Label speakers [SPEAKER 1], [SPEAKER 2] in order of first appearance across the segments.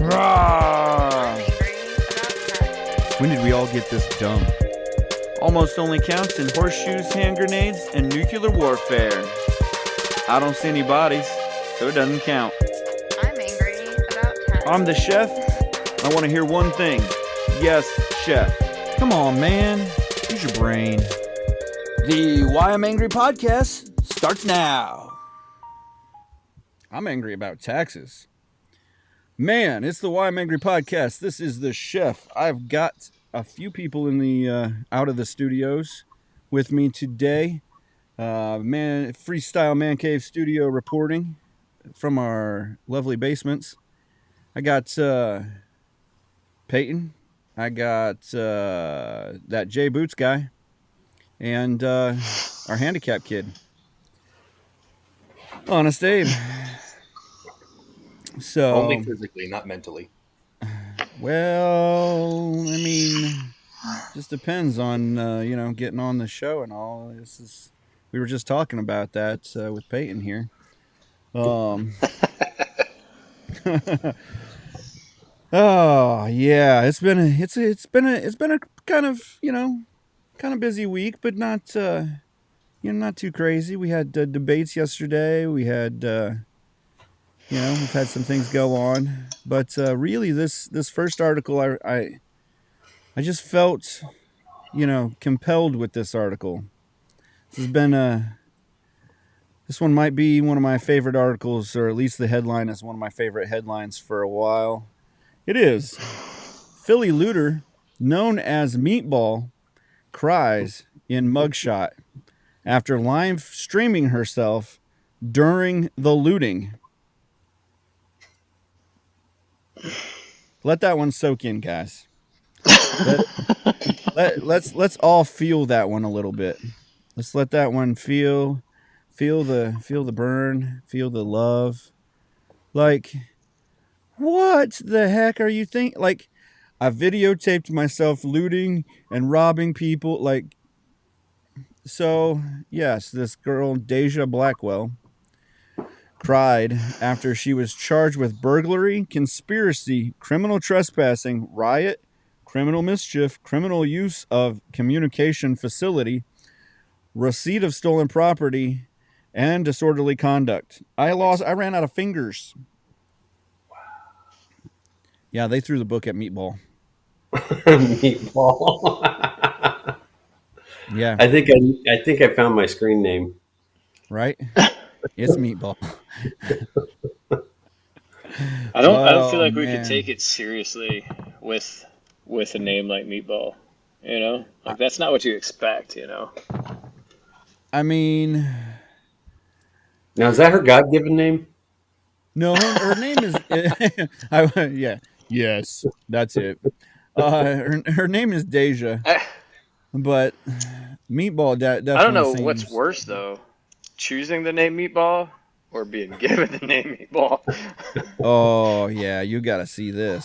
[SPEAKER 1] Rawr.
[SPEAKER 2] Angry about taxes.
[SPEAKER 1] When did we all get this dumb? Almost only counts in horseshoes, hand grenades, and nuclear warfare. I don't see any bodies, so it doesn't count.
[SPEAKER 2] I'm angry about taxes.
[SPEAKER 1] I'm the chef. I want to hear one thing. Yes, chef. Come on, man. Use your brain. The Why I'm Angry podcast starts now. I'm angry about taxes. Man, it's the Why I'm Angry podcast. This is the chef. I've got a few people in the out of the studios with me today. Freestyle Man Cave studio reporting from our lovely basements. I got Peyton. I got that Jay Boots guy. And our handicap kid. Honest Abe. So
[SPEAKER 3] only physically, not mentally.
[SPEAKER 1] Well, I mean, just depends on getting on the show and all. We were just talking about that with Peyton here. Oh yeah, it's been a kind of busy week, but not not too crazy. We had debates yesterday. We had we've had some things go on, but really this first article, I just felt, compelled with this article. This one might be one of my favorite articles, or at least the headline is one of my favorite headlines for a while. It is. Philly looter, known as Meatball, cries in mugshot after live streaming herself during the looting. Let that one soak in, guys. Let's all feel that one a little bit. Let's let that one feel the burn, feel the love. Like, what the heck are you thinking? Like, I videotaped myself looting and robbing people. Like, so yes, this girl Deja Blackwell cried after she was charged with burglary, conspiracy, criminal trespassing, riot, criminal mischief, criminal use of communication facility, receipt of stolen property, and disorderly conduct. I ran out of fingers. Yeah, they threw the book at Meatball.
[SPEAKER 3] Meatball.
[SPEAKER 1] Yeah.
[SPEAKER 3] I think I found my screen name.
[SPEAKER 1] Right? It's Meatball.
[SPEAKER 4] I don't feel like we could take it seriously with a name like Meatball. Like that's not what you expect.
[SPEAKER 1] I mean,
[SPEAKER 3] now is that her God-given name?
[SPEAKER 1] No, her name is. Yeah, yes, that's it. Her name is Deja, but Meatball definitely.
[SPEAKER 4] I don't know
[SPEAKER 1] seems...
[SPEAKER 4] what's worse though, choosing the name Meatball or being given the name Meatball.
[SPEAKER 1] Oh yeah, you got to see this.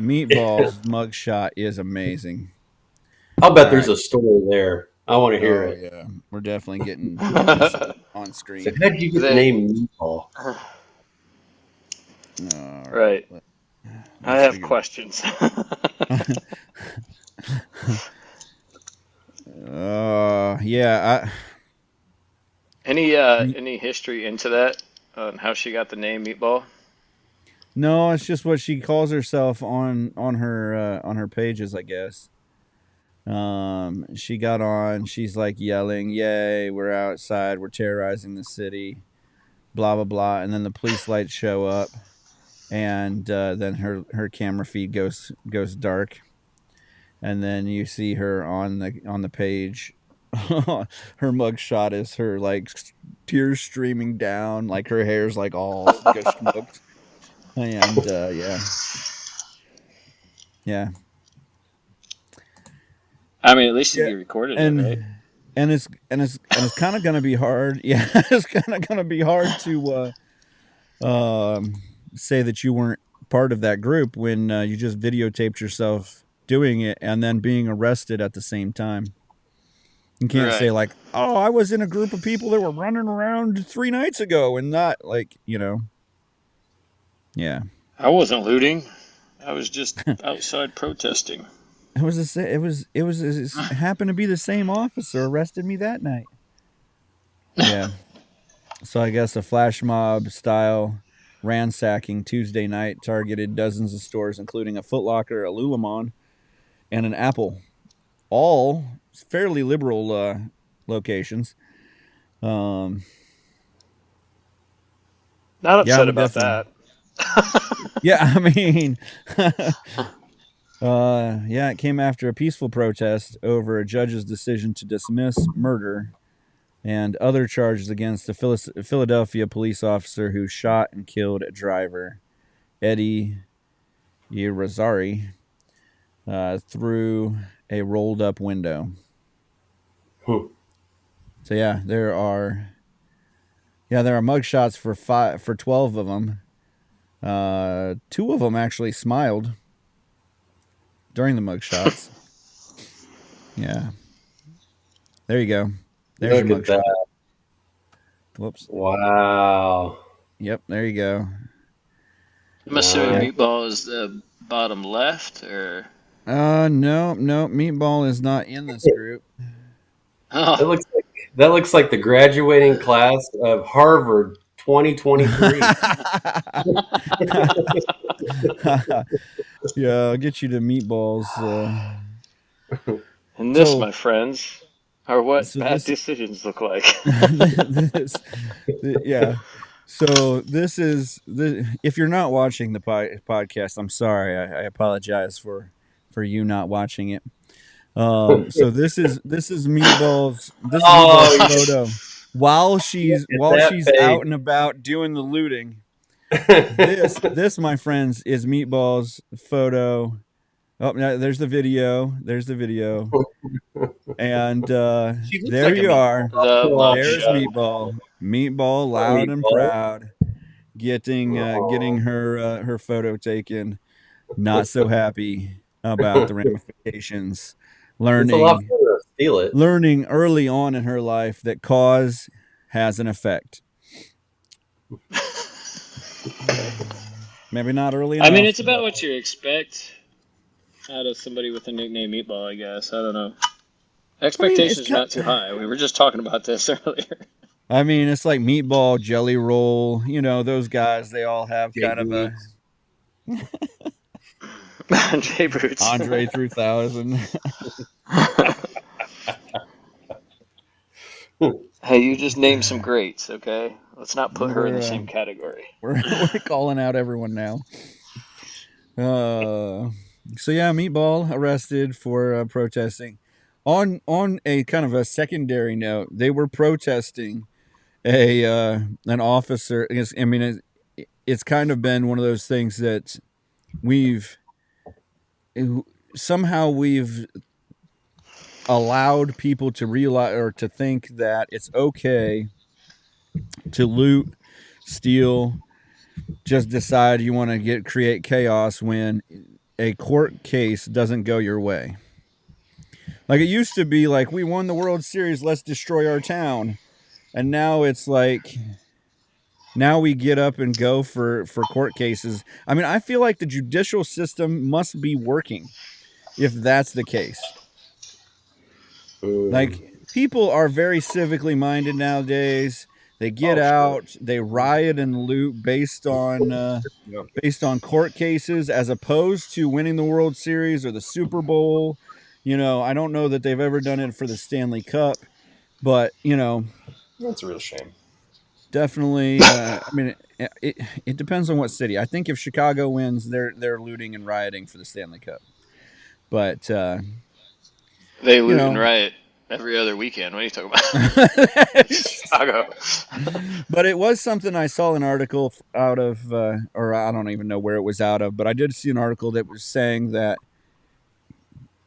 [SPEAKER 1] Meatball's mugshot is amazing.
[SPEAKER 3] I'll bet there's a story there. I want to hear it.
[SPEAKER 1] Yeah, we're definitely getting this on screen.
[SPEAKER 3] So how did you get the name Meatball?
[SPEAKER 4] Right. I have questions.
[SPEAKER 1] Yeah.
[SPEAKER 4] Any history into that on how she got the name Meatball?
[SPEAKER 1] No, it's just what she calls herself on her pages, I guess. She got on. She's like yelling, "Yay! We're outside. We're terrorizing the city." Blah blah blah. And then the police lights show up, and then her camera feed goes dark, and then you see her on the page. Her mugshot is her like tears streaming down, like her hair's like all smoked, and yeah.
[SPEAKER 4] I mean, at least you recorded it, right?
[SPEAKER 1] And it's kind of gonna be hard. Yeah, it's kind of gonna be hard to say that you weren't part of that group when you just videotaped yourself doing it and then being arrested at the same time. You can't say like, "Oh, I was in a group of people that were running around 3 nights ago," and not like, Yeah.
[SPEAKER 4] I wasn't looting. I was just outside protesting.
[SPEAKER 1] It happened to be the same officer arrested me that night. Yeah. So I guess a flash mob style ransacking Tuesday night targeted dozens of stores, including a Foot Locker, a Lululemon, and an Apple. All fairly liberal locations.
[SPEAKER 4] Not
[SPEAKER 1] Yeah, I
[SPEAKER 4] upset
[SPEAKER 1] would
[SPEAKER 4] about
[SPEAKER 1] definitely.
[SPEAKER 4] that.
[SPEAKER 1] Yeah, I mean, yeah, it came after a peaceful protest over a judge's decision to dismiss murder and other charges against the Philadelphia police officer who shot and killed a driver, Eddie Irizarry, through a rolled up window.
[SPEAKER 3] Hmm.
[SPEAKER 1] So there are mugshots for 12 of them. 2 of them actually smiled during the mugshots. Yeah. There you go. There's
[SPEAKER 3] Look
[SPEAKER 1] your
[SPEAKER 3] at
[SPEAKER 1] mugshot.
[SPEAKER 3] that.
[SPEAKER 1] Whoops.
[SPEAKER 3] Wow.
[SPEAKER 1] Yep, there you go.
[SPEAKER 4] I'm assuming
[SPEAKER 3] Nice.
[SPEAKER 4] Meatball is the bottom left, or
[SPEAKER 1] No, Meatball is not in this group.
[SPEAKER 3] That
[SPEAKER 4] oh,
[SPEAKER 3] looks like the graduating class of Harvard 2023.
[SPEAKER 1] Yeah, I'll get you to Meatballs.
[SPEAKER 4] and this,
[SPEAKER 1] So,
[SPEAKER 4] my friends, are what
[SPEAKER 1] so
[SPEAKER 4] bad
[SPEAKER 1] this,
[SPEAKER 4] decisions look like.
[SPEAKER 1] this, yeah. So this is if you're not watching the podcast, I'm sorry. I apologize for you not watching it. So this is
[SPEAKER 3] Oh,
[SPEAKER 1] Meatball's photo while she's
[SPEAKER 3] get that face.
[SPEAKER 1] out and about doing the looting. This my friends is Meatball's photo. Oh, no, there's the video. And
[SPEAKER 3] She looks
[SPEAKER 1] there
[SPEAKER 3] like a
[SPEAKER 1] you
[SPEAKER 3] meatball.
[SPEAKER 1] are.
[SPEAKER 4] The
[SPEAKER 1] There's
[SPEAKER 4] mugshot.
[SPEAKER 1] Meatball,
[SPEAKER 3] Poor
[SPEAKER 1] loud and
[SPEAKER 3] meatball.
[SPEAKER 1] proud, getting
[SPEAKER 3] Oh.
[SPEAKER 1] her photo taken. Not so happy about the ramifications.
[SPEAKER 3] It's a lot
[SPEAKER 1] Learning
[SPEAKER 3] fun to steal it.
[SPEAKER 1] learning early on in her life that cause has an effect. Maybe not early
[SPEAKER 4] I mean,
[SPEAKER 1] enough,
[SPEAKER 4] it's about
[SPEAKER 1] but
[SPEAKER 4] what you expect out of somebody with a nickname Meatball, I guess. I don't know.
[SPEAKER 1] I mean, it's
[SPEAKER 4] Expectations are not too high. We were just talking about this earlier.
[SPEAKER 1] it's like Meatball, Jelly Roll. Those guys. They all have
[SPEAKER 3] J
[SPEAKER 1] kind of a
[SPEAKER 3] Boots.
[SPEAKER 4] J Boots.
[SPEAKER 1] Andre 3000.
[SPEAKER 4] Hey, you just named some greats, okay? Let's not put her in the
[SPEAKER 1] We're
[SPEAKER 4] same category.
[SPEAKER 1] we're calling out everyone now. So yeah, Meatball arrested for protesting. On a kind of a secondary note, they were protesting an officer. It's kind of been one of those things that we've somehow we've allowed people to realize or to think that it's okay to loot, steal, just decide you want to create chaos when a court case doesn't go your way. Like it used to be like we won the World Series, let's destroy our town. And now it's like now we get up and go for court cases. I mean, I feel like the judicial system must be working if that's the case. Like people are very civically minded nowadays. They get out, they riot and loot based on court cases, as opposed to winning the World Series or the Super Bowl. I don't know that they've ever done it for the Stanley Cup, but
[SPEAKER 3] That's a real shame.
[SPEAKER 1] definitely. It depends on what city. I think if Chicago wins, they're looting and rioting for the Stanley Cup. But
[SPEAKER 4] They loot and riot every other weekend. What are you talking about? Chicago.
[SPEAKER 1] But it was something I saw an article out of, or I don't even know where it was out of, but I did see an article that was saying that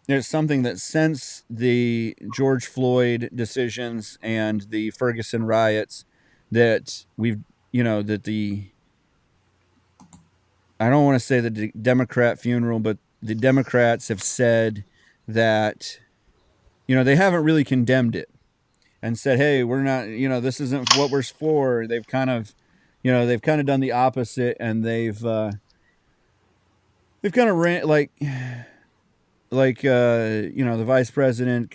[SPEAKER 1] there's something that since the George Floyd decisions and the Ferguson riots, that we've, that I don't want to say the Democrat funeral, but the Democrats have said that, they haven't really condemned it and said, hey, we're not, this isn't what we're for. They've kind of done the opposite, and they've they've kind of ran the vice president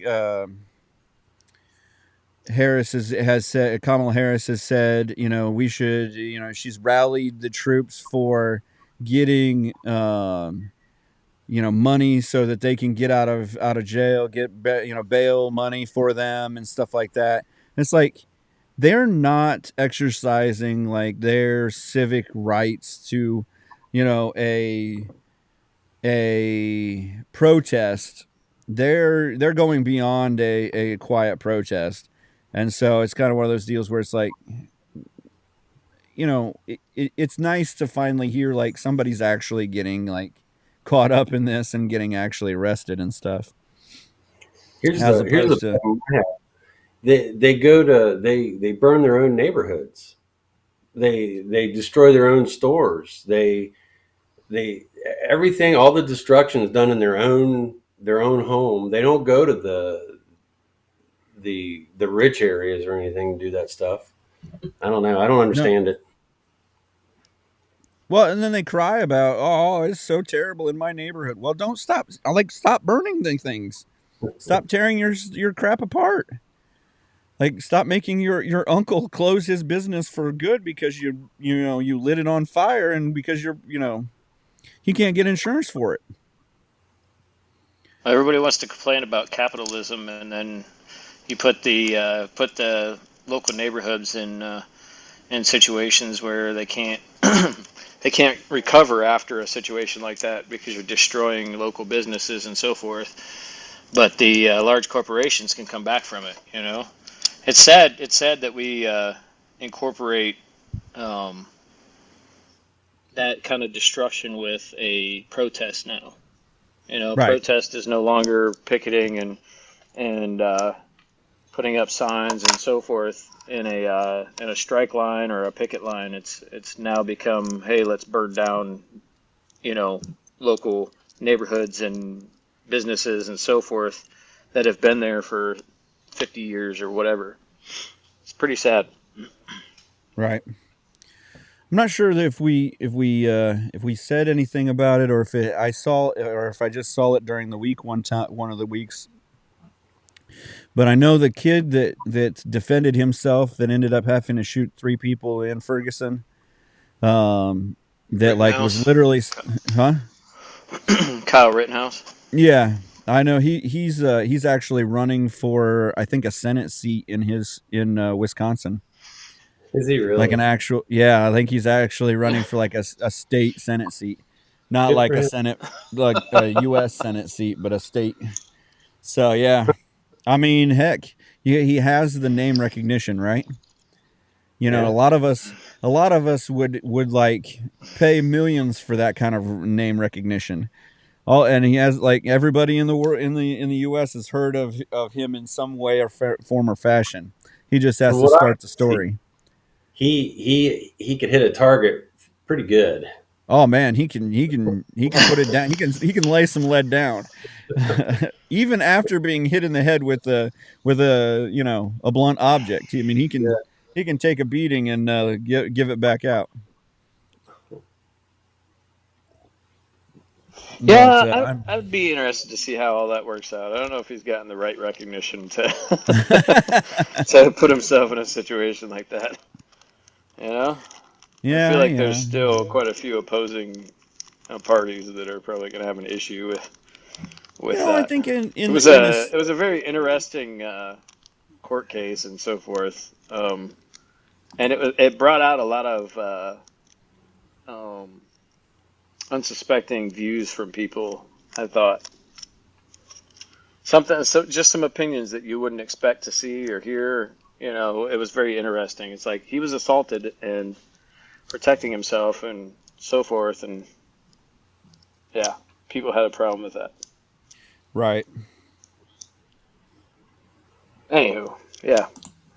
[SPEAKER 1] has said, Kamala Harris has said, we should, she's rallied the troops for getting money so that they can get out of jail, get bail money for them and stuff like that. And it's like they're not exercising like their civic rights to, a protest. They're going beyond a quiet protest. And so it's kind of one of those deals where it's like, it's nice to finally hear like somebody's actually getting like caught up in this and getting actually arrested and stuff.
[SPEAKER 3] Here's the problem. They burn their own neighborhoods. They destroy their own stores. They everything, all the destruction is done in their own home. They don't go to the rich areas or anything to do that stuff. I don't know. I don't understand it.
[SPEAKER 1] Well, and then they cry about, oh, it's so terrible in my neighborhood. Well, don't stop. Stop burning the things. Stop tearing your crap apart. Like, stop making your uncle close his business for good because you lit it on fire, and because he can't get insurance for it.
[SPEAKER 4] Everybody wants to complain about capitalism, and then you put the local neighborhoods in situations where they can't they can't recover after a situation like that because you're destroying local businesses and so forth. But the large corporations can come back from it. It's sad that we incorporate that kind of destruction with a protest now. Right. Protest is no longer picketing and putting up signs and so forth in a strike line or a picket line. It's now become, hey, let's burn down, local neighborhoods and businesses and so forth that have been there for 50 years or whatever. It's pretty sad.
[SPEAKER 1] Right. I'm not sure that if we said anything about it, or if I just saw it during the week one of the weeks. But I know the kid that defended himself that ended up having to shoot 3 people in Ferguson. That like was literally, huh?
[SPEAKER 4] Kyle Rittenhouse.
[SPEAKER 1] Yeah, I know he's actually running for, I think, a Senate seat in Wisconsin.
[SPEAKER 3] Is he really?
[SPEAKER 1] Like an actual? Yeah, I think he's actually running for like a state Senate seat, not like a Senate, like a U.S. Senate seat, but a state. So yeah, I mean, heck, he has the name recognition, right? A lot of us would like pay millions for that kind of name recognition. And he has, like, everybody in the world in the U.S. has heard of him in some way or form or fashion. He just has to start the story.
[SPEAKER 3] He could hit a target pretty good.
[SPEAKER 1] Oh man, he can put it down. He can lay some lead down, even after being hit in the head with a blunt object. I mean, he can take a beating and give it back out.
[SPEAKER 4] Yeah, I'd be interested to see how all that works out. I don't know if he's gotten the right recognition to to put himself in a situation like that. Yeah, I feel like there's still quite a few opposing parties that are probably going to have an issue with that. I think it was a very interesting court case and so forth, and it brought out a lot of unsuspecting views from people. I thought just some opinions that you wouldn't expect to see or hear. It was very interesting. It's like he was assaulted and protecting himself and so forth, and yeah, people had a problem with that.
[SPEAKER 1] Right.
[SPEAKER 4] Anywho, yeah,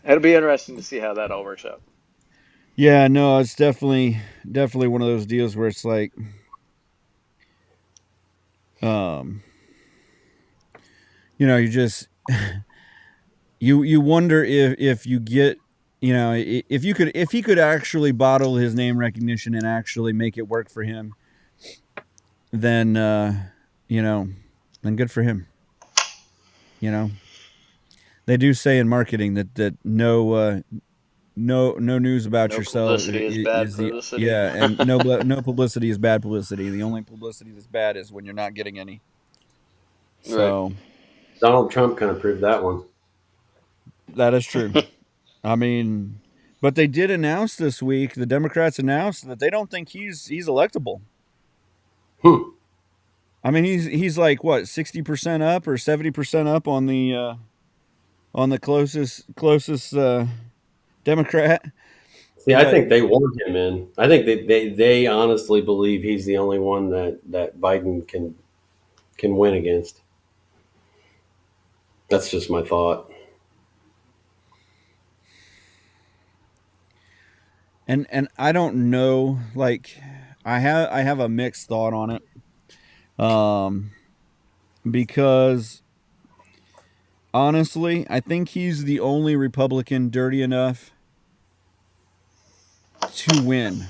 [SPEAKER 4] it'll be interesting to see how that all works out.
[SPEAKER 1] Yeah, no, it's definitely one of those deals where it's like, you just you wonder if you get, if he could actually bottle his name recognition and actually make it work for him, then you know, then good for him. You know, they do say in marketing that no news about
[SPEAKER 4] No
[SPEAKER 1] yourself
[SPEAKER 4] publicity is bad
[SPEAKER 1] is the
[SPEAKER 4] publicity.
[SPEAKER 1] yeah, and no publicity is bad publicity. The only publicity that's bad is when you're not getting any.
[SPEAKER 4] Right.
[SPEAKER 1] So
[SPEAKER 3] Donald Trump kind of proved that one.
[SPEAKER 1] that is true. I mean, but they did announce this week. The Democrats announced that they don't think he's electable.
[SPEAKER 3] Hmm.
[SPEAKER 1] I mean, he's like what 60% up or 70% up on the closest Democrat.
[SPEAKER 3] See, I
[SPEAKER 1] But
[SPEAKER 3] think they want him in. I think they honestly believe he's the only one that Biden can win against. That's just my thought.
[SPEAKER 1] and I don't know. Like I have a mixed thought on it. Um, because honestly, I think he's the only Republican dirty enough to win.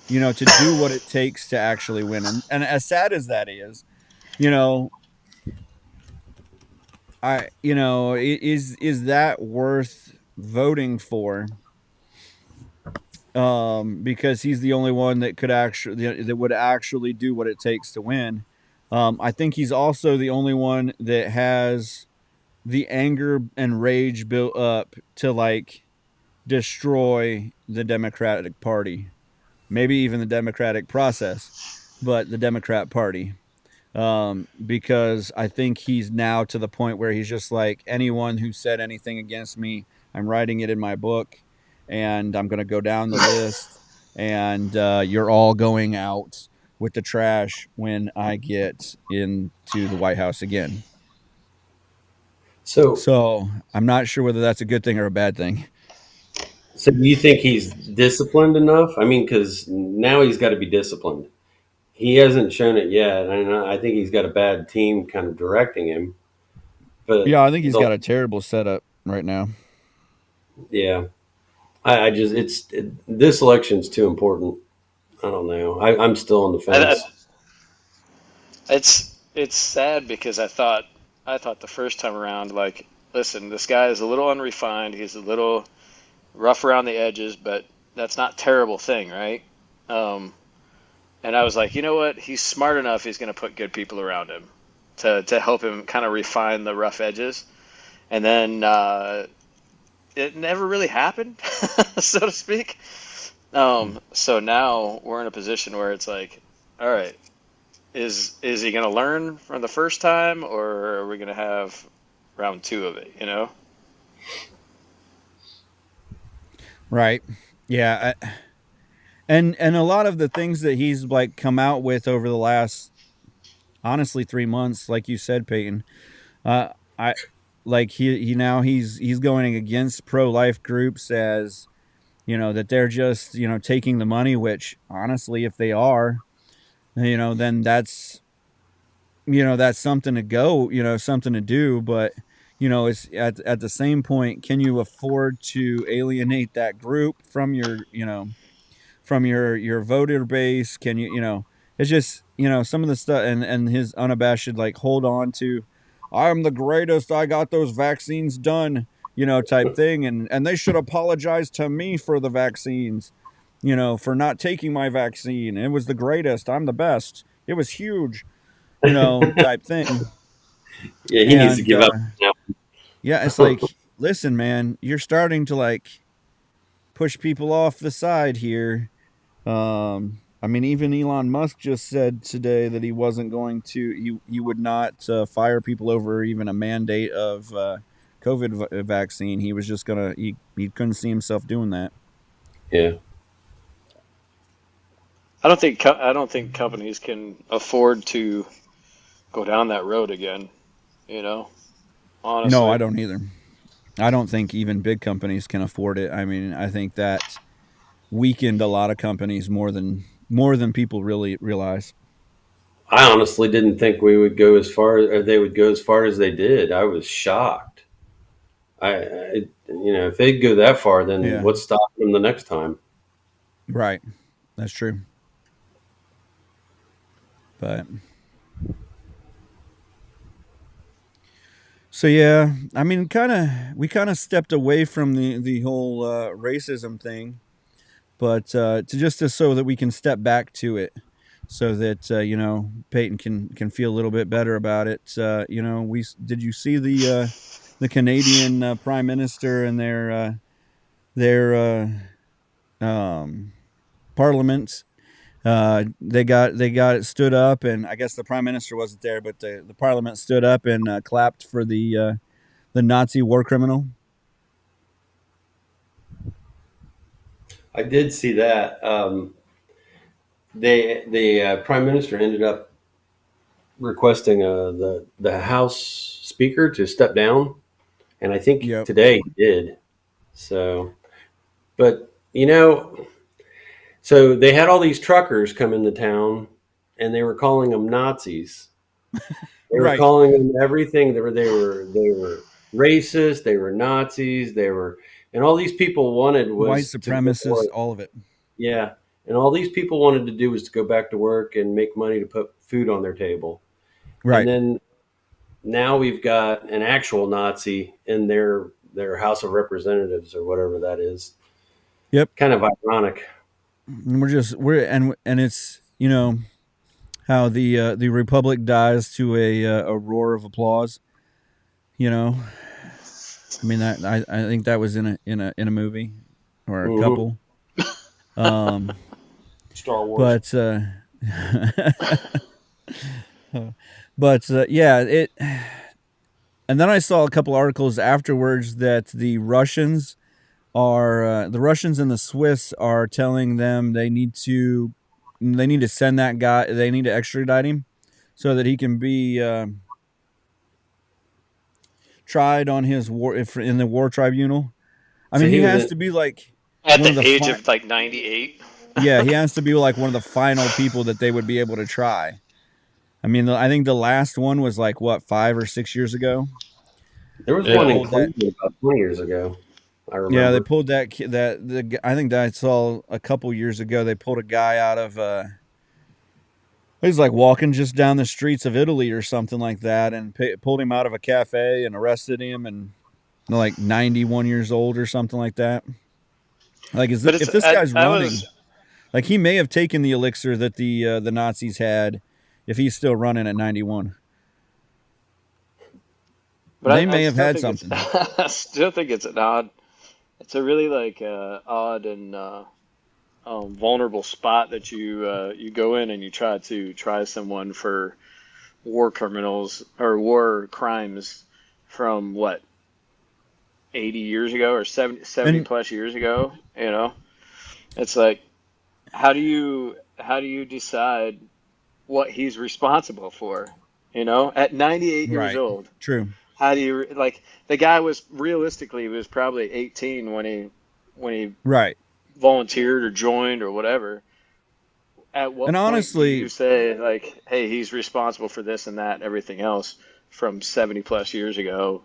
[SPEAKER 1] You know, to do what it takes to actually win. And as sad as that is, you know, is that worth voting for? Because he's the only one that could actually that would actually do what it takes to win. I think he's also the only one that has the anger and rage built up to like destroy the Democratic Party, maybe even the democratic process, but the Democrat Party. Because I think he's now to the point where he's just like anyone who said anything against me, I'm writing it in my book, and I'm going to go down the list, and you're all going out with the trash when I get into the White House again.
[SPEAKER 3] So,
[SPEAKER 1] So I'm not sure whether that's a good thing or a bad thing.
[SPEAKER 3] so do you think he's disciplined enough? I mean, because now he's got to be disciplined. He hasn't shown it yet, and I think he's got a bad team kind of directing him. But
[SPEAKER 1] Yeah, I think he's got a terrible setup right now.
[SPEAKER 3] yeah, I just this election's too important. I don't know. I'm still on the
[SPEAKER 4] I,
[SPEAKER 3] fence.
[SPEAKER 4] it's sad because I thought the first time around, like, listen, this guy is a little unrefined. He's a little rough around the edges, but that's not a terrible thing, right? Um, and I was like, you know what? He's smart enough. He's going to put good people around him to help him kind of refine the rough edges. And then it never really happened, so to speak. So now we're in a position where it's like, all right, is he going to learn from the first time, or are we going to have round two of it? You know?
[SPEAKER 1] Right. Yeah. And a lot of the things that he's like come out with over the last honestly 3 months, like you said, Peyton. I like he now he's going against pro life groups as that they're just taking the money, which honestly, if they are, then that's something to go, something to do. But it's at the same point, can you afford to alienate that group from your voter base? Can it's just some of the stuff, and his unabashed like hold on to, I'm the greatest, I got those vaccines done, type thing, and they should apologize to me for the vaccines, for not taking my vaccine. It was the greatest, I'm the best, it was huge, type thing.
[SPEAKER 3] Yeah, he needs to
[SPEAKER 1] And
[SPEAKER 3] give up now.
[SPEAKER 1] yeah, it's like, listen, man, you're starting to like push people off the side here. I mean, even Elon Musk just said today that he wasn't going to, he would not fire people over even a mandate of COVID vaccine. He was just gonna, he couldn't see himself doing that.
[SPEAKER 3] Yeah,
[SPEAKER 4] I don't think companies can afford to go down that road again. You know,
[SPEAKER 1] No, I
[SPEAKER 4] honestly.
[SPEAKER 1] don't either. I don't think even big companies can afford it. I mean, I think that weakened a lot of companies more than people really realize.
[SPEAKER 3] I honestly didn't think we would go as far, or they would go as far as they did. I was shocked. If they'd go that far, then
[SPEAKER 1] Yeah,
[SPEAKER 3] what's stopping them the next time?
[SPEAKER 1] right. That's true. But so yeah, I mean, we kind of stepped away from the whole racism thing, but so that we can step back to it, so that Peyton can feel a little bit better about it. Did you see the Canadian Prime Minister and their parliament? They got it stood up, and I guess the Prime Minister wasn't there, but the Parliament stood up and clapped for the Nazi war criminal.
[SPEAKER 3] I did see that. The prime minister ended up requesting the House Speaker to step down, and I think
[SPEAKER 1] Yep.
[SPEAKER 3] today he did. So, but so they had all these truckers come into town, and they were calling them Nazis. They were
[SPEAKER 1] Right.
[SPEAKER 3] calling them everything. They were racist. They were Nazis. And all these people wanted
[SPEAKER 1] White
[SPEAKER 3] was to go to
[SPEAKER 1] supremacists,
[SPEAKER 3] work.
[SPEAKER 1] all of it.
[SPEAKER 3] Yeah, and all these people wanted to do was to go back to work and make money to put food on their table. And
[SPEAKER 1] Right.
[SPEAKER 3] then now we've got an actual Nazi in their House of Representatives or whatever that is.
[SPEAKER 1] Yep.
[SPEAKER 3] Kind of ironic.
[SPEAKER 1] And and it's how the republic dies to a roar of applause. I mean that I think that was in a movie or a
[SPEAKER 3] Hmm.
[SPEAKER 1] couple. Um,
[SPEAKER 5] Star Wars.
[SPEAKER 1] but yeah, it. And then I saw a couple articles afterwards that the Russians and the Swiss are telling them they need to send that guy. They need to extradite him so that he can be tried on his in the war tribunal. I
[SPEAKER 3] So
[SPEAKER 1] mean, he
[SPEAKER 3] he was
[SPEAKER 1] has
[SPEAKER 3] in.
[SPEAKER 1] to be like
[SPEAKER 4] At
[SPEAKER 1] one of
[SPEAKER 4] the
[SPEAKER 1] the
[SPEAKER 4] age of like 98.
[SPEAKER 1] yeah, he has to be like one of the final people that they would be able to try. I mean, I think the last one was like what 5 or 6 years ago.
[SPEAKER 3] There was
[SPEAKER 1] They
[SPEAKER 3] one
[SPEAKER 4] Yeah.
[SPEAKER 3] in
[SPEAKER 1] pulled that.
[SPEAKER 3] Cleveland about 20 years ago. I
[SPEAKER 1] Yeah, they
[SPEAKER 3] remember.
[SPEAKER 1] pulled I think that I saw a couple years ago. They pulled a guy out of. He's like walking just down the streets of Italy or something like that, and pulled him out of a cafe and arrested him, and like 91 years old or something like that. Like,
[SPEAKER 4] But
[SPEAKER 1] if this guy's
[SPEAKER 4] I
[SPEAKER 1] running,
[SPEAKER 4] was,
[SPEAKER 1] like he may have taken the elixir that the Nazis had, if he's still running at 91. They
[SPEAKER 4] but I
[SPEAKER 1] may have
[SPEAKER 4] still
[SPEAKER 1] had
[SPEAKER 4] think it's,
[SPEAKER 1] something.
[SPEAKER 4] I still think it's an odd, it's a really like odd and vulnerable spot that you go in and you try someone for war criminals or war crimes from what 80 years ago or 70
[SPEAKER 1] And
[SPEAKER 4] plus years ago. It's like how do you decide what he's responsible for? At 98 years
[SPEAKER 1] right,
[SPEAKER 4] old,
[SPEAKER 1] true,
[SPEAKER 4] how do you like the guy was realistically he was probably 18 when he
[SPEAKER 1] right.
[SPEAKER 4] volunteered or joined or whatever. At
[SPEAKER 1] And
[SPEAKER 4] what point do you
[SPEAKER 1] honestly,
[SPEAKER 4] say like, hey, he's responsible for this and that and everything else from 70 plus years ago?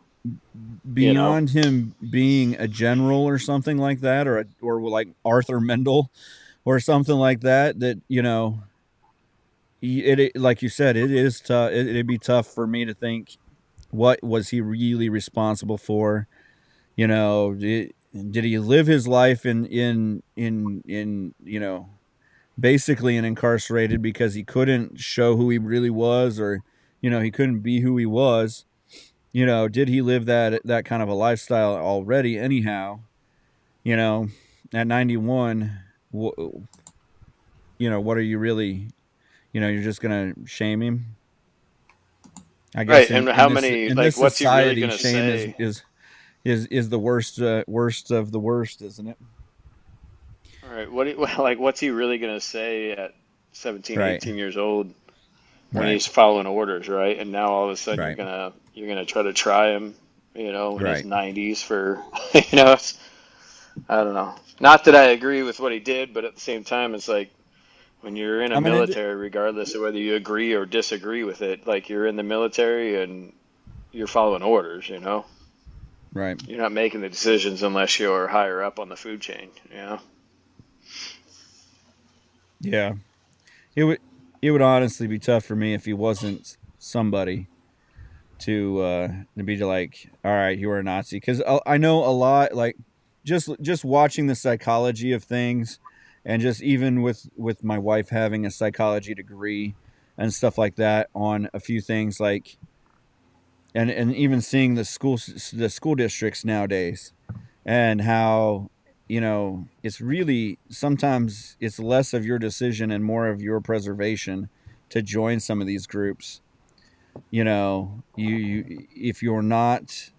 [SPEAKER 4] You know,
[SPEAKER 1] beyond him being a general or something like that, or like Arthur Mendel or something like that, like you said, it is tough. It'd be tough for me to think what was he really responsible for. Did he live his life in basically an incarcerated because he couldn't show who he really was, or he couldn't be who he was. Did he live that kind of a lifestyle already anyhow? you know at 91, what are you really, you're just gonna shame him? I guess
[SPEAKER 4] right? And how many
[SPEAKER 1] in
[SPEAKER 4] like,
[SPEAKER 1] this
[SPEAKER 4] what's he really
[SPEAKER 1] society,
[SPEAKER 4] gonna
[SPEAKER 1] shame is
[SPEAKER 4] say?
[SPEAKER 1] is the worst of the worst, isn't it?
[SPEAKER 4] All right, like what's he really gonna say at 17,
[SPEAKER 1] Right,
[SPEAKER 4] 18 years old when
[SPEAKER 1] right,
[SPEAKER 4] he's following orders, right? And now all of a sudden you're
[SPEAKER 1] right,
[SPEAKER 4] gonna try to try him, in his
[SPEAKER 1] right.
[SPEAKER 4] 90s for, I don't know. Not that I agree with what he did, but at the same time, it's like when you're in a
[SPEAKER 1] I mean,
[SPEAKER 4] military, regardless of whether you agree or disagree with it, like you're in the military and you're following orders.
[SPEAKER 1] right,
[SPEAKER 4] You're not making the decisions unless you're higher up on the food chain.
[SPEAKER 1] yeah. It would. it would honestly be tough for me if he wasn't somebody to be like, all right, you are a Nazi, because I know a lot, like just watching the psychology of things, and just even with my wife having a psychology degree and stuff like that on a few things, like and even seeing the school districts nowadays, and how it's really sometimes it's less of your decision and more of your preservation to join some of these groups. You if you're not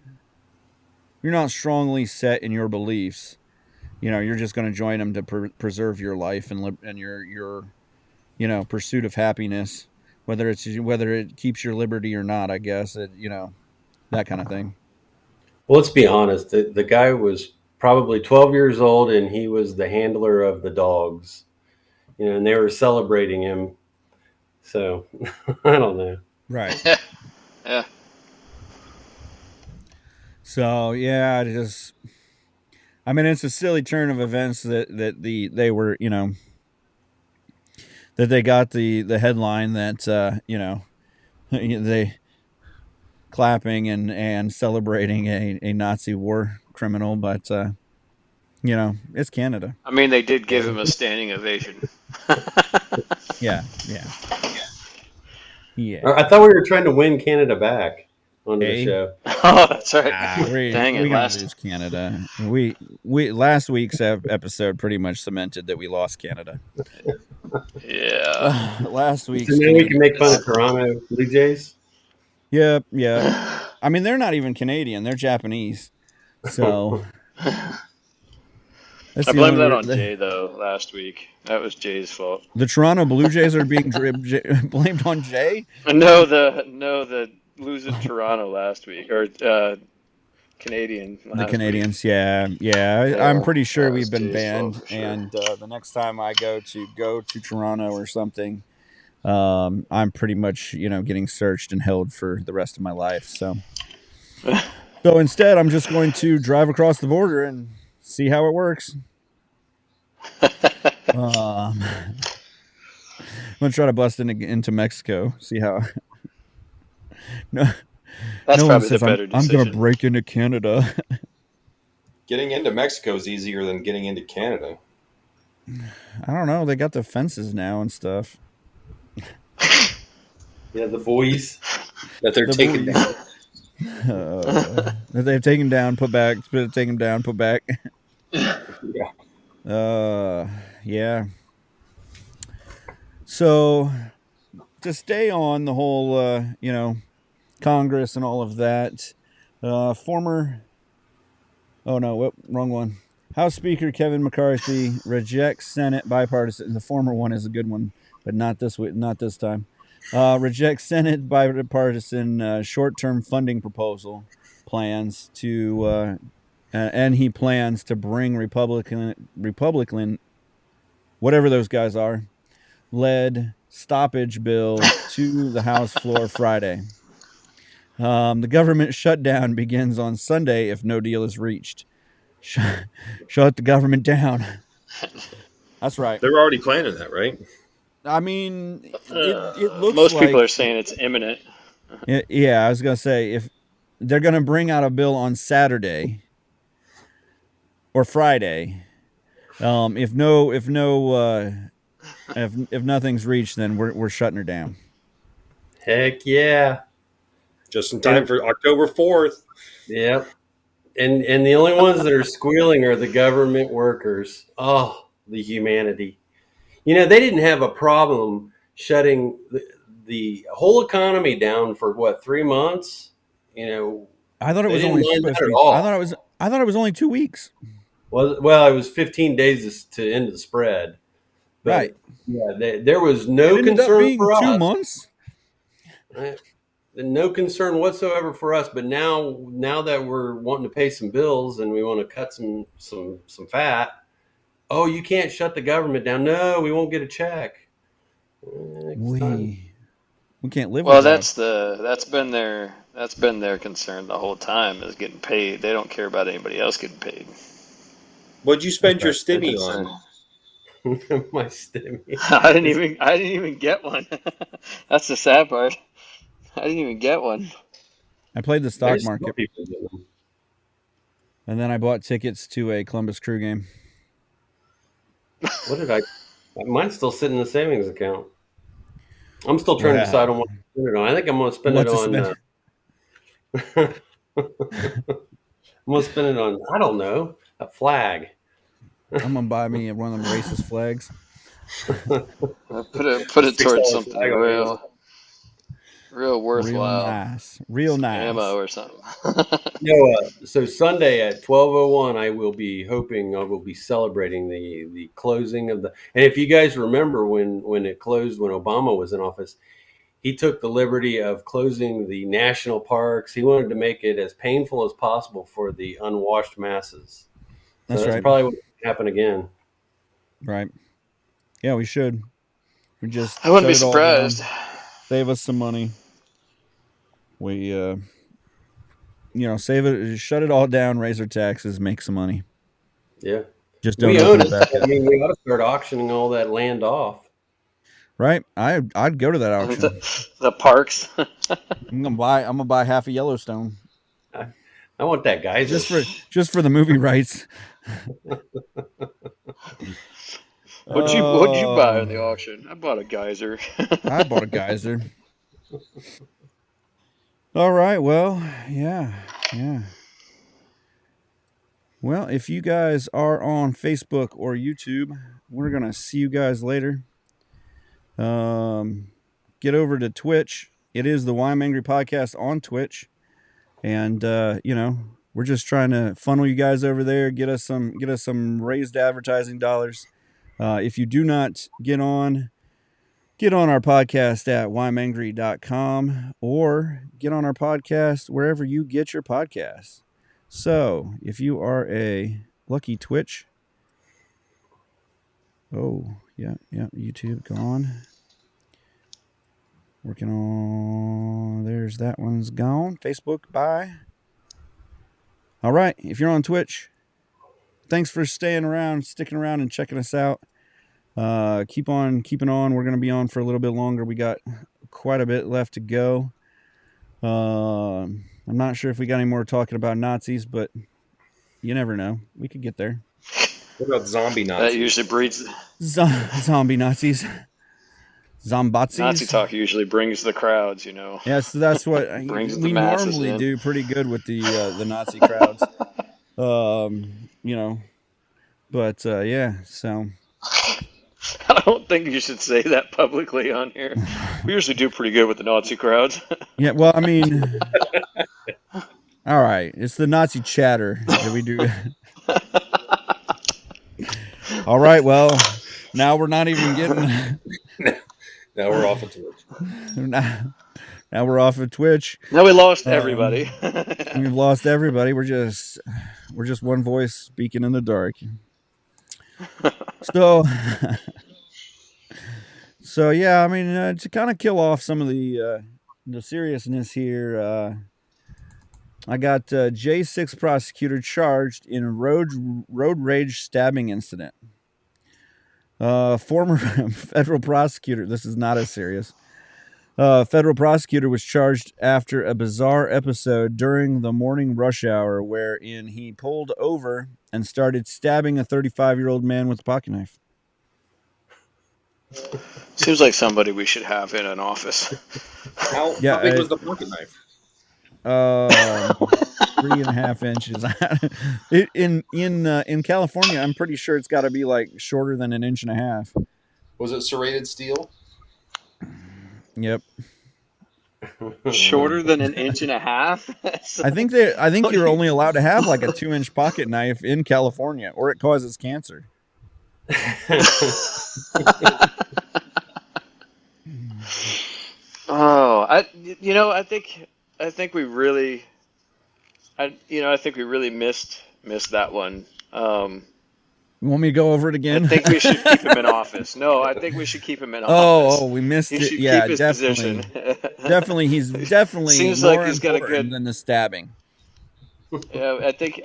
[SPEAKER 1] strongly set in your beliefs, you're just going to join them to preserve your life and your pursuit of happiness, whether it keeps your liberty or not, I guess. That kind of thing.
[SPEAKER 3] Well, let's be honest. The guy was probably 12 years old, and he was the handler of the dogs. And they were celebrating him. So I don't know.
[SPEAKER 1] Right.
[SPEAKER 4] Yeah.
[SPEAKER 1] So yeah, I mean, it's a silly turn of events they were, that they got the headline that they clapping and celebrating a Nazi war criminal, but it's Canada.
[SPEAKER 4] I mean, they did give him a standing ovation.
[SPEAKER 1] Yeah.
[SPEAKER 3] I thought we were trying to win Canada back on the show.
[SPEAKER 4] Oh, that's right. Dang it,
[SPEAKER 1] we gonna lose Canada. We last week's episode pretty much cemented that we lost Canada.
[SPEAKER 4] Yeah.
[SPEAKER 1] Last week.
[SPEAKER 3] So now we can make fun of Toronto Blue Jays.
[SPEAKER 1] Yeah. I mean, they're not even Canadian; they're Japanese. So
[SPEAKER 4] I blamed that on Jay though. Last week, that was Jay's fault.
[SPEAKER 1] The Toronto Blue Jays are being blamed on Jay.
[SPEAKER 4] No, the losing Toronto last week, or Canadian.
[SPEAKER 1] The Canadians,
[SPEAKER 4] week.
[SPEAKER 1] yeah. I'm pretty sure we've been banned, sure. And the next time I go to Toronto or something, I'm pretty much getting searched and held for the rest of my life. So instead, I'm just going to drive across the border and see how it works. I'm gonna try to bust into Mexico. See how. No,
[SPEAKER 4] that's
[SPEAKER 1] no
[SPEAKER 4] probably the better decision.
[SPEAKER 1] I'm gonna break into Canada.
[SPEAKER 5] Getting into Mexico is easier than getting into Canada.
[SPEAKER 1] I don't know. They got the fences now and stuff.
[SPEAKER 3] Yeah, the buoys
[SPEAKER 5] that they're taking down.
[SPEAKER 1] That they've taken down, put back. Taken down, put back.
[SPEAKER 3] Yeah.
[SPEAKER 1] Yeah. So, to stay on the whole, Congress and all of that, wrong one. House Speaker Kevin McCarthy rejects Senate bipartisan. The former one is a good one, but not this time. Rejects Senate bipartisan short-term funding proposal plans to. And he plans to bring Republican, whatever those guys are, led stoppage bill to the House floor Friday. The government shutdown begins on Sunday if no deal is reached. Shut the government down. That's right.
[SPEAKER 5] They're already planning that, right?
[SPEAKER 1] I mean, it looks
[SPEAKER 4] most
[SPEAKER 1] like
[SPEAKER 4] people are saying it's imminent.
[SPEAKER 1] Yeah, I was going to say, if they're going to bring out a bill on Saturday or Friday, if nothing's reached, then we're shutting her down.
[SPEAKER 3] Heck yeah!
[SPEAKER 5] Just in time for October 4th.
[SPEAKER 3] Yep. And the only ones that are squealing are the government workers. Oh, the humanity! They didn't have a problem shutting the whole economy down for 3 months.
[SPEAKER 1] I thought it was only supposed to be. I thought it was only 2 weeks.
[SPEAKER 3] Well, it was 15 days to end the spread. But,
[SPEAKER 1] right.
[SPEAKER 3] Yeah, there was no concern for us.
[SPEAKER 1] 2 months.
[SPEAKER 3] No concern whatsoever for us. But now that we're wanting to pay some bills and we want to cut some fat, oh, you can't shut the government down. No, we won't get a check.
[SPEAKER 1] We can't live.
[SPEAKER 4] Well, that's been their concern the whole time, is getting paid. They don't care about anybody else getting paid.
[SPEAKER 5] What'd you spend your stimmy on?
[SPEAKER 3] My stimmy.
[SPEAKER 4] I didn't even get one. That's the sad part. I didn't even get one.
[SPEAKER 1] I played the
[SPEAKER 3] I
[SPEAKER 1] stock
[SPEAKER 3] used to know
[SPEAKER 1] market,
[SPEAKER 3] people getting them.
[SPEAKER 1] and then I bought tickets to a Columbus Crew game.
[SPEAKER 3] What did I? Mine's still sitting in the savings account. I'm still trying to decide on what to spend it on. I think I'm going to spend
[SPEAKER 1] What
[SPEAKER 3] it
[SPEAKER 1] to
[SPEAKER 3] on.
[SPEAKER 1] spend?
[SPEAKER 3] I'm going to spend it on. I don't know, a flag.
[SPEAKER 1] I'm gonna buy me one of them racist flags.
[SPEAKER 4] Put it towards
[SPEAKER 3] $6
[SPEAKER 4] something
[SPEAKER 3] flag on Amazon.
[SPEAKER 4] real worthwhile.
[SPEAKER 1] Real nice.
[SPEAKER 4] Ammo or something.
[SPEAKER 3] So Sunday at 12:01, I will be celebrating the closing of the. And if you guys remember when it closed, when Obama was in office, he took the liberty of closing the national parks. He wanted to make it as painful as possible for the unwashed masses. So
[SPEAKER 1] That's right.
[SPEAKER 3] probably what will happen again.
[SPEAKER 1] Right. Yeah, we should. We just
[SPEAKER 4] I wouldn't be
[SPEAKER 1] shut it all down.
[SPEAKER 4] surprised.
[SPEAKER 1] Save us some money. We save it, shut it all down, raise our taxes, make some money.
[SPEAKER 3] Yeah.
[SPEAKER 1] Just don't
[SPEAKER 3] We
[SPEAKER 1] open
[SPEAKER 3] own
[SPEAKER 1] it
[SPEAKER 3] it.
[SPEAKER 1] back up.
[SPEAKER 3] I mean, we ought to start auctioning all that land off.
[SPEAKER 1] Right? I'd go to that auction.
[SPEAKER 4] The parks.
[SPEAKER 1] I'm gonna buy half of Yellowstone.
[SPEAKER 3] I want that geyser.
[SPEAKER 1] Just for the movie rights.
[SPEAKER 4] What'd you buy in the auction? I bought a geyser.
[SPEAKER 1] I bought a geyser. All right, well, yeah. Well, if you guys are on Facebook or YouTube, we're gonna see you guys later. Get over to Twitch. It is the Why I'm Angry podcast on Twitch, and we're just trying to funnel you guys over there, get us some raised advertising dollars. If you do not get on our podcast at whymangry.com or get on our podcast wherever you get your podcasts. So if you are a lucky Twitch, YouTube gone. Working on, there's that one's gone. Facebook, bye. All right, if you're on Twitch, thanks for sticking around and checking us out. Keep on keeping on. We're going to be on for a little bit longer. We got quite a bit left to go. I'm not sure if we got any more talking about Nazis, but you never know. We could get there.
[SPEAKER 5] What about zombie Nazis?
[SPEAKER 4] That usually breeds
[SPEAKER 1] zombie Nazis. Zombatzis.
[SPEAKER 4] Nazi talk usually brings the crowds,
[SPEAKER 1] Yes, that's what we normally do pretty good with the Nazi crowds. But yeah, so
[SPEAKER 4] I don't think you should say that publicly on here. We usually do pretty good with the Nazi crowds.
[SPEAKER 1] Yeah, well, I mean, all right, it's the Nazi chatter that we do. All right, well, now we're not even getting.
[SPEAKER 5] Now we're off of Twitch.
[SPEAKER 1] Now we're off of Twitch.
[SPEAKER 4] Now we lost everybody.
[SPEAKER 1] We've lost everybody. We're just one voice speaking in the dark. So yeah, I mean, to kind of kill off some of the seriousness here, I got J6 prosecutor charged in a road rage stabbing incident. Former federal prosecutor, this is not as serious. Federal prosecutor was charged after a bizarre episode during the morning rush hour wherein he pulled over and started stabbing a 35-year-old man with a pocket knife.
[SPEAKER 4] Seems like somebody we should have in an office.
[SPEAKER 5] How big was the pocket knife?
[SPEAKER 1] 3.5 inches. In California, I'm pretty sure it's got to be like shorter than 1.5 inches.
[SPEAKER 5] Was it serrated steel?
[SPEAKER 1] Yep.
[SPEAKER 4] Shorter than 1.5 inches?
[SPEAKER 1] I think you're only allowed to have like a 2-inch pocket knife in California, or it causes cancer.
[SPEAKER 4] Oh, I think we really missed that one.
[SPEAKER 1] You want me to go over it again?
[SPEAKER 4] I think we should keep him in office. No, I think we should keep him in office.
[SPEAKER 1] Oh, we missed it.
[SPEAKER 4] Keep
[SPEAKER 1] Yeah,
[SPEAKER 4] his
[SPEAKER 1] definitely.
[SPEAKER 4] position.
[SPEAKER 1] He's definitely
[SPEAKER 4] Seems
[SPEAKER 1] more
[SPEAKER 4] like he's got a
[SPEAKER 1] important
[SPEAKER 4] good
[SPEAKER 1] than the stabbing.
[SPEAKER 4] Yeah, I think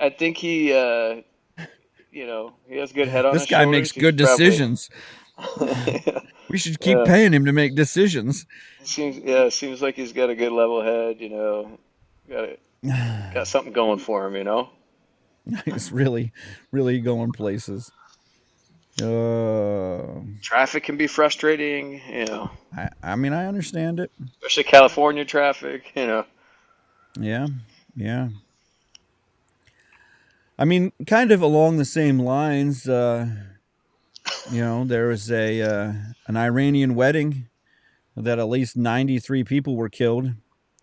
[SPEAKER 4] he has good head on
[SPEAKER 1] This
[SPEAKER 4] his
[SPEAKER 1] guy makes
[SPEAKER 4] shoulders. He's
[SPEAKER 1] good
[SPEAKER 4] probably
[SPEAKER 1] decisions.
[SPEAKER 4] yeah,
[SPEAKER 1] We should keep
[SPEAKER 4] yeah.
[SPEAKER 1] paying him to make decisions.
[SPEAKER 4] Seems like he's got a good level head. Got got something going for him.
[SPEAKER 1] He's really, really going places.
[SPEAKER 4] Traffic can be frustrating.
[SPEAKER 1] I mean, I understand it.
[SPEAKER 4] Especially California traffic.
[SPEAKER 1] Yeah, yeah. I mean, kind of along the same lines. There was an Iranian wedding that at least 93 people were killed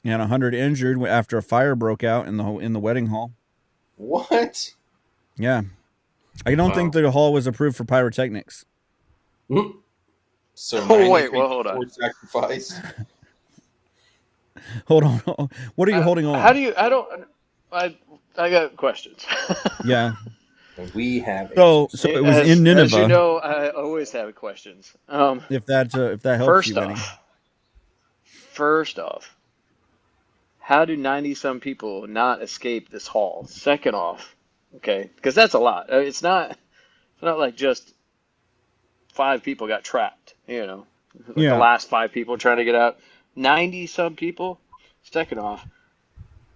[SPEAKER 1] and 100 injured after a fire broke out in the wedding hall.
[SPEAKER 5] What?
[SPEAKER 1] Yeah, I don't think
[SPEAKER 3] Wow.
[SPEAKER 1] the hall was approved for pyrotechnics.
[SPEAKER 5] So
[SPEAKER 4] Oh wait,
[SPEAKER 5] 93
[SPEAKER 4] well hold on.
[SPEAKER 5] were sacrificed.
[SPEAKER 1] Hold on, what are you holding
[SPEAKER 4] How
[SPEAKER 1] on?
[SPEAKER 4] do you? I don't. I got questions.
[SPEAKER 1] Yeah,
[SPEAKER 5] And we have
[SPEAKER 1] so
[SPEAKER 5] answers.
[SPEAKER 1] it was in
[SPEAKER 4] As you
[SPEAKER 1] Nineveh.
[SPEAKER 4] know, I always have questions.
[SPEAKER 1] If that helps
[SPEAKER 4] First
[SPEAKER 1] you any.
[SPEAKER 4] off, first off, how do 90 some people not escape this hall? Second off, okay, because that's a lot. It's not like just 5 people got trapped. Like the
[SPEAKER 1] Yeah.
[SPEAKER 4] last 5 people trying to get out. 90 some people. Second off,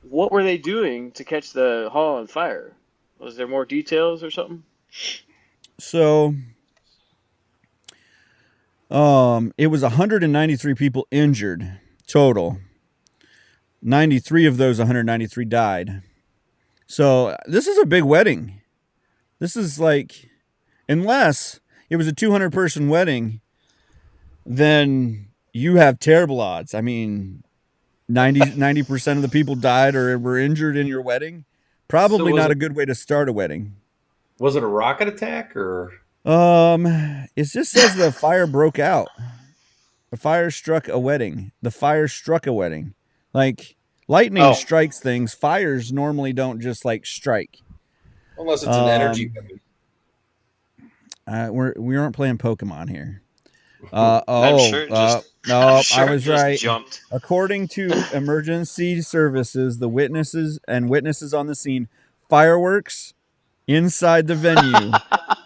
[SPEAKER 4] what were they doing to catch the hall on fire? Was there more details or something?
[SPEAKER 1] So it was 193 people injured total. 93 of those 193 died. So this is a big wedding. This is like, unless it was a 200-person wedding, then you have terrible odds. I mean, 90% of the people died or were injured in your wedding.
[SPEAKER 3] So
[SPEAKER 1] Probably not a good way to start a wedding.
[SPEAKER 3] was it a rocket attack or?
[SPEAKER 1] It just says the fire broke out. The fire struck a wedding. The fire struck a wedding. Like lightning
[SPEAKER 4] Oh,
[SPEAKER 1] strikes things. Fires normally don't just like strike.
[SPEAKER 5] Unless it's an energy
[SPEAKER 1] Um,
[SPEAKER 5] weapon.
[SPEAKER 1] we aren't playing Pokemon here.
[SPEAKER 4] I'm sure it just, I'm
[SPEAKER 1] No, I
[SPEAKER 4] sure it
[SPEAKER 1] was
[SPEAKER 4] just
[SPEAKER 1] right.
[SPEAKER 4] jumped.
[SPEAKER 1] According to emergency services, the witnesses on the scene, fireworks inside the venue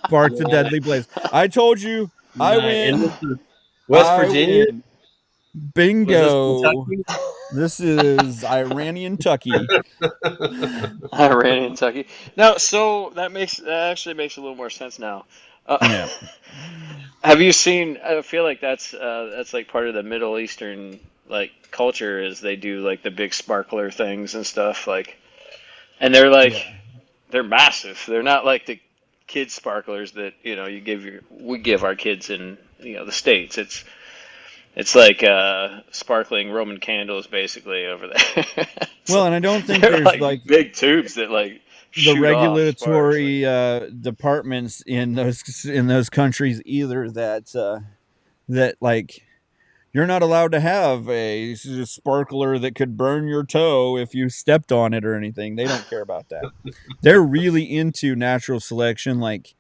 [SPEAKER 1] sparked the
[SPEAKER 3] Yeah.
[SPEAKER 1] deadly blaze. I told you, I
[SPEAKER 3] And this
[SPEAKER 1] win.
[SPEAKER 3] is West
[SPEAKER 1] I
[SPEAKER 3] Virginia?
[SPEAKER 1] win.
[SPEAKER 3] Was this
[SPEAKER 1] Bingo.
[SPEAKER 3] Kentucky?
[SPEAKER 1] This is Iranian Tucky.
[SPEAKER 4] Iranian Kentucky. No, so that actually makes a little more sense now. Uh,
[SPEAKER 1] Yeah.
[SPEAKER 4] have you seen? I feel like that's like part of the Middle Eastern like culture is they do like the big sparkler things and stuff like, and
[SPEAKER 1] Yeah.
[SPEAKER 4] they're massive. They're not like the kid sparklers that we give our kids in the States. It's like sparkling Roman candles basically over there.
[SPEAKER 1] Well, and I don't think
[SPEAKER 4] They're
[SPEAKER 1] there's
[SPEAKER 4] like
[SPEAKER 1] like
[SPEAKER 4] big tubes that like
[SPEAKER 1] the
[SPEAKER 4] shoot off sparks. Like,
[SPEAKER 1] regulatory departments in those countries either that like you're not allowed to have a sparkler that could burn your toe if you stepped on it or anything. They don't care about that. They're really into natural selection. Like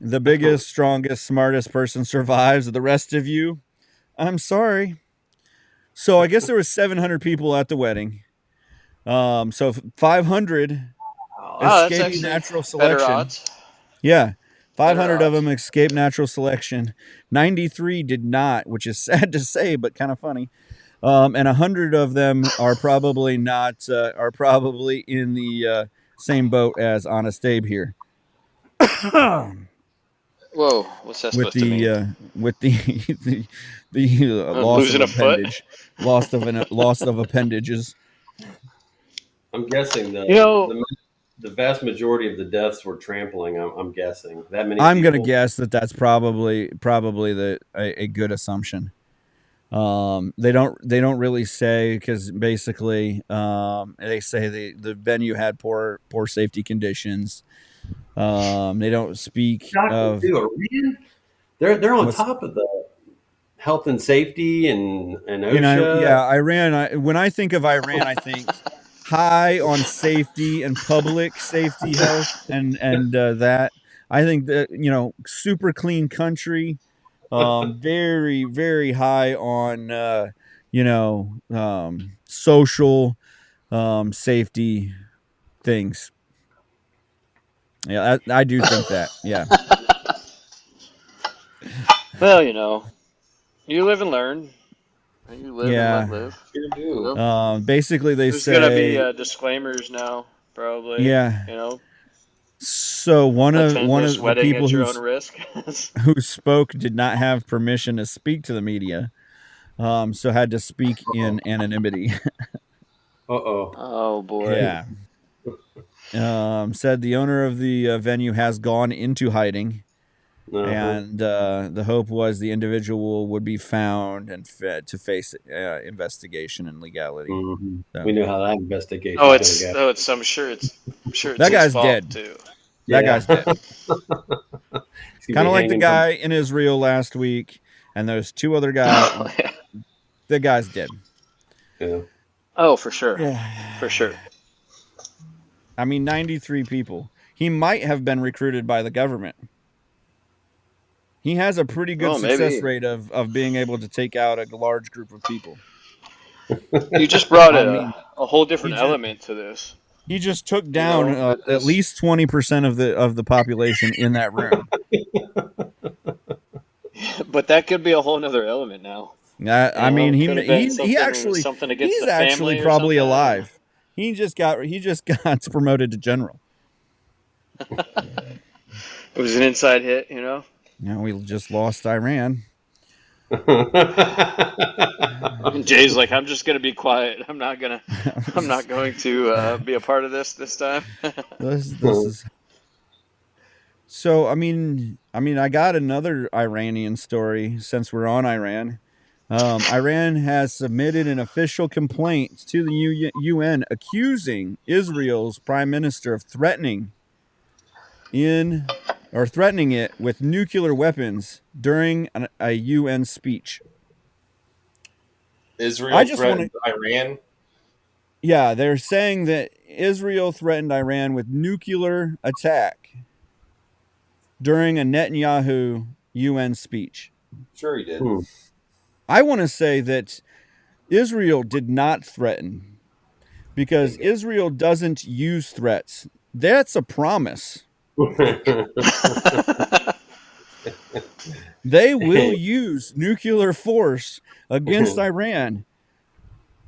[SPEAKER 1] the biggest, strongest, smartest person survives. The rest of you, I'm sorry. So I guess there was 700 people at the wedding. So 500
[SPEAKER 4] wow, that's
[SPEAKER 1] escaped
[SPEAKER 4] actually
[SPEAKER 1] natural
[SPEAKER 4] better
[SPEAKER 1] selection.
[SPEAKER 4] odds.
[SPEAKER 1] Yeah.
[SPEAKER 4] Better
[SPEAKER 1] 500 of
[SPEAKER 4] odds.
[SPEAKER 1] them escaped natural selection. 93 did not, which is sad to say, but kind of funny. And 100 of them are probably not, are probably in the same boat as Honest Abe here.
[SPEAKER 4] Whoa, what's that
[SPEAKER 1] with
[SPEAKER 4] supposed to
[SPEAKER 1] the
[SPEAKER 4] mean?
[SPEAKER 1] loss of
[SPEAKER 4] Losing a foot?
[SPEAKER 1] loss of appendages.
[SPEAKER 3] I'm guessing
[SPEAKER 4] You know,
[SPEAKER 3] the vast majority of the deaths were trampling. I'm guessing that many
[SPEAKER 1] I'm gonna
[SPEAKER 3] people.
[SPEAKER 1] guess that's probably a good assumption. They don't really say because basically they say the venue had poor safety conditions. They don't speak
[SPEAKER 3] Shocking
[SPEAKER 1] of
[SPEAKER 3] too. Iran, they're on
[SPEAKER 1] what's
[SPEAKER 3] top of the health and safety and OSHA.
[SPEAKER 1] yeah, Iran. When I think of Iran, I think high on safety and public safety health and that. I think that super clean country, very very high on social safety things. Yeah, I do think that. Yeah.
[SPEAKER 4] Well, you live and learn. You live and let
[SPEAKER 1] Yeah.
[SPEAKER 4] live.
[SPEAKER 5] Sure do.
[SPEAKER 1] Basically, they
[SPEAKER 4] There's gonna be
[SPEAKER 1] say,
[SPEAKER 4] disclaimers now, probably.
[SPEAKER 1] yeah.
[SPEAKER 4] You know,
[SPEAKER 1] So
[SPEAKER 4] attend
[SPEAKER 1] one
[SPEAKER 4] this
[SPEAKER 1] of the
[SPEAKER 4] wedding
[SPEAKER 1] people
[SPEAKER 4] at your own risk.
[SPEAKER 1] who spoke did not have permission to speak to the media, so had to speak in anonymity.
[SPEAKER 3] Uh-oh.
[SPEAKER 4] Oh boy.
[SPEAKER 1] Yeah. Said the owner of the venue has gone into hiding,
[SPEAKER 3] Uh-huh.
[SPEAKER 1] and the hope was the individual would be found and to face investigation and legality.
[SPEAKER 3] Mhm.
[SPEAKER 1] So
[SPEAKER 3] We know how that investigation
[SPEAKER 4] Oh,
[SPEAKER 3] is going to
[SPEAKER 4] it's
[SPEAKER 3] go.
[SPEAKER 4] oh, it's. I'm sure it's
[SPEAKER 1] that
[SPEAKER 4] his
[SPEAKER 1] guy's
[SPEAKER 4] fault
[SPEAKER 1] dead.
[SPEAKER 4] too.
[SPEAKER 1] That
[SPEAKER 3] Yeah.
[SPEAKER 1] guy's dead.
[SPEAKER 3] He's going to
[SPEAKER 1] Kind
[SPEAKER 3] be
[SPEAKER 1] of like the
[SPEAKER 3] hanging from.
[SPEAKER 1] guy in Israel last week, and there's two other guys.
[SPEAKER 4] Oh yeah.
[SPEAKER 1] The guy's dead.
[SPEAKER 3] Yeah.
[SPEAKER 4] Oh, for sure, for
[SPEAKER 1] Yeah.
[SPEAKER 4] sure.
[SPEAKER 1] I mean, 93 people. He might have been recruited by the government. He has a pretty good
[SPEAKER 4] Oh,
[SPEAKER 1] success
[SPEAKER 4] maybe.
[SPEAKER 1] rate of being able to take out a large group of people.
[SPEAKER 4] You just brought
[SPEAKER 1] I
[SPEAKER 4] a
[SPEAKER 1] mean,
[SPEAKER 4] a whole
[SPEAKER 1] he
[SPEAKER 4] different
[SPEAKER 1] just
[SPEAKER 4] element to this.
[SPEAKER 1] he just took
[SPEAKER 4] You
[SPEAKER 1] down
[SPEAKER 4] know that
[SPEAKER 1] at
[SPEAKER 4] this.
[SPEAKER 1] least 20% of the population in that room.
[SPEAKER 4] But that could be a whole nother element now.
[SPEAKER 1] I mean,
[SPEAKER 4] Could have been
[SPEAKER 1] he
[SPEAKER 4] something
[SPEAKER 1] actually
[SPEAKER 4] something against
[SPEAKER 1] he's
[SPEAKER 4] the
[SPEAKER 1] actually
[SPEAKER 4] family or
[SPEAKER 1] probably
[SPEAKER 4] something. And
[SPEAKER 1] alive. He just got promoted to general.
[SPEAKER 4] it was an inside hit. You know.
[SPEAKER 1] We just lost Iran.
[SPEAKER 4] Jay's like, I'm just gonna be quiet. I'm not going to be a part of this time.
[SPEAKER 1] This is so. I got another Iranian story since we're on Iran. Iran has submitted an official complaint to the UN accusing Israel's prime minister of threatening it with nuclear weapons during a UN speech. I
[SPEAKER 5] Israel
[SPEAKER 1] just want to
[SPEAKER 5] threatened Iran.
[SPEAKER 1] Yeah, they're saying that Israel threatened Iran with nuclear attack during a Netanyahu UN speech.
[SPEAKER 5] Sure, he did.
[SPEAKER 3] Hmm.
[SPEAKER 1] I want to say that Israel did not threaten because
[SPEAKER 5] Bingo.
[SPEAKER 1] Israel doesn't use threats. That's a promise. They will use nuclear force against Iran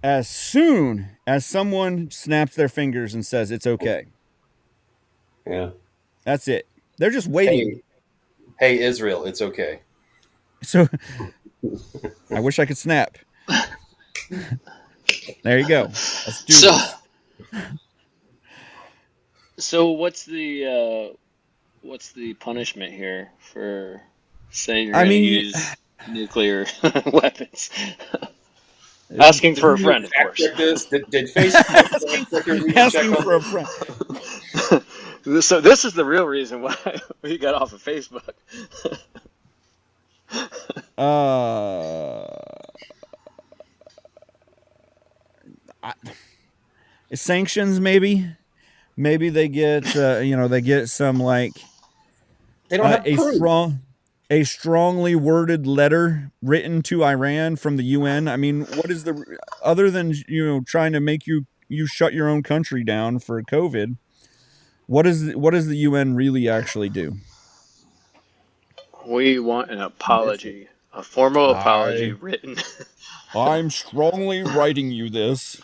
[SPEAKER 1] as soon as someone snaps their fingers and says it's okay.
[SPEAKER 3] Yeah.
[SPEAKER 1] That's it. They're just waiting.
[SPEAKER 5] Hey, Israel, it's okay.
[SPEAKER 1] So I wish I could snap. There you go. Let's do
[SPEAKER 4] So,
[SPEAKER 1] this.
[SPEAKER 4] so what's the punishment here for saying you're
[SPEAKER 1] I
[SPEAKER 4] going to
[SPEAKER 1] mean,
[SPEAKER 4] use nuclear weapons? Asking for a
[SPEAKER 5] Did
[SPEAKER 4] friend, of
[SPEAKER 5] fact
[SPEAKER 4] course.
[SPEAKER 5] check this? Did Facebook
[SPEAKER 1] asking for a friend.
[SPEAKER 4] So this is the real reason why we got off of Facebook.
[SPEAKER 1] Sanctions, maybe. Maybe they get, they get some like
[SPEAKER 5] They don't have proof.
[SPEAKER 1] a strongly worded letter written to Iran from the UN. I mean, what is other than trying to make you shut your own country down for COVID? What does the UN really actually do?
[SPEAKER 4] We want an apology, a formal apology written.
[SPEAKER 1] I'm strongly writing you this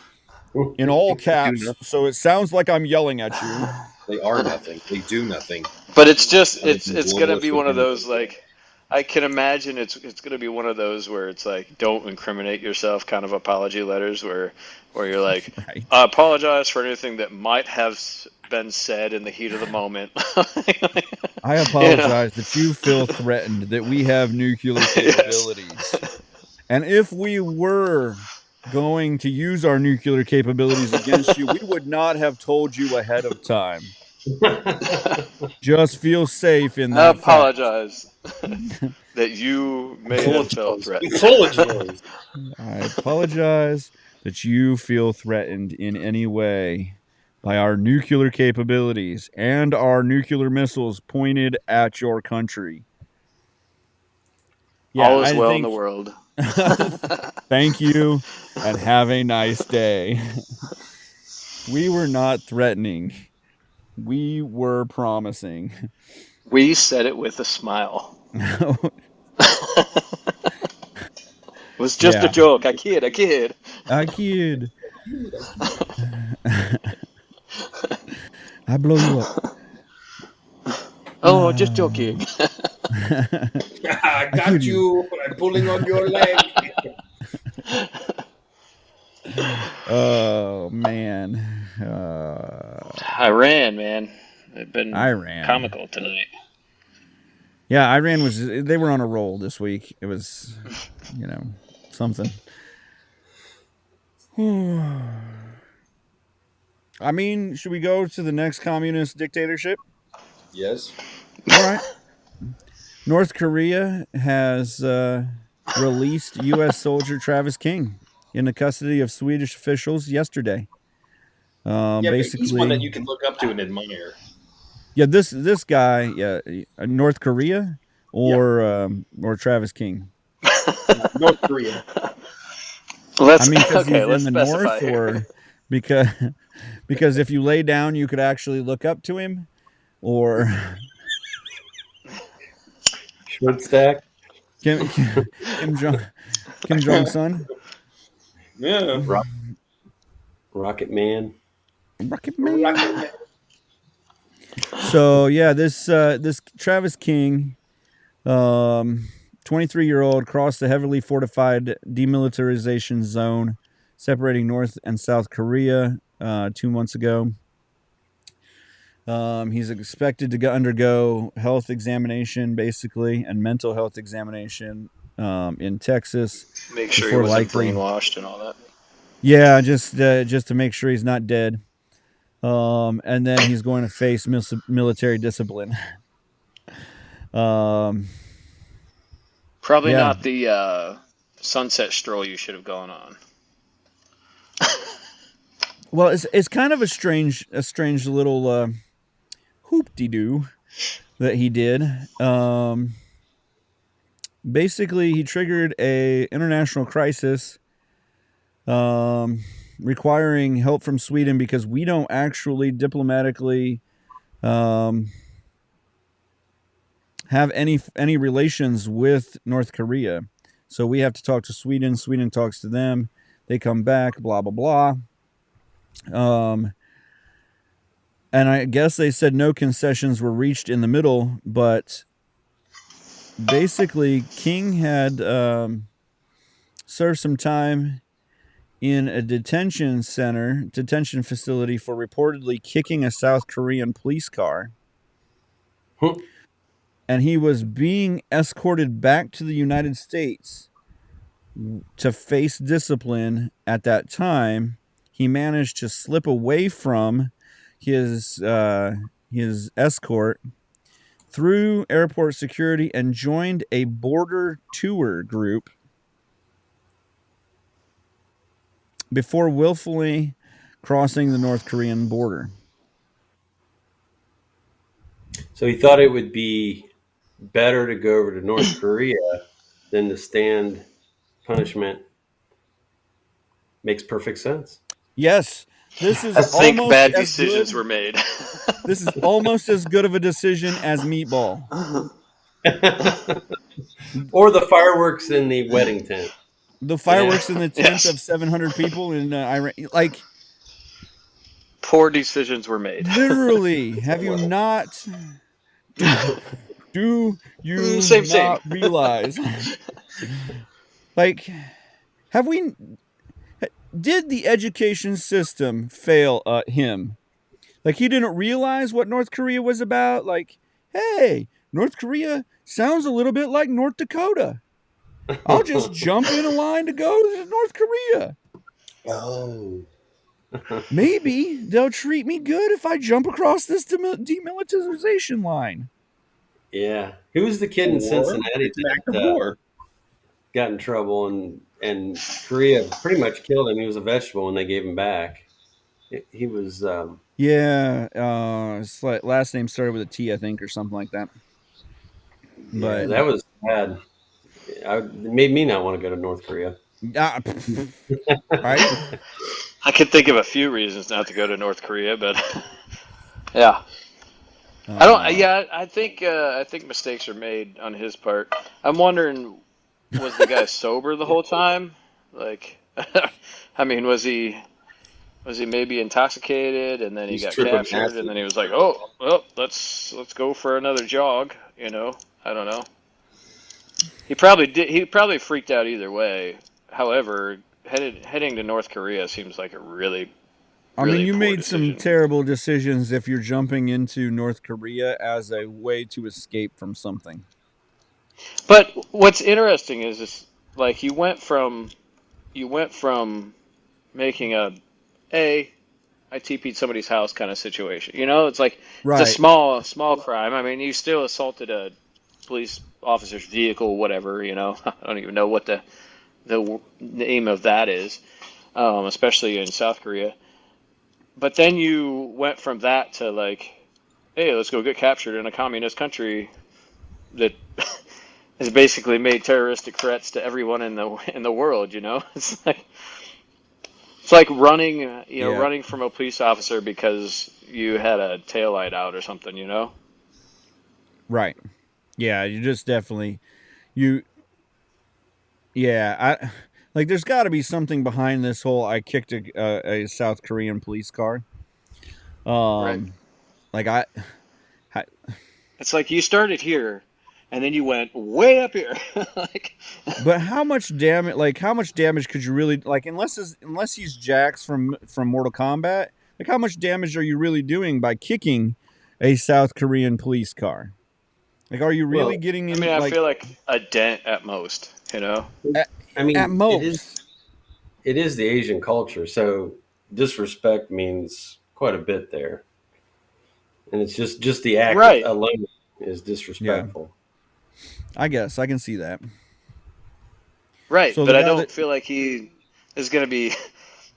[SPEAKER 1] in all caps, so it sounds like I'm yelling at you.
[SPEAKER 5] They are nothing. They do nothing.
[SPEAKER 4] But it's just it's gonna be one of those like I can imagine it's gonna be one of those where it's like don't incriminate yourself kind of apology letters where you're like
[SPEAKER 1] Right.
[SPEAKER 4] I apologize for anything that might have been said in the heat of the moment.
[SPEAKER 1] I apologize that you feel threatened that we have nuclear capabilities.
[SPEAKER 4] Yes.
[SPEAKER 1] And if we were going to use our nuclear capabilities against you, we would not have told you ahead of time. Just feel safe in
[SPEAKER 4] I
[SPEAKER 1] that
[SPEAKER 4] apologize that you may have felt threatened.
[SPEAKER 5] Apologize.
[SPEAKER 1] I apologize that you feel threatened in any way by our nuclear capabilities and our nuclear missiles pointed at your country. Yeah,
[SPEAKER 4] All is well in the world.
[SPEAKER 1] Thank you and have a nice day. We were not threatening. We were promising.
[SPEAKER 4] We said it with a smile. It was just a
[SPEAKER 1] Yeah.
[SPEAKER 4] joke. I kid. I kid.
[SPEAKER 1] I kid. I blow you up.
[SPEAKER 4] Oh, just joking.
[SPEAKER 5] I
[SPEAKER 1] I kid
[SPEAKER 5] got
[SPEAKER 1] you.
[SPEAKER 5] you. I'm pulling on your leg.
[SPEAKER 1] Oh man.
[SPEAKER 4] Iran, man. They've been
[SPEAKER 1] Iran.
[SPEAKER 4] comical tonight.
[SPEAKER 1] Yeah, Iran was. They were on a roll this week. It was, something. I mean, should we go to the next communist dictatorship?
[SPEAKER 5] Yes.
[SPEAKER 1] All right. North Korea has released U.S. soldier Travis King into custody of Swedish officials yesterday.
[SPEAKER 5] Yeah, but he's one that
[SPEAKER 1] Basically,
[SPEAKER 5] you can look up to and admire.
[SPEAKER 1] yeah, this guy, yeah, North Korea or Travis King.
[SPEAKER 5] North Korea.
[SPEAKER 1] I mean, because
[SPEAKER 4] Okay,
[SPEAKER 1] he's in
[SPEAKER 4] let's
[SPEAKER 1] the
[SPEAKER 4] specify
[SPEAKER 1] north,
[SPEAKER 4] here.
[SPEAKER 1] or because if you lay down, you could actually look up to him, or
[SPEAKER 3] Short stack.
[SPEAKER 1] Kim Jong Sun,
[SPEAKER 5] Yeah.
[SPEAKER 3] Rocket Man.
[SPEAKER 1] Rocket Man. So yeah, this Travis King, 23-year-old, crossed the heavily fortified demilitarization zone separating North and South Korea 2 months ago. He's expected to undergo health examination, basically, and mental health examination in Texas.
[SPEAKER 4] Make sure he
[SPEAKER 1] before
[SPEAKER 4] wasn't
[SPEAKER 1] likely,
[SPEAKER 4] brainwashed and all that.
[SPEAKER 1] yeah, just to make sure he's not dead. And then he's going to face military discipline.
[SPEAKER 4] Probably
[SPEAKER 1] Yeah.
[SPEAKER 4] not the sunset stroll you should have gone on.
[SPEAKER 1] Well, it's kind of a strange little hoop-de-doo that he did. Basically, he triggered a international crisis requiring help from Sweden because we don't actually diplomatically have any relations with North Korea. So we have to talk to Sweden. Sweden talks to them. They come back, blah, blah, blah. And I guess they said no concessions were reached in the middle, but basically King had served some time in a detention facility for reportedly kicking a South Korean police car. And he was being escorted back to the United States to face discipline. At that time, he managed to slip away from his escort through airport security and joined a border tour group before willfully crossing the North Korean border.
[SPEAKER 3] So he thought it would be better to go over to North Korea than to stand punishment. Makes perfect sense.
[SPEAKER 1] Yes, this is
[SPEAKER 4] I think
[SPEAKER 1] almost
[SPEAKER 4] bad
[SPEAKER 1] as
[SPEAKER 4] decisions
[SPEAKER 1] good.
[SPEAKER 4] were made.
[SPEAKER 1] This is almost as good of a decision as Meatball.
[SPEAKER 3] Or the fireworks in the wedding tent.
[SPEAKER 1] The fireworks
[SPEAKER 4] Yeah.
[SPEAKER 1] in the tent
[SPEAKER 4] Yes.
[SPEAKER 1] of 700 people in Iran. Like,
[SPEAKER 4] Poor decisions were made.
[SPEAKER 1] literally, have you not... Do you
[SPEAKER 4] Same.
[SPEAKER 1] not realize? Like, did the education system fail him? Like, he didn't realize what North Korea was about? Like, hey, North Korea sounds a little bit like North Dakota. I'll just jump in a line to go to North Korea.
[SPEAKER 3] Oh.
[SPEAKER 1] Maybe they'll treat me good if I jump across this demilitarization line.
[SPEAKER 3] Yeah. Who was the kid in Cincinnati
[SPEAKER 5] It's an act of
[SPEAKER 3] that
[SPEAKER 5] war.
[SPEAKER 3] got in trouble and Korea pretty much killed him? He was a vegetable when they gave him back. He was...
[SPEAKER 1] Yeah, his last name started with a T, I think, or something like that.
[SPEAKER 3] Yeah,
[SPEAKER 1] But
[SPEAKER 3] that was bad. It made me not want to go to North Korea.
[SPEAKER 1] right?
[SPEAKER 4] I could think of a few reasons not to go to North Korea, but Yeah. I
[SPEAKER 1] Uh,
[SPEAKER 4] don't. Yeah, I think mistakes are made on his part. I'm wondering, was the guy sober the whole time? Like, I mean, was he maybe intoxicated and then he
[SPEAKER 5] He's
[SPEAKER 4] got
[SPEAKER 5] tripping
[SPEAKER 4] captured and
[SPEAKER 5] acid.
[SPEAKER 4] then he was like, oh, well, let's go for another jog. You know, I don't know. He probably did. He probably freaked out either way. However, heading to North Korea seems like a really
[SPEAKER 1] I mean,
[SPEAKER 4] really
[SPEAKER 1] you
[SPEAKER 4] poor
[SPEAKER 1] made some
[SPEAKER 4] decision.
[SPEAKER 1] terrible decisions if you're jumping into North Korea as a way to escape from something.
[SPEAKER 4] But what's interesting is like you went from making a I TP'd somebody's house kind of situation. You know, it's like it's a
[SPEAKER 1] Right.
[SPEAKER 4] small crime. I mean, you still assaulted a police officer's vehicle, whatever. You know, I don't even know what the name of that is, especially in South Korea. But then you went from that to like, hey, let's go get captured in a communist country that has basically made terroristic threats to everyone in the world. You know, it's like running,
[SPEAKER 1] Yeah.
[SPEAKER 4] running from a police officer because you had a taillight out or something. You know.
[SPEAKER 1] Right. Yeah. You just definitely you. Yeah. I like. There's got to be something behind this whole. I kicked a South Korean police car.
[SPEAKER 4] Right.
[SPEAKER 1] Like I
[SPEAKER 4] It's like you started here, and then you went way up here. Like,
[SPEAKER 1] But how much damage? Like how much damage could you really like? Unless he's Jax from Mortal Kombat, like how much damage are you really doing by kicking a South Korean police car? Like, are you really
[SPEAKER 3] Well,
[SPEAKER 1] getting
[SPEAKER 4] I mean,
[SPEAKER 1] in
[SPEAKER 4] I
[SPEAKER 1] like
[SPEAKER 4] feel like a dent at most. You know.
[SPEAKER 1] at,
[SPEAKER 3] I
[SPEAKER 1] at
[SPEAKER 3] mean,
[SPEAKER 1] most?
[SPEAKER 3] it is the Asian culture, so disrespect means quite a bit there, and it's just the act
[SPEAKER 4] Right.
[SPEAKER 3] alone is
[SPEAKER 1] Yeah,
[SPEAKER 3] disrespectful.
[SPEAKER 1] I guess I can see that.
[SPEAKER 4] Right.
[SPEAKER 1] So the
[SPEAKER 4] But I
[SPEAKER 1] guy
[SPEAKER 4] don't
[SPEAKER 1] that
[SPEAKER 4] feel like he is going to be put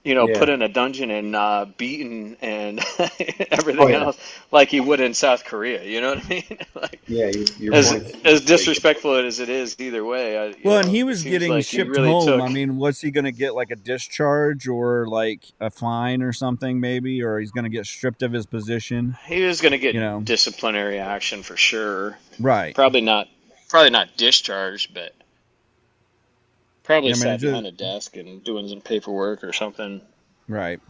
[SPEAKER 3] Yeah.
[SPEAKER 4] in a dungeon and beaten and
[SPEAKER 3] Oh
[SPEAKER 4] everything
[SPEAKER 3] yeah.
[SPEAKER 4] else like he would in South Korea. You know what I mean? Like
[SPEAKER 3] Yeah. Your
[SPEAKER 4] as
[SPEAKER 3] point's
[SPEAKER 4] as
[SPEAKER 3] taken.
[SPEAKER 4] disrespectful as it is either way,
[SPEAKER 1] well, and he
[SPEAKER 4] it
[SPEAKER 1] was
[SPEAKER 4] seems
[SPEAKER 1] getting
[SPEAKER 4] like he
[SPEAKER 1] shipped
[SPEAKER 4] really
[SPEAKER 1] home.
[SPEAKER 4] took.
[SPEAKER 1] I mean, was he going to get like a discharge or like a fine or something maybe, or he's going to get stripped of his position?
[SPEAKER 4] He was going to
[SPEAKER 1] You
[SPEAKER 4] get
[SPEAKER 1] know,
[SPEAKER 4] disciplinary action for sure.
[SPEAKER 1] right?
[SPEAKER 4] Probably not. Probably not discharged, but probably
[SPEAKER 1] I mean, it
[SPEAKER 4] sat
[SPEAKER 1] just
[SPEAKER 4] behind a desk and doing some paperwork or something.
[SPEAKER 1] right.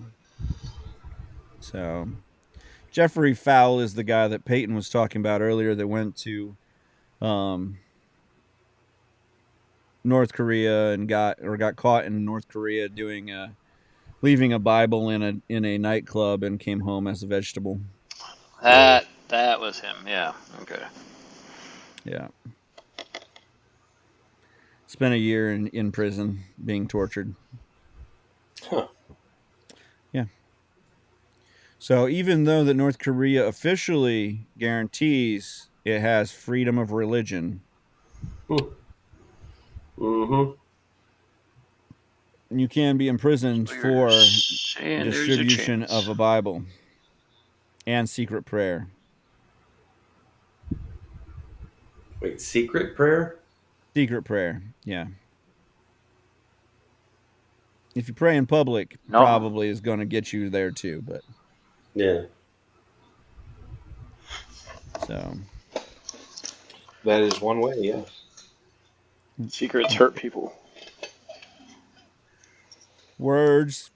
[SPEAKER 1] So Jeffrey Fowle is the guy that Peyton was talking about earlier that went to um, North Korea and got caught in North Korea doing leaving a Bible in a nightclub and came home as a vegetable.
[SPEAKER 3] Yeah.
[SPEAKER 4] That was him. Yeah. Okay.
[SPEAKER 1] Yeah, spent a year in prison being tortured.
[SPEAKER 3] Huh.
[SPEAKER 1] Yeah. So even though that North Korea officially guarantees it has freedom of religion,
[SPEAKER 3] Mm-hmm.
[SPEAKER 1] you can be imprisoned
[SPEAKER 4] So you're
[SPEAKER 1] for
[SPEAKER 4] saying there's a
[SPEAKER 1] distribution of
[SPEAKER 4] chance.
[SPEAKER 1] a Bible and secret prayer.
[SPEAKER 3] Wait, secret prayer?
[SPEAKER 1] Secret prayer, yeah. If you pray in public,
[SPEAKER 4] No.
[SPEAKER 1] probably is going to get you there too. But
[SPEAKER 3] Yeah.
[SPEAKER 1] so
[SPEAKER 5] That is one way, yeah.
[SPEAKER 4] Secrets hurt people.
[SPEAKER 1] words,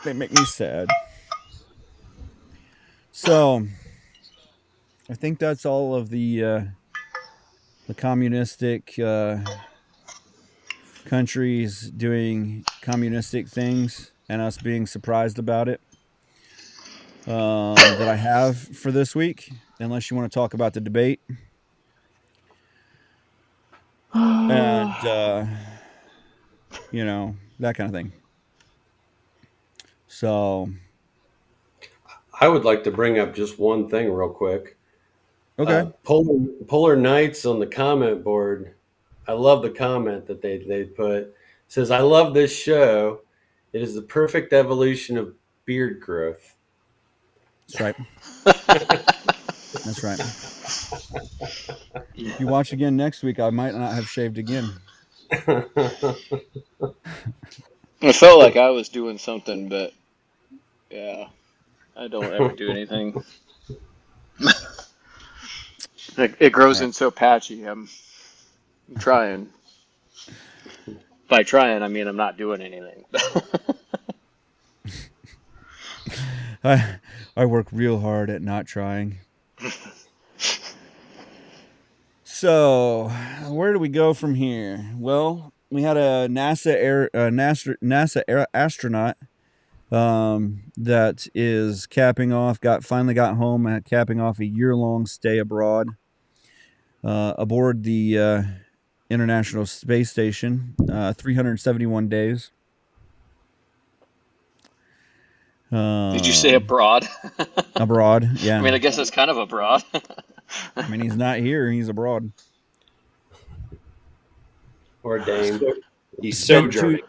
[SPEAKER 1] they make me sad. So I think that's all of the communistic countries doing communistic things and us being surprised about it that I have for this week. Unless you want to talk about the debate and that kind of thing. So
[SPEAKER 3] I would like to bring up just one thing real quick.
[SPEAKER 1] okay,
[SPEAKER 3] Polar Knights on the comment board. I love the comment that they put. It says, "I love this show. It is the perfect evolution of beard growth."
[SPEAKER 1] that's right. That's right. If you watch again next week, I might not have shaved again.
[SPEAKER 4] It felt like I was doing something, but yeah, I don't ever do anything. It grows in so patchy. I'm trying. By trying, I mean I'm not doing anything.
[SPEAKER 1] I work real hard at not trying. So, where do we go from here? Well, we had a NASA astronaut that is finally got home, capping off a year-long stay abroad aboard the International Space Station, 371 days.
[SPEAKER 4] Did you say abroad?
[SPEAKER 1] Abroad, yeah.
[SPEAKER 4] I mean, I guess it's kind of abroad.
[SPEAKER 1] I mean, he's not here; he's abroad.
[SPEAKER 3] Or a dame.
[SPEAKER 5] He's sojourning.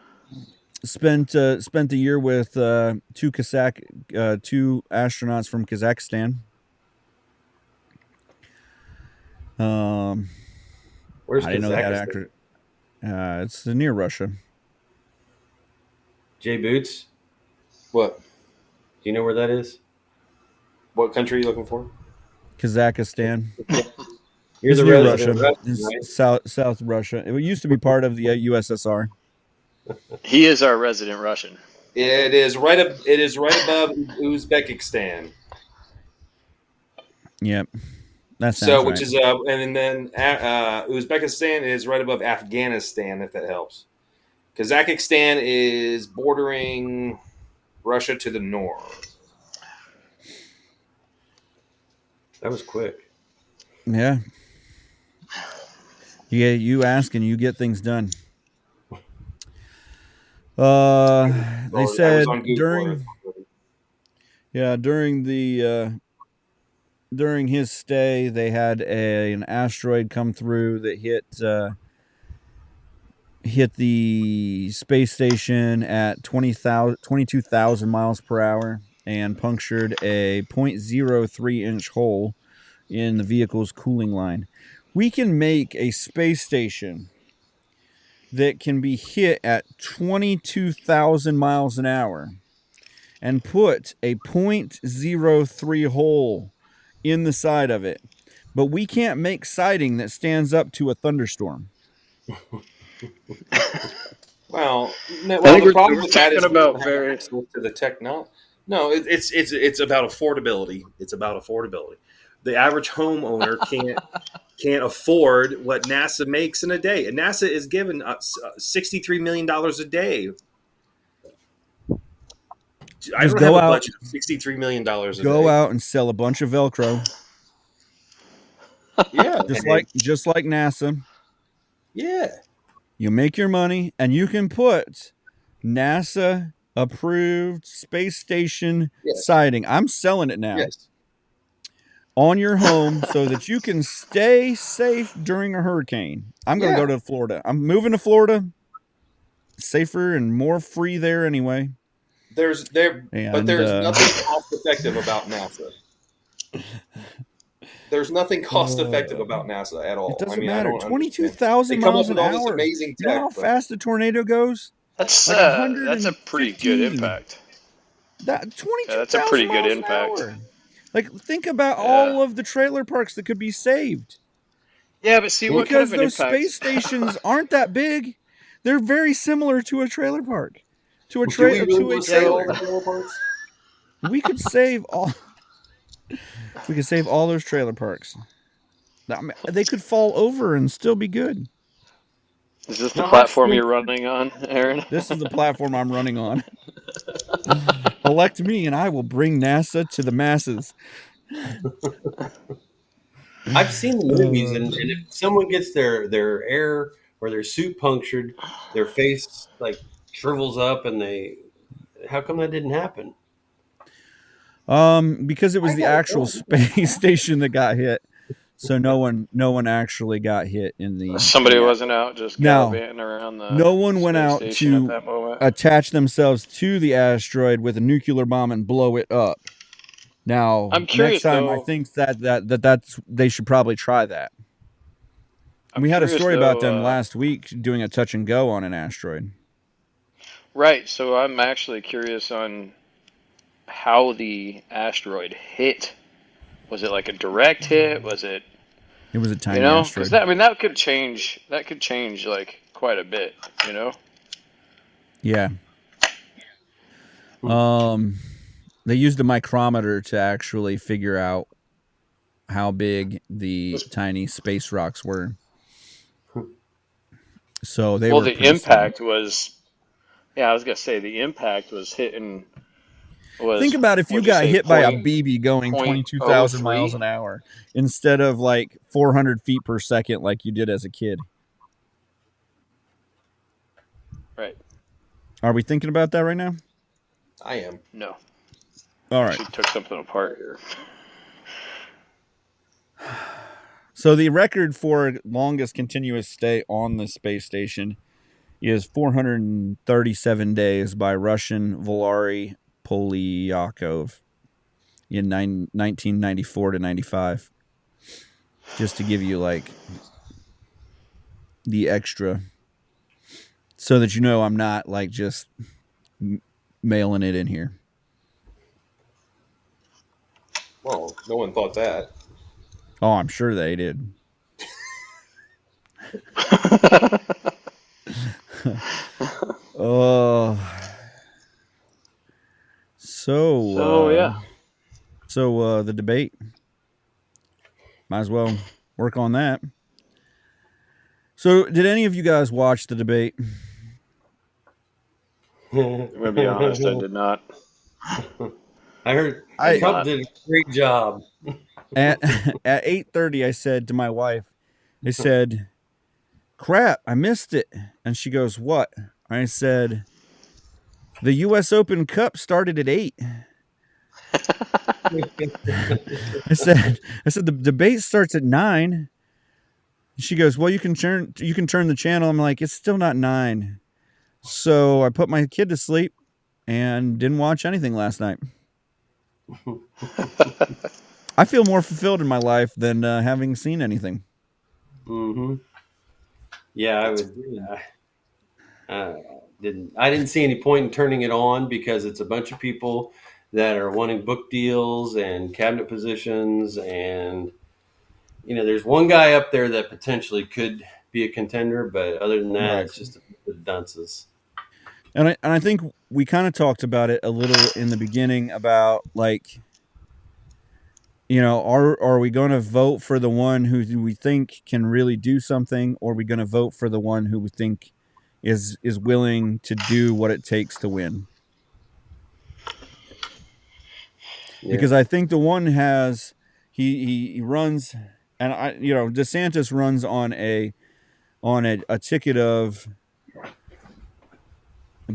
[SPEAKER 1] Spent a year with two astronauts from Kazakhstan.
[SPEAKER 3] Where's
[SPEAKER 1] I didn't know they had
[SPEAKER 3] Kazakhstan?
[SPEAKER 1] actor. It's near Russia.
[SPEAKER 3] Jay Boots,
[SPEAKER 5] What?
[SPEAKER 3] do you know where that is?
[SPEAKER 5] What country are you looking for?
[SPEAKER 1] Kazakhstan.
[SPEAKER 3] You're
[SPEAKER 1] It's
[SPEAKER 3] the
[SPEAKER 1] near
[SPEAKER 3] resident
[SPEAKER 1] Russia.
[SPEAKER 3] Russian, right?
[SPEAKER 1] It's South Russia. It used to be part of the USSR.
[SPEAKER 4] He is our resident Russian.
[SPEAKER 5] It is right above Uzbekistan.
[SPEAKER 1] Yep. That sounds
[SPEAKER 5] So,
[SPEAKER 1] right.
[SPEAKER 5] which is and then Uzbekistan is right above Afghanistan, if that helps. Kazakhstan is bordering Russia to the north.
[SPEAKER 3] That was quick.
[SPEAKER 1] Yeah. Yeah, you ask and you get things done. They
[SPEAKER 5] I was
[SPEAKER 1] said
[SPEAKER 5] on Google
[SPEAKER 1] during his stay, they had an asteroid come through that hit the space station at 22,000 miles per hour and punctured a 0.03 inch hole in the vehicle's cooling line. We can make a space station that can be hit at 22,000 miles an hour and put a 0.03 hole in the side of it. But we can't make siding that stands up to a thunderstorm.
[SPEAKER 5] Well,
[SPEAKER 4] I think
[SPEAKER 5] the problem with that is
[SPEAKER 4] talking
[SPEAKER 5] we don't
[SPEAKER 4] about
[SPEAKER 5] have
[SPEAKER 4] very.
[SPEAKER 5] access to the technology. No, it's about affordability. It's about affordability. The average homeowner can't afford what NASA makes in a day. And NASA is given $63 million a day. I don't have a budget of $63 million a day.
[SPEAKER 1] Go out and sell a bunch of Velcro.
[SPEAKER 5] Yeah.
[SPEAKER 1] just like NASA.
[SPEAKER 5] Yeah.
[SPEAKER 1] You make your money and you can put NASA approved space station siding. I'm selling it now.
[SPEAKER 5] Yes.
[SPEAKER 1] On your home so that you can stay safe during a hurricane. I'm going to go to Florida. I'm moving to Florida. Safer and more free there anyway.
[SPEAKER 5] But there's nothing cost effective about NASA. There's nothing cost effective about NASA at all.
[SPEAKER 1] It doesn't matter. 22,000
[SPEAKER 5] They come
[SPEAKER 1] miles
[SPEAKER 5] up
[SPEAKER 1] an
[SPEAKER 5] with all this
[SPEAKER 1] hour.
[SPEAKER 5] amazing
[SPEAKER 1] You know
[SPEAKER 5] tech,
[SPEAKER 1] how
[SPEAKER 5] but
[SPEAKER 1] fast the tornado goes?
[SPEAKER 4] That's
[SPEAKER 1] Like
[SPEAKER 4] that's a pretty good
[SPEAKER 1] 115.
[SPEAKER 4] impact.
[SPEAKER 1] That 22,000
[SPEAKER 4] that's a pretty good
[SPEAKER 1] miles an
[SPEAKER 4] impact.
[SPEAKER 1] hour. Like, think about all of the trailer parks that could be saved.
[SPEAKER 4] Yeah, but see, what kind
[SPEAKER 1] Because
[SPEAKER 4] of an
[SPEAKER 1] those
[SPEAKER 4] impact?
[SPEAKER 1] space stations aren't that big. They're very similar to a trailer park. To a
[SPEAKER 5] do we really
[SPEAKER 1] to a
[SPEAKER 5] want to save all
[SPEAKER 1] trailer.
[SPEAKER 5] the trailer parks?
[SPEAKER 1] We could save all. We could save all those trailer parks. I mean, they could fall over and still be good.
[SPEAKER 4] Is this the platform you're running on, Aaron?
[SPEAKER 1] This is the platform I'm running on. Elect me, and I will bring NASA to the masses.
[SPEAKER 3] I've seen the movies, and if someone gets their air or their suit punctured, their face like shrivels up, and how come that didn't happen?
[SPEAKER 1] Because it was the actual space station that got hit. So no one actually got hit in the.
[SPEAKER 4] Somebody wasn't out just
[SPEAKER 1] No.
[SPEAKER 4] gallivanting around the.
[SPEAKER 1] No one went
[SPEAKER 4] space
[SPEAKER 1] out
[SPEAKER 4] station at
[SPEAKER 1] to
[SPEAKER 4] that moment.
[SPEAKER 1] attach themselves to the asteroid with a nuclear bomb and blow it up. Now,
[SPEAKER 4] I'm curious,
[SPEAKER 1] next time,
[SPEAKER 4] though.
[SPEAKER 1] I think that's they should probably try that. We had a story about them last week doing a touch and go on an asteroid.
[SPEAKER 4] Right. So I'm actually curious on how the asteroid hit. Was it like a direct hit? Was it,
[SPEAKER 1] It was a
[SPEAKER 4] you
[SPEAKER 1] tiny
[SPEAKER 4] know? Because
[SPEAKER 1] asteroid.
[SPEAKER 4] that could change. That could change like quite a bit. You know.
[SPEAKER 1] Yeah. They used a micrometer to actually figure out how big the tiny space rocks were. So they
[SPEAKER 4] Well,
[SPEAKER 1] were
[SPEAKER 4] the
[SPEAKER 1] pretty small.
[SPEAKER 4] impact was. Yeah, I was gonna say the impact was hitting.
[SPEAKER 1] Think
[SPEAKER 4] Was
[SPEAKER 1] about if you
[SPEAKER 4] what'd you
[SPEAKER 1] got
[SPEAKER 4] say?
[SPEAKER 1] hit by a BB going
[SPEAKER 4] Point
[SPEAKER 1] 22,000 miles
[SPEAKER 4] 0.03.
[SPEAKER 1] an hour instead of like 400 feet per second like you did as a kid.
[SPEAKER 4] Right.
[SPEAKER 1] Are we thinking about that right now?
[SPEAKER 5] I am.
[SPEAKER 4] No.
[SPEAKER 1] All right.
[SPEAKER 4] Actually took something apart here.
[SPEAKER 1] So the record for longest continuous stay on the space station is 437 days by Russian Valery Polyakov in 1994 to 95. Just to give you like the extra so that you know I'm not like just mailing it in here.
[SPEAKER 5] Well, no one thought that.
[SPEAKER 1] Oh, I'm sure they did. Oh,
[SPEAKER 4] So yeah.
[SPEAKER 1] so the debate. Might as well work on that. So, did any of you guys watch the debate?
[SPEAKER 4] I'm gonna be honest, I did not.
[SPEAKER 3] I heard
[SPEAKER 4] I did
[SPEAKER 3] Trump
[SPEAKER 4] not.
[SPEAKER 3] did a great job.
[SPEAKER 1] At at 8:30, I said to my wife, I said, "Crap, I missed it." And she goes, "What?" I said, "The U.S. Open Cup started at 8." I said the debate starts at 9. She goes, "Well, you can turn the channel." I'm like, "It's still not 9." So I put my kid to sleep and didn't watch anything last night. I feel more fulfilled in my life than having seen anything.
[SPEAKER 3] Mm-hmm. Yeah, I
[SPEAKER 5] That's
[SPEAKER 3] would. Uh, I didn't see any point in turning it on because it's a bunch of people that are wanting book deals and cabinet positions, and there's one guy up there that potentially could be a contender, but other than that,
[SPEAKER 1] Right.
[SPEAKER 3] it's just a bunch of dunces.
[SPEAKER 1] And I think we kind of talked about it a little in the beginning about like, are we going to vote for the one who we think can really do something, or are we going to vote for the one who we think is willing to do what it takes to win?
[SPEAKER 3] Yeah.
[SPEAKER 1] Because I think the one has he runs, and DeSantis runs on a ticket of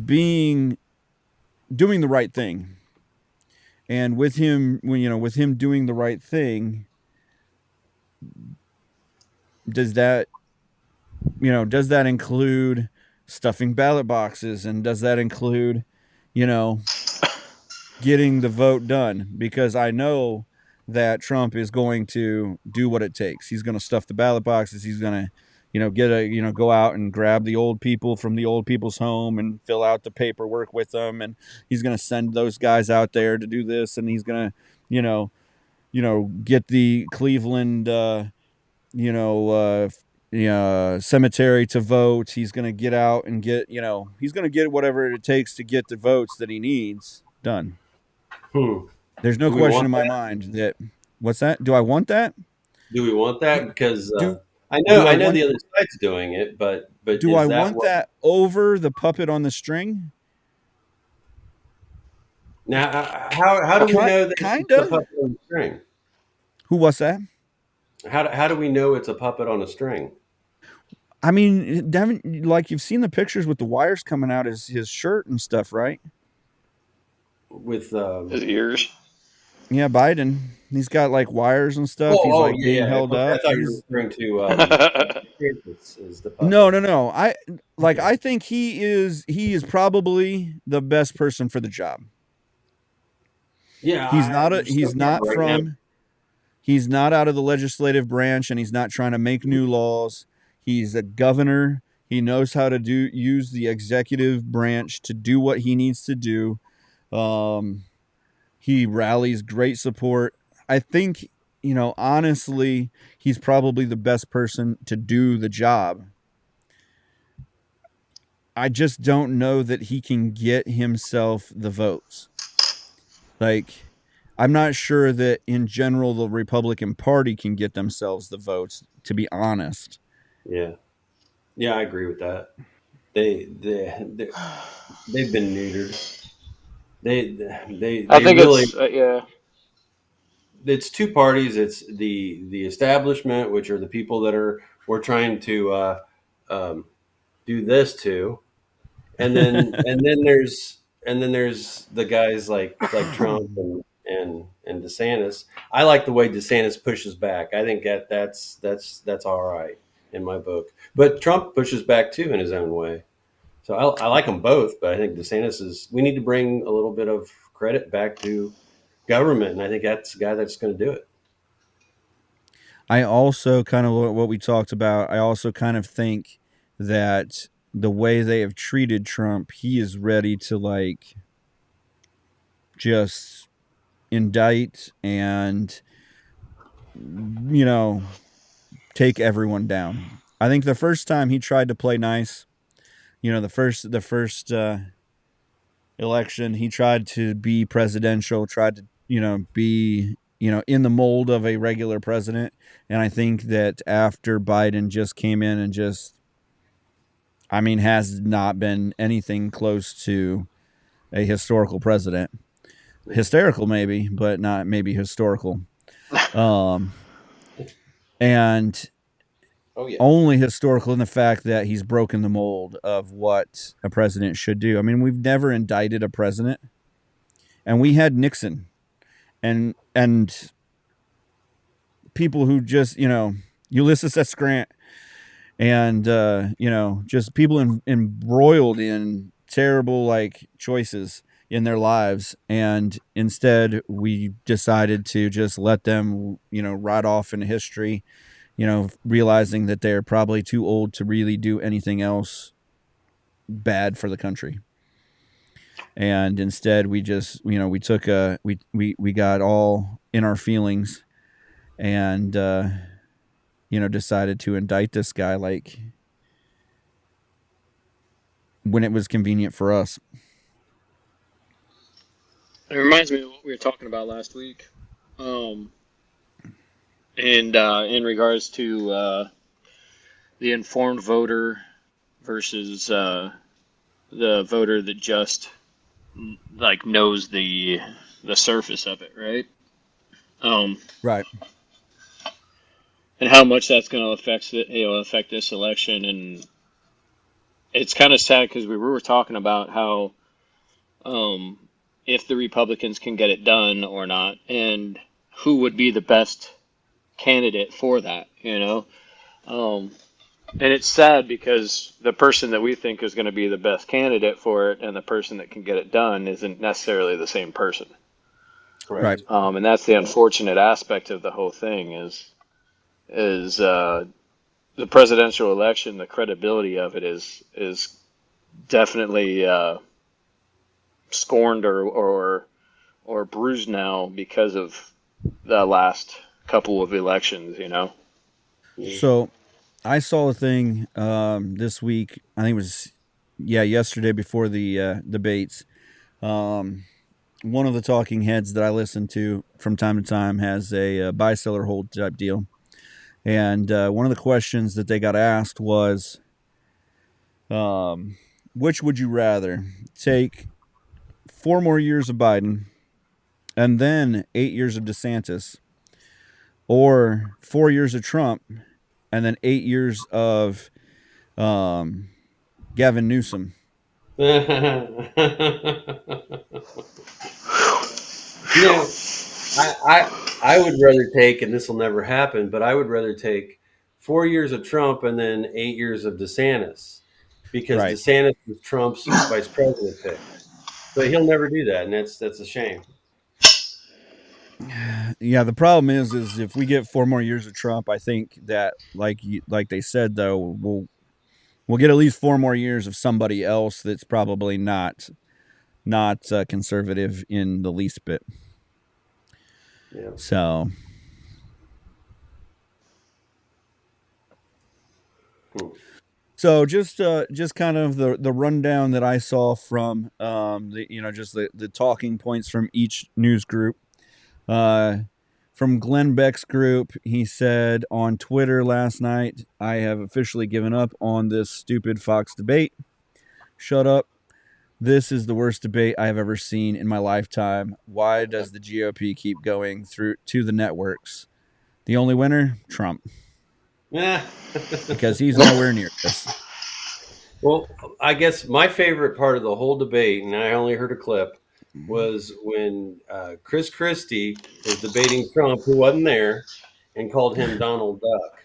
[SPEAKER 1] doing the right thing. And with him, with him doing the right thing, does that include stuffing ballot boxes, and does that include, getting the vote done? Because I know that Trump is going to do what it takes. He's going to stuff the ballot boxes. He's going to, go out and grab the old people from the old people's home and fill out the paperwork with them. And he's going to send those guys out there to do this. And he's going to, get the Cleveland, cemetery to vote. He's going to get out and he's going to get whatever it takes to get the votes that he needs done. There's no
[SPEAKER 3] Do we
[SPEAKER 1] question
[SPEAKER 3] want
[SPEAKER 1] in my
[SPEAKER 3] that?
[SPEAKER 1] mind that. What's that? Do I want that?
[SPEAKER 3] Do we want that? Because
[SPEAKER 1] Do
[SPEAKER 3] I
[SPEAKER 1] do
[SPEAKER 3] know
[SPEAKER 1] I
[SPEAKER 3] I know
[SPEAKER 1] want
[SPEAKER 3] the other side's doing it, but
[SPEAKER 1] do I
[SPEAKER 3] is that
[SPEAKER 1] want
[SPEAKER 3] what
[SPEAKER 1] that over the puppet on the string?
[SPEAKER 3] now? How do we know that it's a
[SPEAKER 1] Kinda.
[SPEAKER 3] puppet on a string?
[SPEAKER 1] Who was that?
[SPEAKER 3] How do we know it's a puppet on a string?
[SPEAKER 1] I mean, Devin, like you've seen the pictures with the wires coming out his shirt and stuff, right?
[SPEAKER 3] With
[SPEAKER 4] His ears.
[SPEAKER 1] Yeah, Biden. He's got like wires and stuff. He's like
[SPEAKER 3] yeah,
[SPEAKER 1] being
[SPEAKER 3] yeah.
[SPEAKER 1] held
[SPEAKER 3] Okay, I
[SPEAKER 1] up.
[SPEAKER 3] thought you were
[SPEAKER 1] He's
[SPEAKER 3] referring to is the
[SPEAKER 1] no,
[SPEAKER 3] puppet.
[SPEAKER 1] no, no. I think he is probably the best person for the job.
[SPEAKER 3] Yeah, so
[SPEAKER 1] He's
[SPEAKER 3] far
[SPEAKER 1] not
[SPEAKER 3] right now.
[SPEAKER 1] from He's not out of the legislative branch, and he's not trying to make new laws. He's a governor. He knows how to use the executive branch to do what he needs to do. He rallies great support. I think, honestly, he's probably the best person to do the job. I just don't know that he can get himself the votes. Like, I'm not sure that in general the Republican Party can get themselves the votes, to be honest.
[SPEAKER 3] Yeah, yeah, I agree with that. They they've been neutered.
[SPEAKER 4] I
[SPEAKER 3] They
[SPEAKER 4] think
[SPEAKER 3] really.
[SPEAKER 4] it's yeah.
[SPEAKER 3] It's two parties. It's the establishment, which are the people that are we're trying to um, do this to, and then there's the guys like Trump and DeSantis. I like the way DeSantis pushes back. I think that's all right in my book. But Trump pushes back too in his own way. So I like them both, but I think DeSantis is. We need to bring a little bit of credit back to government, and I think that's the guy that's going to do it.
[SPEAKER 1] I also kind of what we talked about. I also kind of think that the way they have treated Trump, he is ready to like just indict and take everyone down. I think the first time he tried to play nice, the first election, he tried to be presidential, tried to be in the mold of a regular president. And I think that after Biden just came in and just, I mean, has not been anything close to a historical president. Hysterical, maybe, but not maybe historical. Um, and
[SPEAKER 5] Oh yeah.
[SPEAKER 1] only historical in the fact that he's broken the mold of what a president should do. I mean, we've never indicted a president, and we had Nixon, and people who just Ulysses S. Grant, and just people embroiled in terrible like choices in their lives, and instead we decided to just let them ride off into history, realizing that they're probably too old to really do anything else bad for the country. And instead we just we took we got all in our feelings, and decided to indict this guy like when it was convenient for us.
[SPEAKER 4] It reminds me of what we were talking about last week. Um, and in regards to the informed voter versus the voter that just like knows the surface of it, right? Um,
[SPEAKER 1] Right.
[SPEAKER 4] and how much that's going to affect this election, and it's kind of sad because we were talking about how um, if the Republicans can get it done or not, and who would be the best candidate for that, Um, and it's sad because the person that we think is going to be the best candidate for it and the person that can get it done isn't necessarily the same person.
[SPEAKER 1] Right.
[SPEAKER 5] Correct.
[SPEAKER 4] And that's the unfortunate aspect of the whole thing is the presidential election. The credibility of it is definitely scorned or bruised now because of the last couple of elections.
[SPEAKER 1] So I saw a thing this week. I think it was yesterday before the debates. One of the talking heads that I listen to from time to time has a buy, sell, or hold type deal. And one of the questions that they got asked was, which would you rather take 4 more years of Biden and then 8 years of DeSantis, or 4 years of Trump and then 8 years of Gavin Newsom?
[SPEAKER 3] You know, I would rather take, and this will never happen, but I would rather take 4 years of Trump and then 8 years of DeSantis, because
[SPEAKER 1] Right.
[SPEAKER 3] DeSantis was Trump's vice president pick. But he'll never do that, and that's a shame.
[SPEAKER 1] Yeah, the problem is if we get 4 more years of Trump, I think that like they said though, we'll get at least 4 more years of somebody else that's probably not conservative in the least bit.
[SPEAKER 3] Yeah.
[SPEAKER 1] So, just kind of the rundown that I saw from just the talking points from each news group. From Glenn Beck's group, he said on Twitter last night, "I have officially given up on this stupid Fox debate. Shut up. This is the worst debate I have ever seen in my lifetime. Why does the GOP keep going through to the networks? The only winner, Trump,
[SPEAKER 3] Yeah.
[SPEAKER 1] because he's nowhere near this."
[SPEAKER 3] Well, I guess my favorite part of the whole debate, and I only heard a clip, was when Chris Christie was debating Trump, who wasn't there, and called him Donald Duck.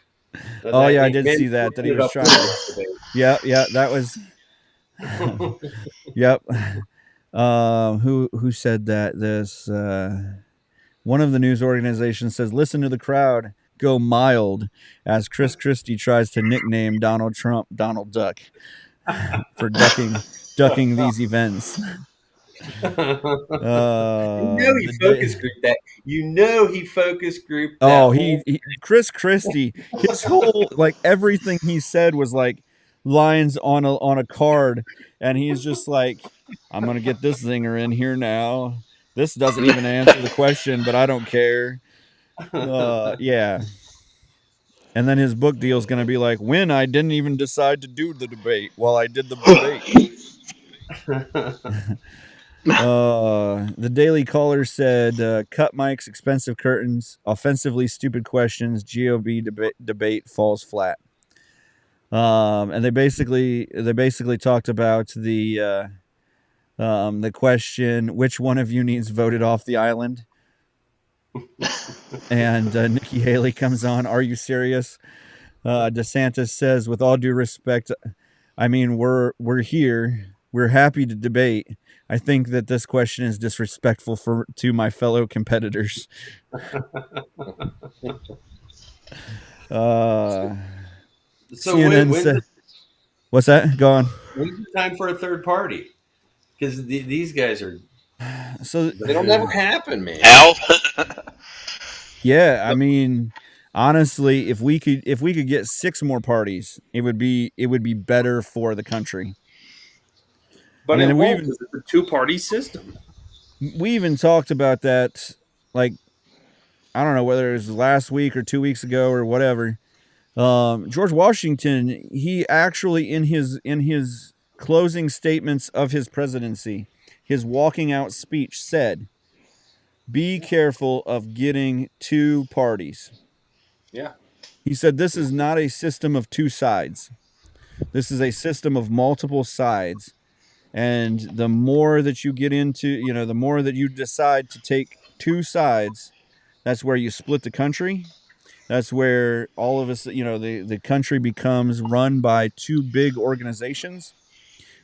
[SPEAKER 1] Oh yeah, I
[SPEAKER 3] He
[SPEAKER 1] did see that. That he was trying to. Yeah, that was. Yep. Who said that? This one of the news organizations says, "Listen to the crowd go mild," as Chris Christie tries to nickname Donald Trump Donald Duck for ducking these events.
[SPEAKER 3] He focus grouped that. He focus grouped that.
[SPEAKER 1] Oh, he Chris Christie, his whole everything he said was like lines on a card, and he's just like, "I'm gonna get this zinger in here now. This doesn't even answer the question, but I don't care." Yeah. And then his book deal is going to be like, "When I didn't even decide to do the debate while I did the debate." The Daily Caller said, "Cut mics, expensive curtains, offensively stupid questions, GOB debate falls flat." And they basically talked about the question, "Which one of you needs voted off the island?" And Nikki Haley comes on, "Are you serious?" DeSantis says, "With all due respect, I mean, we're here. We're happy to debate. I think that this question is disrespectful to my fellow competitors."
[SPEAKER 3] So
[SPEAKER 1] what's that? Go on.
[SPEAKER 3] When's the time for a third party? Because these guys are.
[SPEAKER 1] So
[SPEAKER 5] it'll never happen, man.
[SPEAKER 4] Al.
[SPEAKER 1] Yeah, I mean, honestly, if we could get 6 more parties, it would be better for the country.
[SPEAKER 5] But it won't, because it's a 2-party system.
[SPEAKER 1] We even talked about that, I don't know whether it was last week or 2 weeks ago or whatever. George Washington, he actually in his closing statements of his presidency, his walking out speech said, "Be careful of getting 2 parties."
[SPEAKER 5] Yeah.
[SPEAKER 1] He said, "This is not a system of 2 sides. This is a system of multiple sides. And the more that you get into, the more that you decide to take 2 sides, that's where you split the country. That's where all of us, the country becomes run by 2 big organizations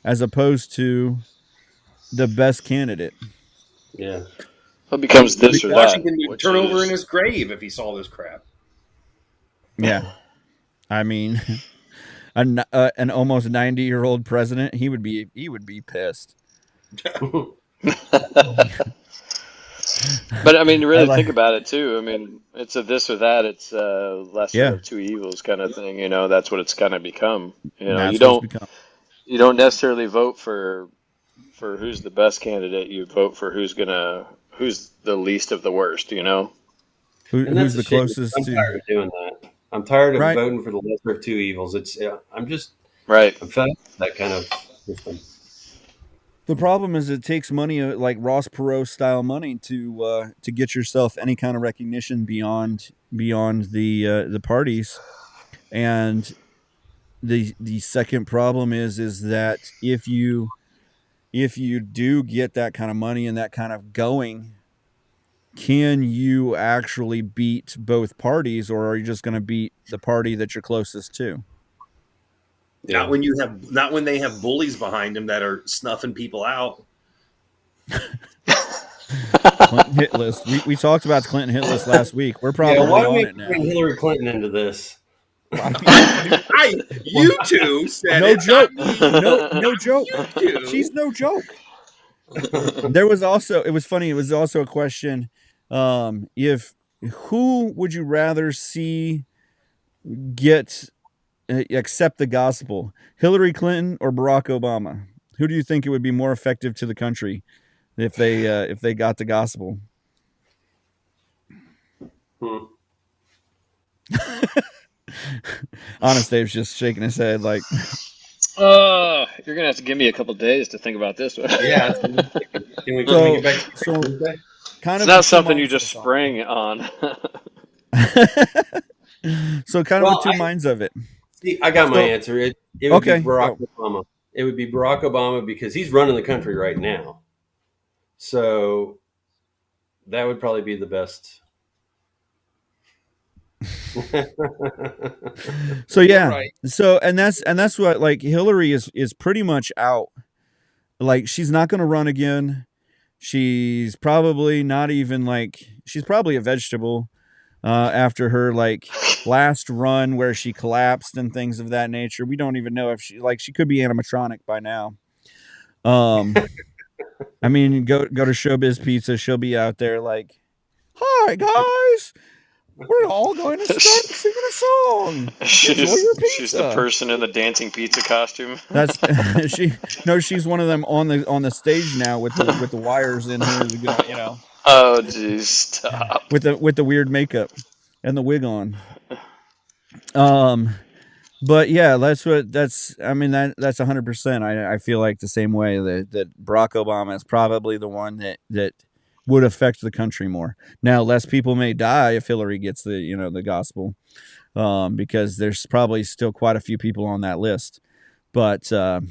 [SPEAKER 1] as opposed to the best candidate."
[SPEAKER 3] Yeah.
[SPEAKER 4] It becomes this or that.
[SPEAKER 5] Washington would turn over in his grave if he saw this crap.
[SPEAKER 1] Yeah. I mean, an almost 90-year-old president, he would be pissed.
[SPEAKER 4] But I mean, to really think about it too. I mean, it's a this or that. It's a lesser of 2 evils kind of thing. That's what it's kind of become. You don't necessarily vote for who's the best candidate. You vote for who's the least of the worst.
[SPEAKER 1] Who's the closest
[SPEAKER 3] I'm
[SPEAKER 1] to.
[SPEAKER 3] tired of doing that. I'm tired of voting for the lesser of 2 evils. I'm just
[SPEAKER 4] right.
[SPEAKER 3] I'm fed up with that kind of system.
[SPEAKER 1] The problem is it takes money, like Ross Perot style money, to get yourself any kind of recognition beyond the parties. And the second problem is that if you do get that kind of money and that kind of going, can you actually beat both parties, or are you just going to beat the party that you're closest to?
[SPEAKER 5] Yeah. Not when they have bullies behind them that are snuffing people out.
[SPEAKER 1] Clinton hit list. We talked about the Clinton hit list last week. We're probably on it now.
[SPEAKER 3] Bring Hillary Clinton into this.
[SPEAKER 5] You two said
[SPEAKER 1] no
[SPEAKER 5] it.
[SPEAKER 1] Joke. No joke. She's no joke. It was also a question. If who would you rather see get accept the gospel, Hillary Clinton or Barack Obama? Who do you think it would be more effective to the country if they got the gospel? Honest Dave's just shaking his head like,
[SPEAKER 4] You're gonna have to give me a couple days to think about this one.
[SPEAKER 3] Yeah. Can we get back to
[SPEAKER 1] so
[SPEAKER 3] Tuesday?
[SPEAKER 1] kind
[SPEAKER 4] It's
[SPEAKER 1] of
[SPEAKER 4] not
[SPEAKER 1] with two
[SPEAKER 4] something you
[SPEAKER 1] minds of
[SPEAKER 4] just
[SPEAKER 1] this on
[SPEAKER 4] sprang on.
[SPEAKER 1] it. So kind of with
[SPEAKER 3] Well,
[SPEAKER 1] two minds of it.
[SPEAKER 3] see, I got my
[SPEAKER 1] So
[SPEAKER 3] answer. It would be
[SPEAKER 1] okay,
[SPEAKER 3] Barack
[SPEAKER 1] go.
[SPEAKER 3] Obama. It would be Barack Obama because he's running the country right now. So that would probably be the best.
[SPEAKER 1] So
[SPEAKER 5] You're
[SPEAKER 1] yeah.
[SPEAKER 5] right.
[SPEAKER 1] So and that's what, like, Hillary is pretty much out. Like, she's not going to run again. She's probably not even like, she's probably a vegetable after her like last run where she collapsed and things of that nature. We don't even know if she could be animatronic by now. I mean, go to Showbiz Pizza, she'll be out there like, "Hi guys, we're all going to start singing a song. Enjoy your
[SPEAKER 4] She's the
[SPEAKER 1] pizza."
[SPEAKER 4] person in the dancing pizza costume.
[SPEAKER 1] That's she. No, she's one of them on the stage now with the wires in her,
[SPEAKER 4] Oh, jeez, stop.
[SPEAKER 1] with the weird makeup and the wig on. But yeah, I mean, that's 100%. I feel like the same way that Barack Obama is probably the one that would affect the country more. Now, less people may die if Hillary gets the gospel, because there's probably still quite a few people on that list. But
[SPEAKER 4] I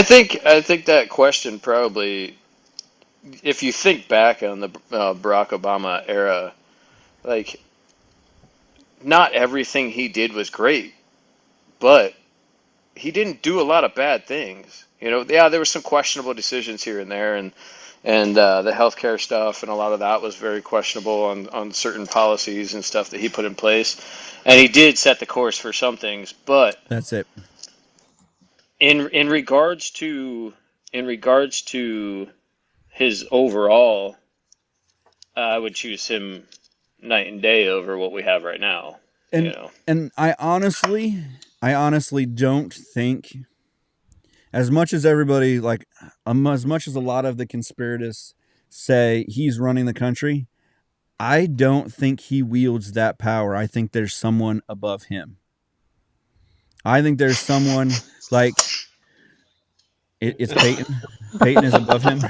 [SPEAKER 4] think that question probably, if you think back on the Barack Obama era, like, not everything he did was great, but he didn't do a lot of bad things. Yeah, there were some questionable decisions here and there, and the healthcare stuff and a lot of that was very questionable on certain policies and stuff that he put in place, and he did set the course for some things. But
[SPEAKER 1] that's it.
[SPEAKER 4] in regards to his overall, I would choose him night and day over what we have right now.
[SPEAKER 1] And I honestly don't think, as much as everybody as much as a lot of the conspiracists say he's running the country, I don't think he wields that power. I think there's someone above him. I think there's someone like it's Peyton. Peyton is above him.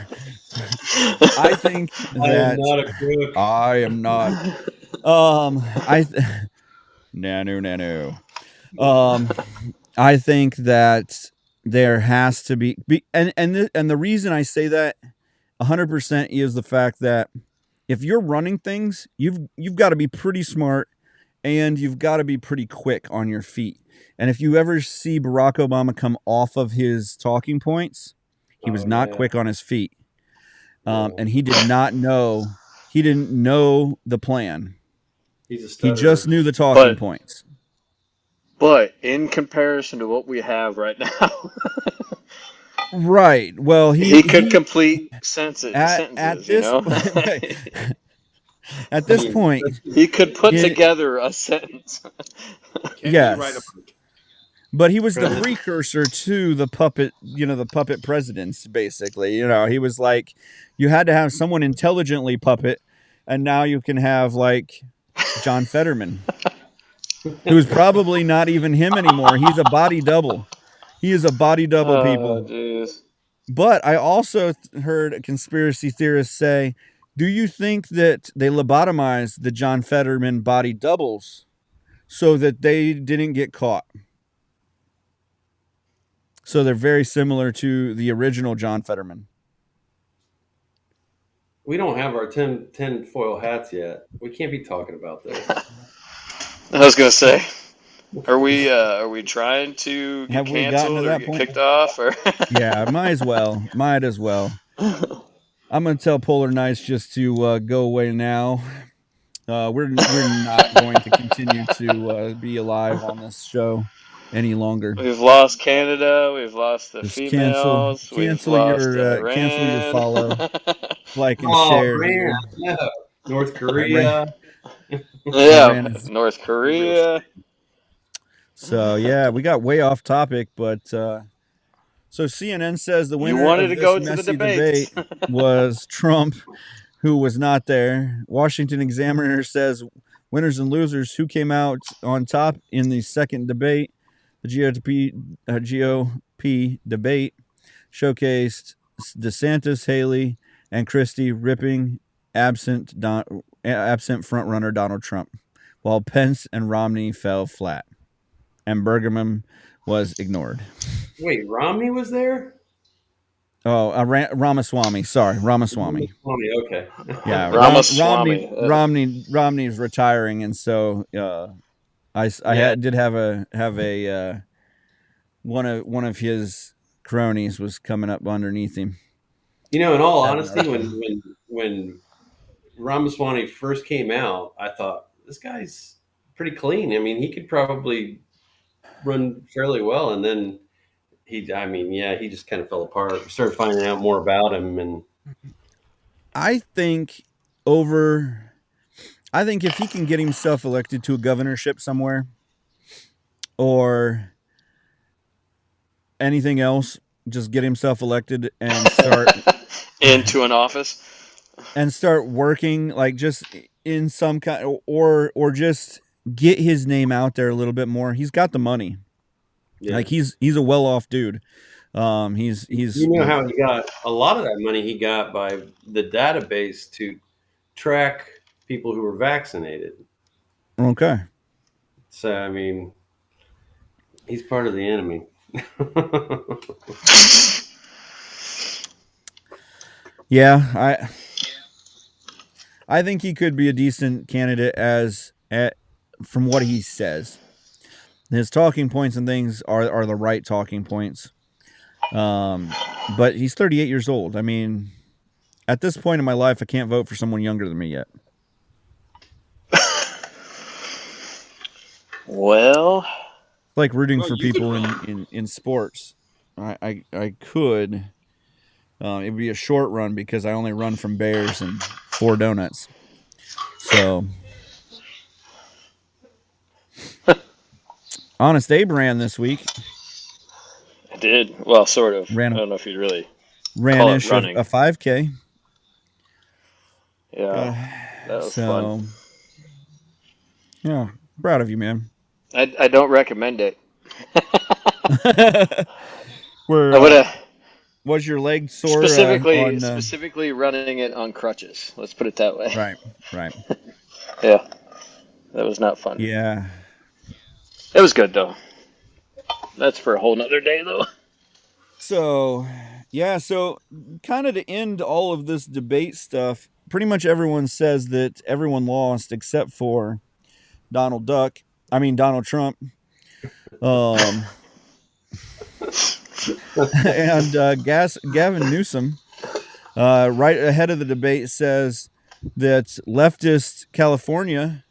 [SPEAKER 1] I think that I am not. Nanu. I think that there has to be and the reason I say that 100% is the fact that if you're running things, you've got to be pretty smart and you've got to be pretty quick on your feet. And if you ever see Barack Obama come off of his talking points, he was not quick on his feet. And he didn't know the plan.
[SPEAKER 3] He's a stutterer.
[SPEAKER 1] He just knew the talking points.
[SPEAKER 4] But in comparison to what we have right now,
[SPEAKER 1] right. Well,
[SPEAKER 4] he could complete sentences.
[SPEAKER 1] At this at this point,
[SPEAKER 4] he could put together a sentence.
[SPEAKER 1] Yes. But he was the precursor to the puppet, the puppet presidents, basically. He was like, you had to have someone intelligently puppet, and now you can have, like, John Fetterman, who's probably not even him anymore. He's a body double. He is a body double, people.
[SPEAKER 4] Geez.
[SPEAKER 1] But I also heard conspiracy theorists say, do you think that they lobotomized the John Fetterman body doubles so that they didn't get caught? So they're very similar to the original John Fetterman.
[SPEAKER 3] We don't have our 10 foil hats yet. We can't be talking about this.
[SPEAKER 4] I was gonna say, are we trying to get canceled or get kicked off? Or
[SPEAKER 1] yeah, might as well. I'm gonna tell Polar Nights just to go away now. We're not going to continue to be alive on this show any longer.
[SPEAKER 4] We've lost Canada. We've lost the females.
[SPEAKER 1] Cancel your follow. like and
[SPEAKER 3] Oh
[SPEAKER 1] share
[SPEAKER 3] man,
[SPEAKER 1] here.
[SPEAKER 3] no. North Korea.
[SPEAKER 4] Yeah,
[SPEAKER 1] Iran is
[SPEAKER 4] North Korea.
[SPEAKER 1] so yeah. We got way off topic, but so CNN says the
[SPEAKER 4] You
[SPEAKER 1] winner
[SPEAKER 4] wanted
[SPEAKER 1] of
[SPEAKER 4] to
[SPEAKER 1] this
[SPEAKER 4] go to the
[SPEAKER 1] messy
[SPEAKER 4] debates.
[SPEAKER 1] debate was Trump, who was not there. Washington Examiner says winners and losers who came out on top in the second debate. The GOP debate showcased DeSantis, Haley, and Christie ripping absent frontrunner Donald Trump, while Pence and Romney fell flat, and Bergman was ignored.
[SPEAKER 3] Wait, Romney was there?
[SPEAKER 1] Oh, Ramaswamy. Sorry, Ramaswamy.
[SPEAKER 3] Romney, okay.
[SPEAKER 1] Yeah,
[SPEAKER 4] Ramaswamy.
[SPEAKER 1] Romney's retiring, and so
[SPEAKER 3] Yeah.
[SPEAKER 1] did have a one of his cronies was coming up underneath him.
[SPEAKER 3] In all
[SPEAKER 1] Had an
[SPEAKER 3] honesty,
[SPEAKER 1] article.
[SPEAKER 3] when Ramaswamy first came out, I thought this guy's pretty clean. I mean, he could probably run fairly well, and then he just kind of fell apart. We started finding out more about him, and
[SPEAKER 1] I think over. I think if he can get himself elected to a governorship somewhere, or anything else, just get himself elected and start
[SPEAKER 4] Into an office.
[SPEAKER 1] and start working like just in some kind, or just get his name out there a little bit more. He's got the money.
[SPEAKER 3] yeah.
[SPEAKER 1] Like he's a well-off dude. He's
[SPEAKER 3] How he got a lot of that money he got by the database to track people who were vaccinated.
[SPEAKER 1] okay.
[SPEAKER 3] So I mean, he's part of the enemy.
[SPEAKER 1] Yeah, I think he could be a decent candidate from what he says. His talking points and things are the right talking points. But he's 38 years old. I mean, at this point in my life, I can't vote for someone younger than me yet.
[SPEAKER 4] Well,
[SPEAKER 1] Like rooting for
[SPEAKER 5] you could
[SPEAKER 1] people
[SPEAKER 5] run.
[SPEAKER 1] in sports. I could. It would be a short run because I only run from bears and 4 donuts. So, Honest Abe ran this week.
[SPEAKER 4] I did. Well, sort of.
[SPEAKER 1] Ran
[SPEAKER 4] I don't know if you'd really
[SPEAKER 1] ran
[SPEAKER 4] call it
[SPEAKER 1] ish
[SPEAKER 4] running.
[SPEAKER 1] a 5K.
[SPEAKER 4] Yeah, that was
[SPEAKER 1] So,
[SPEAKER 4] fun.
[SPEAKER 1] yeah, proud of you, man.
[SPEAKER 4] I don't recommend it.
[SPEAKER 1] Where
[SPEAKER 4] I would have
[SPEAKER 1] was your leg sore on?
[SPEAKER 4] specifically running it on crutches. Let's put it that way.
[SPEAKER 1] Right.
[SPEAKER 4] Yeah, that was not fun.
[SPEAKER 1] Yeah.
[SPEAKER 4] It was good though. That's for a whole nother day though.
[SPEAKER 1] So, yeah, so kind of to end all of this debate stuff, pretty much everyone says that everyone lost except for Donald Trump. And Gavin Newsom, right ahead of the debate, says that leftist California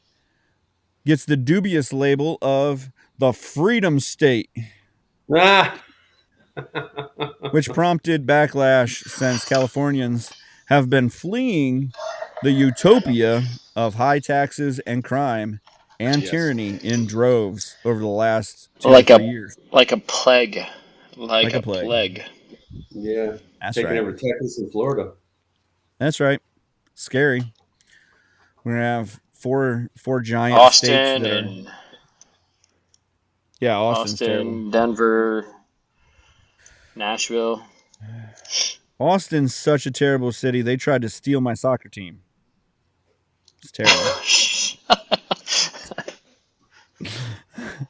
[SPEAKER 1] gets the dubious label of the Freedom State, which prompted backlash since Californians have been fleeing the utopia of high taxes and crime and tyranny in droves over the last 2 to 3 years.
[SPEAKER 4] Like a plague. Like a
[SPEAKER 1] plague.
[SPEAKER 4] plague.
[SPEAKER 3] Yeah,
[SPEAKER 1] That's
[SPEAKER 3] taking
[SPEAKER 1] right.
[SPEAKER 3] over Texas and Florida.
[SPEAKER 1] That's right. Scary. We're gonna have four giant states
[SPEAKER 4] Austin
[SPEAKER 1] that
[SPEAKER 4] and
[SPEAKER 1] are. Yeah, Austin's terrible.
[SPEAKER 4] Austin, Denver, Nashville.
[SPEAKER 1] Austin's such a terrible city. They tried to steal my soccer team. It's terrible.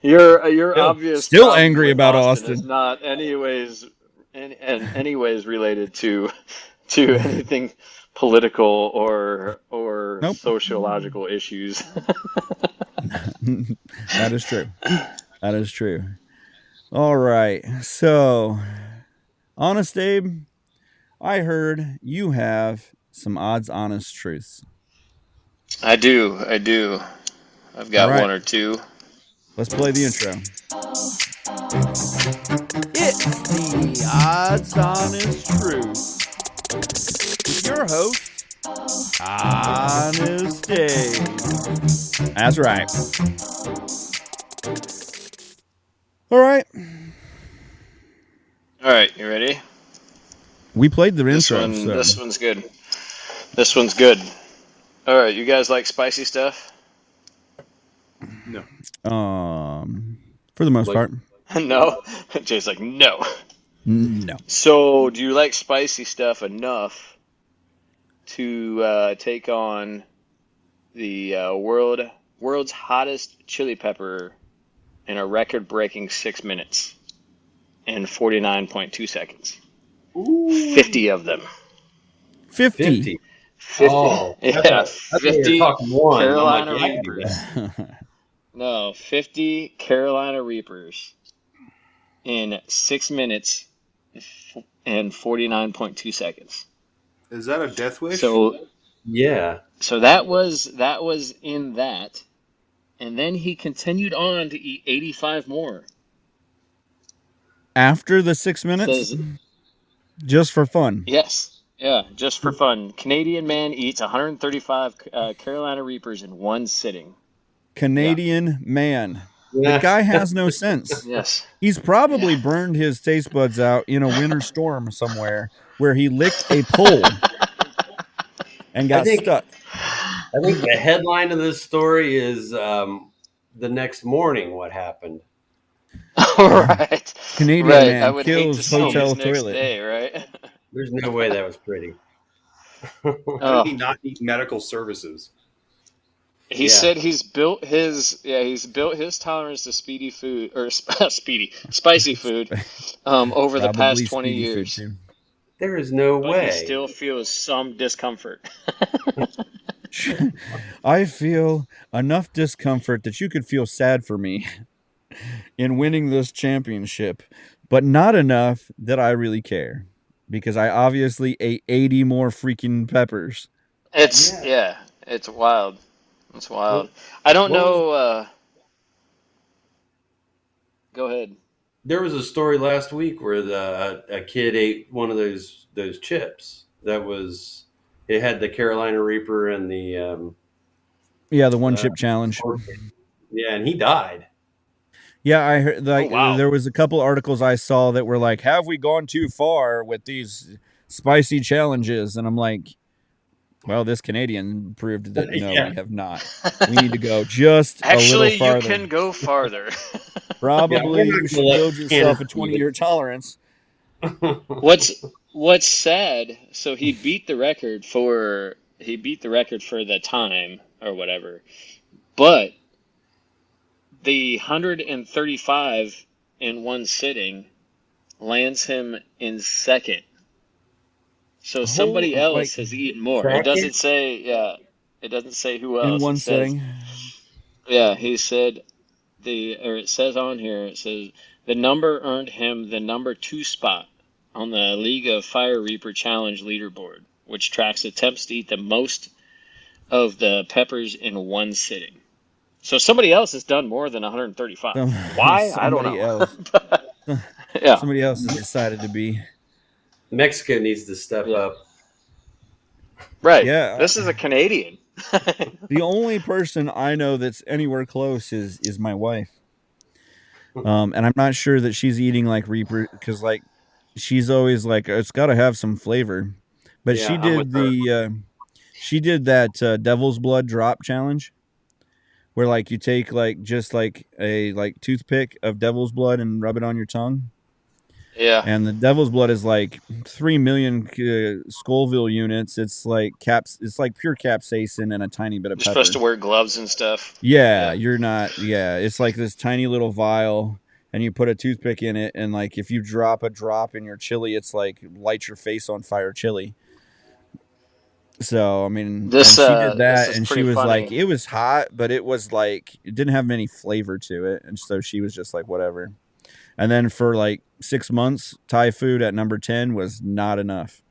[SPEAKER 4] Your obvious
[SPEAKER 1] still
[SPEAKER 4] problem
[SPEAKER 1] angry
[SPEAKER 4] with
[SPEAKER 1] about
[SPEAKER 4] Austin
[SPEAKER 1] Austin.
[SPEAKER 4] is not anyways related to anything political or
[SPEAKER 1] Nope.
[SPEAKER 4] sociological issues.
[SPEAKER 1] That is true. That is true. All right. So, Honest Abe, I heard you have some odds, honest truths.
[SPEAKER 4] I do. I've got
[SPEAKER 1] All right.
[SPEAKER 4] one or two.
[SPEAKER 1] Let's play the intro. It's the odds, honest truth. with your host, Honest Dave. That's right. All right.
[SPEAKER 4] All right, you ready?
[SPEAKER 1] We played the
[SPEAKER 4] This
[SPEAKER 1] intro.
[SPEAKER 4] one,
[SPEAKER 1] So.
[SPEAKER 4] this one's good. This one's good. All right, you guys like spicy stuff?
[SPEAKER 5] No.
[SPEAKER 1] For the most part.
[SPEAKER 4] No. Jay's like, no.
[SPEAKER 1] No.
[SPEAKER 4] So, do you like spicy stuff enough to take on the world's hottest chili pepper in a record-breaking 6 minutes and 49.2 seconds?
[SPEAKER 3] Ooh.
[SPEAKER 4] 50 of them.
[SPEAKER 1] 50.
[SPEAKER 4] 50.
[SPEAKER 3] Oh,
[SPEAKER 4] Yeah, 50
[SPEAKER 3] one.
[SPEAKER 4] Carolina
[SPEAKER 3] I'm like, yeah,
[SPEAKER 4] Reapers. No, 50 Carolina Reapers in 6 minutes and 49.2 seconds.
[SPEAKER 5] Is that a death wish?
[SPEAKER 4] So
[SPEAKER 3] yeah.
[SPEAKER 4] So that was in that, and then he continued on to eat 85 more.
[SPEAKER 1] After the 6 minutes? Just for fun.
[SPEAKER 4] Yes. Yeah, just for fun. Canadian man eats 135 Carolina Reapers in one sitting.
[SPEAKER 1] Canadian man. The guy has no sense.
[SPEAKER 4] Yes.
[SPEAKER 1] He's probably burned his taste buds out in a winter storm somewhere where he licked a pole and got stuck.
[SPEAKER 3] I think the headline of this story is the next morning what happened.
[SPEAKER 4] Right.
[SPEAKER 1] Canadian man
[SPEAKER 4] I would
[SPEAKER 1] kills
[SPEAKER 4] hate to see
[SPEAKER 1] hotel
[SPEAKER 4] his next
[SPEAKER 1] toilet.
[SPEAKER 4] day, right?
[SPEAKER 3] There's no way that was pretty.
[SPEAKER 5] How did he not need medical services?
[SPEAKER 4] He said he's built his tolerance to spicy food over the past 20 years.
[SPEAKER 3] There is no way.
[SPEAKER 4] He still feels some discomfort.
[SPEAKER 1] I feel enough discomfort that you could feel sad for me in winning this championship, but not enough that I really care because I obviously ate 80 more freaking peppers.
[SPEAKER 4] It's wild. It's wild. I don't know. Go ahead.
[SPEAKER 3] There was a story last week where a kid ate one of those chips it had the Carolina Reaper and the
[SPEAKER 1] the one chip challenge.
[SPEAKER 3] Yeah, and he died.
[SPEAKER 1] Yeah, I heard there was a couple articles I saw that were like, "Have we gone too far with these spicy challenges?" And I'm like, well, this Canadian proved that no, we have not. We need to go just a little farther.
[SPEAKER 4] You can go farther.
[SPEAKER 1] Probably you should build yourself a 20-year tolerance.
[SPEAKER 4] What's sad? So he beat the record for the time or whatever, but the 135 in one sitting lands him in second. So somebody else has eaten more. It doesn't say. It doesn't say who else.
[SPEAKER 1] In one sitting.
[SPEAKER 4] Yeah, he said it says on here. It says the number earned him the number 2 spot on the League of Fire Reaper Challenge leaderboard, which tracks attempts to eat the most of the peppers in one sitting. So somebody else has done more than 135. Why? I don't know.
[SPEAKER 1] Somebody else has decided to be.
[SPEAKER 3] Mexico needs to step up.
[SPEAKER 4] Right.
[SPEAKER 1] Yeah.
[SPEAKER 4] This is a Canadian.
[SPEAKER 1] The only person I know that's anywhere close is my wife. And I'm not sure that she's eating like Reaper because like she's always like it's got to have some flavor. But she did that Devil's Blood drop challenge where like you take like just like a toothpick of Devil's Blood and rub it on your tongue.
[SPEAKER 4] Yeah.
[SPEAKER 1] And the Devil's Blood is like 3 million Scoville units. It's like it's like pure capsaicin and a tiny bit of pepper.
[SPEAKER 4] You're supposed to wear gloves and stuff.
[SPEAKER 1] Yeah, you're not. Yeah, it's like this tiny little vial, and you put a toothpick in it, and like if you drop a drop in your chili, it's like light your face on fire chili. So I mean, she did that, and she was like, it was hot, but it was like it didn't have any flavor to it, and so she was just like, whatever. And then for like 6 months, Thai food at number 10 was not enough.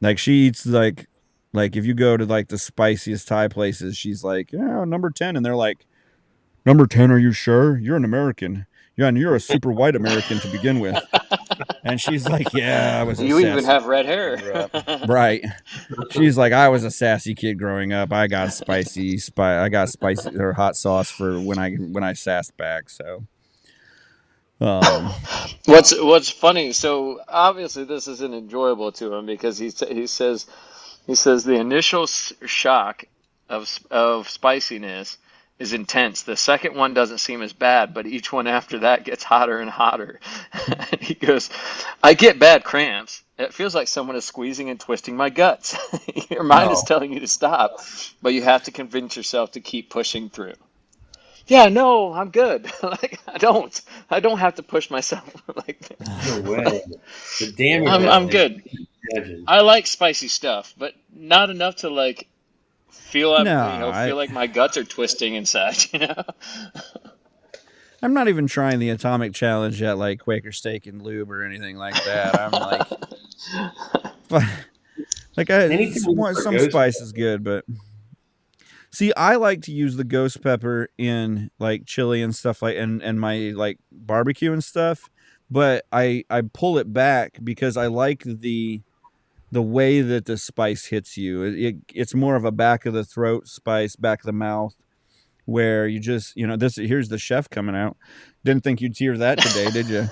[SPEAKER 1] Like she eats like if you go to like the spiciest Thai places, she's like, yeah, number 10. And they're like, number 10, are you sure? You're an American. Yeah, and you're a super white American to begin with. And she's like, yeah, I was a
[SPEAKER 4] You even
[SPEAKER 1] sassy
[SPEAKER 4] have red
[SPEAKER 1] kid
[SPEAKER 4] hair.
[SPEAKER 1] growing up. Right. She's like, I was a sassy kid growing up. I got spicy or hot sauce for when I sassed back. So,
[SPEAKER 4] What's funny? So obviously this isn't enjoyable to him because he says the initial shock of spiciness is intense. The second one doesn't seem as bad, but each one after that gets hotter and hotter. And he goes, I get bad cramps. It feels like someone is squeezing and twisting my guts. Your mind is telling you to stop, but you have to convince yourself to keep pushing through. Yeah, no, I'm good. Like I don't have to push myself like that.
[SPEAKER 3] No way. The damage.
[SPEAKER 4] I'm good.
[SPEAKER 3] Imagine.
[SPEAKER 4] I like spicy stuff, but not enough to like feel
[SPEAKER 1] no,
[SPEAKER 4] feel like my guts are twisting inside,
[SPEAKER 1] I'm not even trying the atomic challenge at like Quaker Steak and Lube or anything like that. I'm like, some spice is good, but see, I like to use the ghost pepper in like chili and stuff and my like barbecue and stuff, but I pull it back because I like the way that the spice hits you. It's more of a back of the throat spice, back of the mouth, where you just, here's the chef coming out. Didn't think you'd hear that today, did you?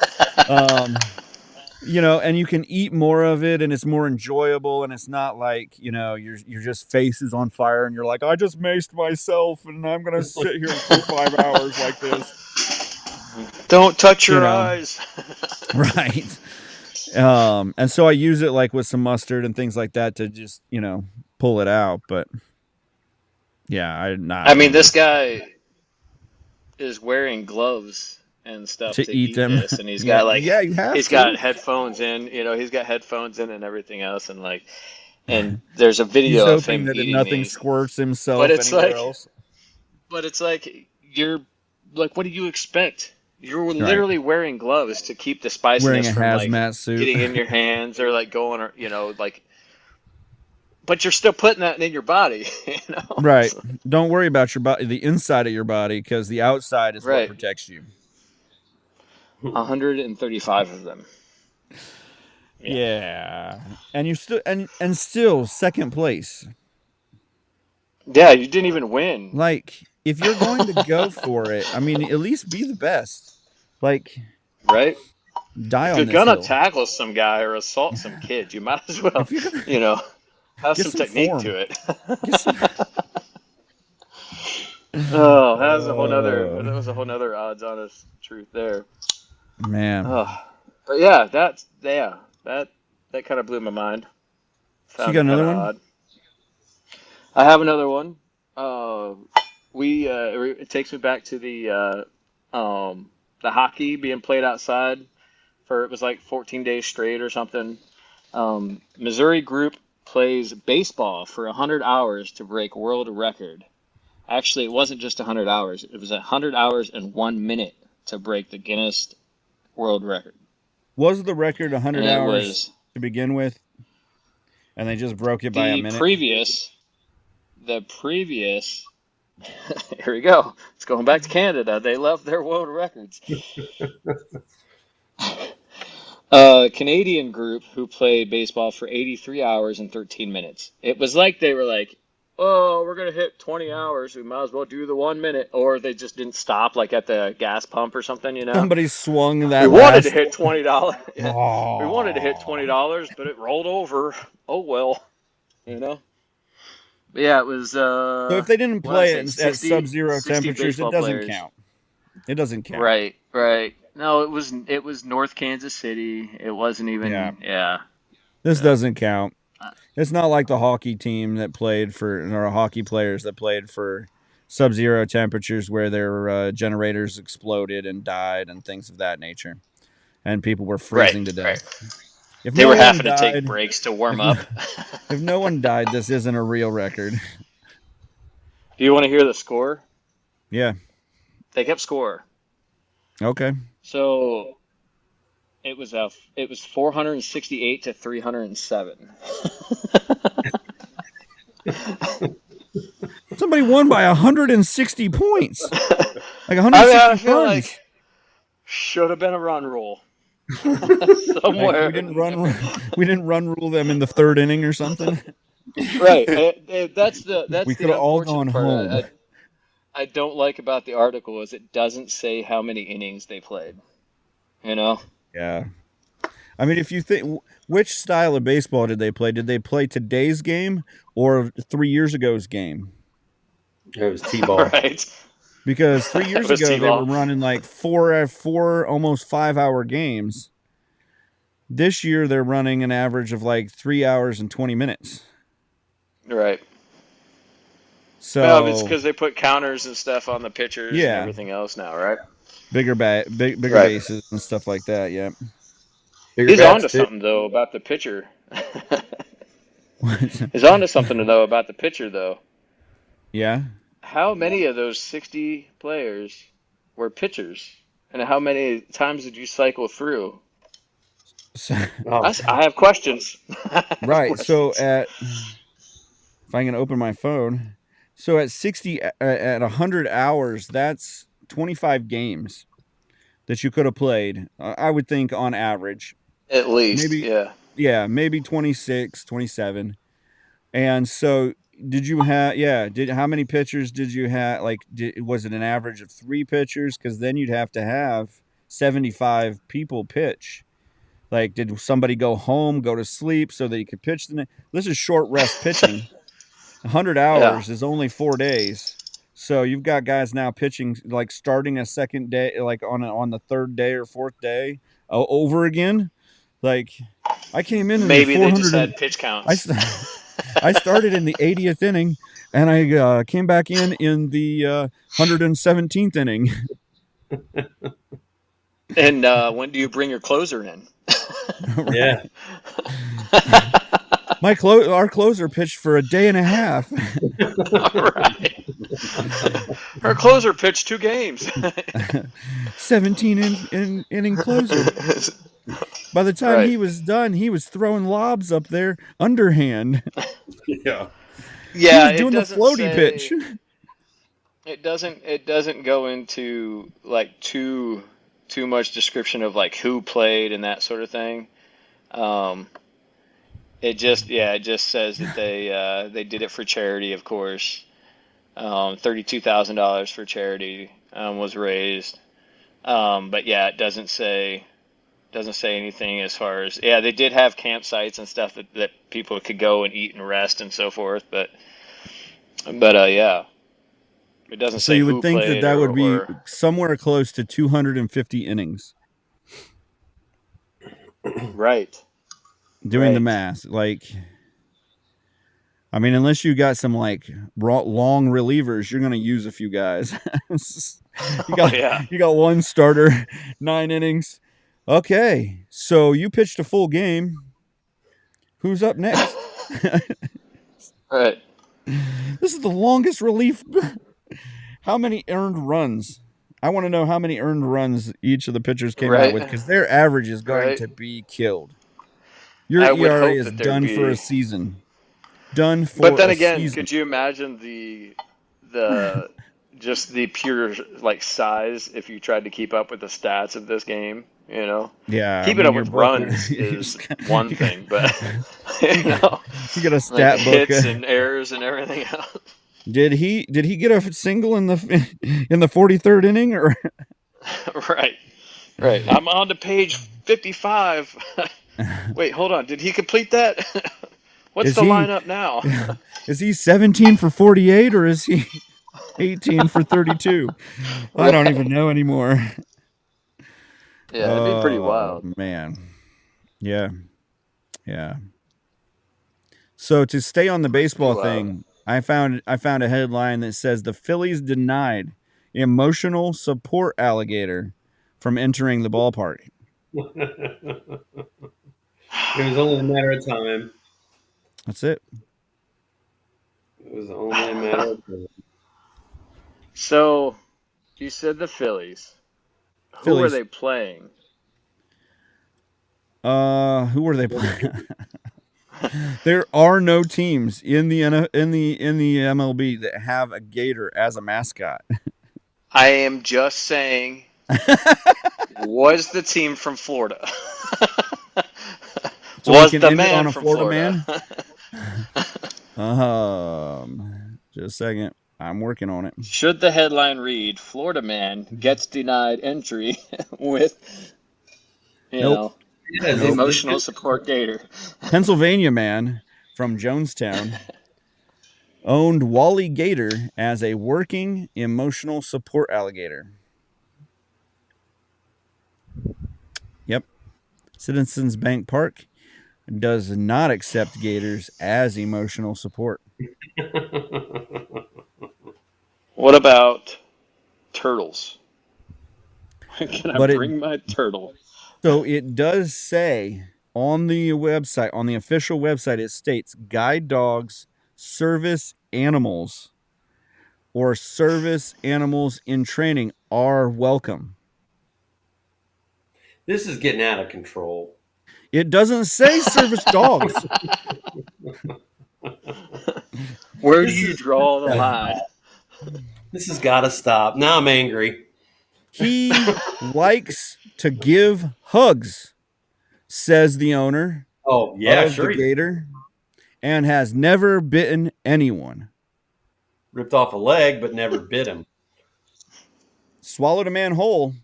[SPEAKER 1] And you can eat more of it and it's more enjoyable and it's not like, your just face is on fire and you're like, I just maced myself and I'm going to sit here for 5 hours like this.
[SPEAKER 4] Don't touch your eyes.
[SPEAKER 1] Right. And so I use it like with some mustard and things like that to just, pull it out. But yeah,
[SPEAKER 4] I mean, this guy is wearing gloves and stuff to eat them. This, and he's got got headphones in. He's got headphones in and everything else, and there's a video of him
[SPEAKER 1] that
[SPEAKER 4] eating
[SPEAKER 1] nothing
[SPEAKER 4] these.
[SPEAKER 1] Squirts himself anywhere else.
[SPEAKER 4] But it's like you're like, what do you expect? You're literally wearing gloves to keep the spiciness from like
[SPEAKER 1] suit.
[SPEAKER 4] Getting in your hands or like going or like. But you're still putting that in your body,
[SPEAKER 1] Right. Don't worry about your body, the inside of your body, because the outside is what protects you.
[SPEAKER 4] 135 of them.
[SPEAKER 1] Yeah. And you still and still second place.
[SPEAKER 4] Yeah, you didn't even win.
[SPEAKER 1] Like, if you're going to go for it, I mean, at least be the best. Like,
[SPEAKER 4] right?
[SPEAKER 1] Die on this
[SPEAKER 4] hill. If you're gonna
[SPEAKER 1] hill.
[SPEAKER 4] tackle some guy or assault some kid, you might as well, have some technique form. To it. Oh, that was a whole nother odds honest truth there.
[SPEAKER 1] Man.
[SPEAKER 4] But yeah, that kind of blew my mind.
[SPEAKER 1] So you got another one?
[SPEAKER 4] Odd. I have another one. It takes me back to the hockey being played outside it was like 14 days straight or something. Missouri group plays baseball for 100 hours to break world record. Actually, it wasn't just 100 hours. It was 100 hours and 1 minute to break the Guinness World Record.
[SPEAKER 1] Was the record 100 hours to begin with? And they just broke it by a minute?
[SPEAKER 4] The previous, here we go. It's going back to Canada. They love their world records. Canadian group who played baseball for 83 hours and 13 minutes. It was like they were like, oh, we're going to hit 20 hours. We might as well do the 1 minute. Or they just didn't stop like at the gas pump or something,
[SPEAKER 1] Somebody swung that.
[SPEAKER 4] We wanted to hit $20. Yeah. Oh. We wanted to hit $20, but it rolled over. Oh, well, But yeah, it was.
[SPEAKER 1] So if they didn't play it at sub-zero temperatures, it doesn't count. It doesn't count.
[SPEAKER 4] Right. No, it was North Kansas City. It wasn't even. Yeah.
[SPEAKER 1] This doesn't count. It's not like the hockey team that played or hockey players that played for sub-zero temperatures where their generators exploded and died and things of that nature, and people were freezing to death.
[SPEAKER 4] Right. If they were having to take breaks to warm up.
[SPEAKER 1] If no one died, this isn't a real record.
[SPEAKER 4] Do you want to hear the score?
[SPEAKER 1] Yeah.
[SPEAKER 4] They kept score.
[SPEAKER 1] Okay.
[SPEAKER 4] So it was 468 to 307.
[SPEAKER 1] Somebody won by 160 points. Like 160
[SPEAKER 4] I feel
[SPEAKER 1] runs.
[SPEAKER 4] like should have been a run rule. somewhere.
[SPEAKER 1] We didn't run rule them in the third inning or something.
[SPEAKER 4] Right. That's
[SPEAKER 1] We could
[SPEAKER 4] the
[SPEAKER 1] have all gone
[SPEAKER 4] unfortunate part.
[SPEAKER 1] home.
[SPEAKER 4] I don't like about the article is it doesn't say how many innings they played. You know?
[SPEAKER 1] Yeah. I mean, if you think, which style of baseball did they play? Did they play today's game or 3 years ago's game?
[SPEAKER 3] It was T-ball.
[SPEAKER 4] Right.
[SPEAKER 1] Because 3 years
[SPEAKER 4] It was
[SPEAKER 1] ago they were
[SPEAKER 4] T-ball.
[SPEAKER 1] running like four almost 5 hour games. This year they're running an average of like 3 hours and 20 minutes.
[SPEAKER 4] Right.
[SPEAKER 1] So
[SPEAKER 4] Well, it's because they put counters and stuff on the pitchers and
[SPEAKER 1] yeah,
[SPEAKER 4] everything else now, right?
[SPEAKER 1] bigger
[SPEAKER 4] Right.
[SPEAKER 1] bases and stuff like that. Yeah.
[SPEAKER 3] Bigger
[SPEAKER 4] He's on
[SPEAKER 3] bats
[SPEAKER 4] to
[SPEAKER 3] too.
[SPEAKER 4] something though about the pitcher. He's on to something to know about the pitcher though.
[SPEAKER 1] Yeah.
[SPEAKER 4] How many of those 60 players were pitchers? And how many times did you cycle through?
[SPEAKER 1] So,
[SPEAKER 3] Oh,
[SPEAKER 4] I have questions. I have
[SPEAKER 1] right. So
[SPEAKER 4] questions.
[SPEAKER 1] if I can open my phone, so at 60 at 100 hours, that's 25 games that you could have played. I would think on average,
[SPEAKER 4] At least,
[SPEAKER 1] maybe
[SPEAKER 4] yeah.
[SPEAKER 1] maybe 26, 27. And so did you have how many pitchers did you have, like was it an average of 3 pitchers, cuz then you'd have to have 75 people pitch. Like, did somebody go home, go to sleep so that you could pitch this is short rest pitching. 100
[SPEAKER 4] Yeah.
[SPEAKER 1] hours is only 4 days. So you've got guys now pitching, like starting a second day, like on the third day or fourth day over again. Like, I came in the
[SPEAKER 4] Maybe they just
[SPEAKER 1] 400
[SPEAKER 4] had pitch counts.
[SPEAKER 1] I started in the 80th inning, and I came back in the 117th inning.
[SPEAKER 4] And when do you bring your closer in?
[SPEAKER 3] yeah.
[SPEAKER 1] Our closer pitched for a day and a half.
[SPEAKER 4] All right. Her closer pitched 2 games.
[SPEAKER 1] 17 inning closer. By the time
[SPEAKER 4] Right.
[SPEAKER 1] he was done, he was throwing lobs up there underhand.
[SPEAKER 5] Yeah.
[SPEAKER 4] Yeah,
[SPEAKER 1] He was doing the floaty pitch.
[SPEAKER 4] It doesn't go into like too much description of like who played and that sort of thing. It just says that they did it for charity, of course. $32,000 for charity was raised. But yeah, it doesn't say anything as far as, yeah, they did have campsites and stuff that people could go and eat and rest and so forth, but yeah, it doesn't
[SPEAKER 1] So
[SPEAKER 4] say
[SPEAKER 1] you
[SPEAKER 4] who
[SPEAKER 1] would think
[SPEAKER 4] played
[SPEAKER 1] that would be
[SPEAKER 4] or
[SPEAKER 1] somewhere close to 250 innings.
[SPEAKER 4] right.
[SPEAKER 1] Doing the
[SPEAKER 4] Right.
[SPEAKER 1] math, like, I mean, unless you got some like long relievers, you're gonna use a few guys. you got
[SPEAKER 4] Oh, yeah.
[SPEAKER 1] you got one starter, 9 innings. Okay, so you pitched a full game. Who's up next?
[SPEAKER 4] Right.
[SPEAKER 1] This is the longest relief. How many earned runs? I want to know how many earned runs each of the pitchers came out
[SPEAKER 4] Right.
[SPEAKER 1] with, because their average is going
[SPEAKER 4] Right.
[SPEAKER 1] to be killed. Your
[SPEAKER 4] I would
[SPEAKER 1] ERA
[SPEAKER 4] hope
[SPEAKER 1] is
[SPEAKER 4] that there'd
[SPEAKER 1] done for a
[SPEAKER 4] be.
[SPEAKER 1] season. Done for
[SPEAKER 4] But then
[SPEAKER 1] a
[SPEAKER 4] again,
[SPEAKER 1] season.
[SPEAKER 4] could you imagine the just the pure like size if you tried to keep up with the stats of this game? You know,
[SPEAKER 1] Yeah, I
[SPEAKER 4] keeping
[SPEAKER 1] mean,
[SPEAKER 4] up
[SPEAKER 1] your
[SPEAKER 4] with
[SPEAKER 1] book
[SPEAKER 4] runs is
[SPEAKER 1] you
[SPEAKER 4] one
[SPEAKER 1] got,
[SPEAKER 4] thing, but you know,
[SPEAKER 1] you got a
[SPEAKER 4] like
[SPEAKER 1] stat book.
[SPEAKER 4] hits and errors and everything else.
[SPEAKER 1] Did he get a single in the 43rd inning or?
[SPEAKER 4] Right, right. I'm on to page 55. Wait, hold on. Did he complete that? What's
[SPEAKER 1] Is
[SPEAKER 4] the
[SPEAKER 1] he
[SPEAKER 4] lineup now?
[SPEAKER 1] is he 17 for 48 or is he 18 for 32? I don't even
[SPEAKER 4] Right.
[SPEAKER 1] know anymore.
[SPEAKER 4] Yeah, it'd be pretty
[SPEAKER 1] Oh
[SPEAKER 4] wild.
[SPEAKER 1] man. Yeah. Yeah. So to stay on the
[SPEAKER 4] Pretty
[SPEAKER 1] baseball
[SPEAKER 4] wild.
[SPEAKER 1] thing, I found a headline that says the Phillies denied emotional support alligator from entering the ballpark.
[SPEAKER 3] It was only a matter of time.
[SPEAKER 1] That's it.
[SPEAKER 3] It was only a matter of time.
[SPEAKER 4] So, you said the Phillies. Who are
[SPEAKER 1] Phillies.
[SPEAKER 4] they playing?
[SPEAKER 1] Who were they playing? There are no teams in the MLB that have a gator as a mascot.
[SPEAKER 4] I am just saying Was the team from Florida?
[SPEAKER 1] So
[SPEAKER 4] Was
[SPEAKER 1] we can
[SPEAKER 4] the
[SPEAKER 1] end it
[SPEAKER 4] man
[SPEAKER 1] on a
[SPEAKER 4] from
[SPEAKER 1] Florida
[SPEAKER 4] Florida?
[SPEAKER 1] man? Just a second. I'm working on it.
[SPEAKER 4] Should the headline read, Florida man gets denied entry with,
[SPEAKER 1] Nope.
[SPEAKER 3] Yes,
[SPEAKER 1] Nope.
[SPEAKER 4] emotional support gator?
[SPEAKER 1] Pennsylvania man from Jonestown owned Wally Gator as a working emotional support alligator. Yep. Citizens Bank Park does not accept gators as emotional support.
[SPEAKER 4] What about turtles? Can I
[SPEAKER 1] But
[SPEAKER 4] bring my turtle?
[SPEAKER 1] so it does say on the website, on the official website, it states guide dogs, service animals, or service animals in training are welcome.
[SPEAKER 3] This is getting out of control.
[SPEAKER 1] It doesn't say service dogs.
[SPEAKER 4] Where do you draw the line?
[SPEAKER 3] This has got to stop. Now I'm angry.
[SPEAKER 1] He likes to give hugs, says the owner
[SPEAKER 3] Oh, yeah,
[SPEAKER 1] of
[SPEAKER 3] sure.
[SPEAKER 1] the gator, and has never bitten anyone.
[SPEAKER 3] Ripped off a leg, but never bit him.
[SPEAKER 1] Swallowed a man whole,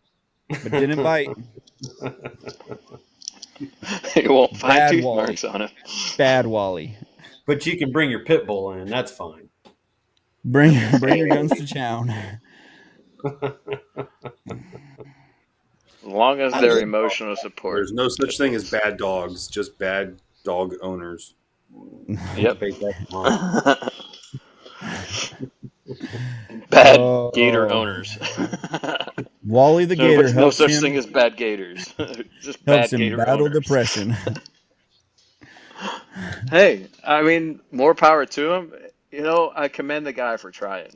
[SPEAKER 1] but didn't bite.
[SPEAKER 4] You won't find
[SPEAKER 1] Bad
[SPEAKER 4] tooth
[SPEAKER 1] Wally.
[SPEAKER 4] marks on it.
[SPEAKER 1] Bad Wally.
[SPEAKER 3] But you can bring your pit bull in. That's fine.
[SPEAKER 1] Bring your guns to town.
[SPEAKER 4] As long as they're emotional support.
[SPEAKER 5] There's no such thing as bad dogs, just bad dog owners.
[SPEAKER 4] Yep.
[SPEAKER 3] Take that tomorrow.
[SPEAKER 4] Bad gator owners.
[SPEAKER 1] Wally the
[SPEAKER 4] No,
[SPEAKER 1] gator
[SPEAKER 4] but no
[SPEAKER 1] helps
[SPEAKER 4] such
[SPEAKER 1] him,
[SPEAKER 4] thing as bad gators. Just
[SPEAKER 1] helps
[SPEAKER 4] bad
[SPEAKER 1] him
[SPEAKER 4] gator
[SPEAKER 1] battle
[SPEAKER 4] owners.
[SPEAKER 1] depression.
[SPEAKER 4] Hey, I mean, more power to him. You know, I commend the guy for trying.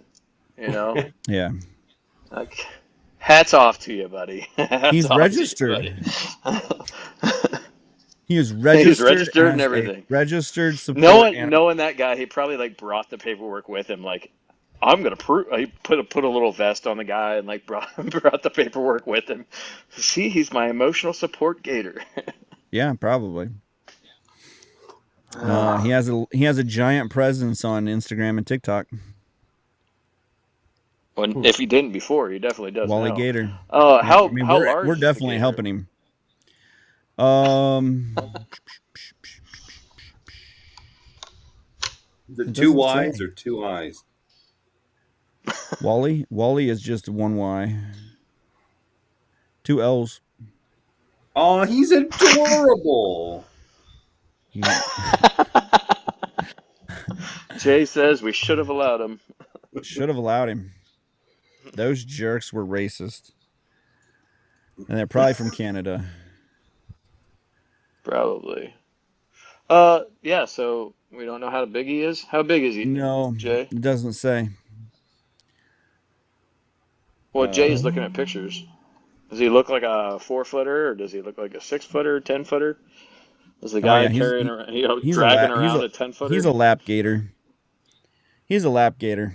[SPEAKER 4] You know,
[SPEAKER 1] Yeah.
[SPEAKER 4] like, hats off to you, buddy. Hats
[SPEAKER 1] He's
[SPEAKER 4] off
[SPEAKER 1] registered.
[SPEAKER 4] to you, buddy.
[SPEAKER 1] He is registered,
[SPEAKER 4] registered and
[SPEAKER 1] as
[SPEAKER 4] everything.
[SPEAKER 1] a registered support animal.
[SPEAKER 4] Knowing that guy, he probably like brought the paperwork with him. Like, I'm gonna prove. He put a little vest on the guy and like brought the paperwork with him. See, he's my emotional support gator.
[SPEAKER 1] Yeah, probably. He has a giant presence on Instagram and TikTok.
[SPEAKER 4] When if he didn't before, he definitely does
[SPEAKER 1] Wally
[SPEAKER 4] now.
[SPEAKER 1] Gator.
[SPEAKER 4] How
[SPEAKER 1] I mean,
[SPEAKER 4] how large?
[SPEAKER 1] we're
[SPEAKER 4] is the
[SPEAKER 1] definitely
[SPEAKER 4] gator?
[SPEAKER 1] helping him.
[SPEAKER 5] Is it
[SPEAKER 1] It
[SPEAKER 5] two
[SPEAKER 1] doesn't
[SPEAKER 5] Y's
[SPEAKER 1] say.
[SPEAKER 5] or two I's?
[SPEAKER 1] Wally is just one Y. Two L's.
[SPEAKER 5] Oh, he's adorable.
[SPEAKER 1] He-
[SPEAKER 4] Jay says we should have allowed him.
[SPEAKER 1] Should have allowed him. Those jerks were racist. And they're probably from Canada.
[SPEAKER 4] Probably. Yeah. So we don't know how big he is. How big is he,
[SPEAKER 1] No,
[SPEAKER 4] Jay?
[SPEAKER 1] it doesn't say.
[SPEAKER 4] Well, Jay's looking at pictures. Does he look like a 4-footer, or does he look like a 6-footer, 10-footer? Is the guy carrying around, dragging around a 10-footer?
[SPEAKER 1] He's a lap gator. He's a lap gator.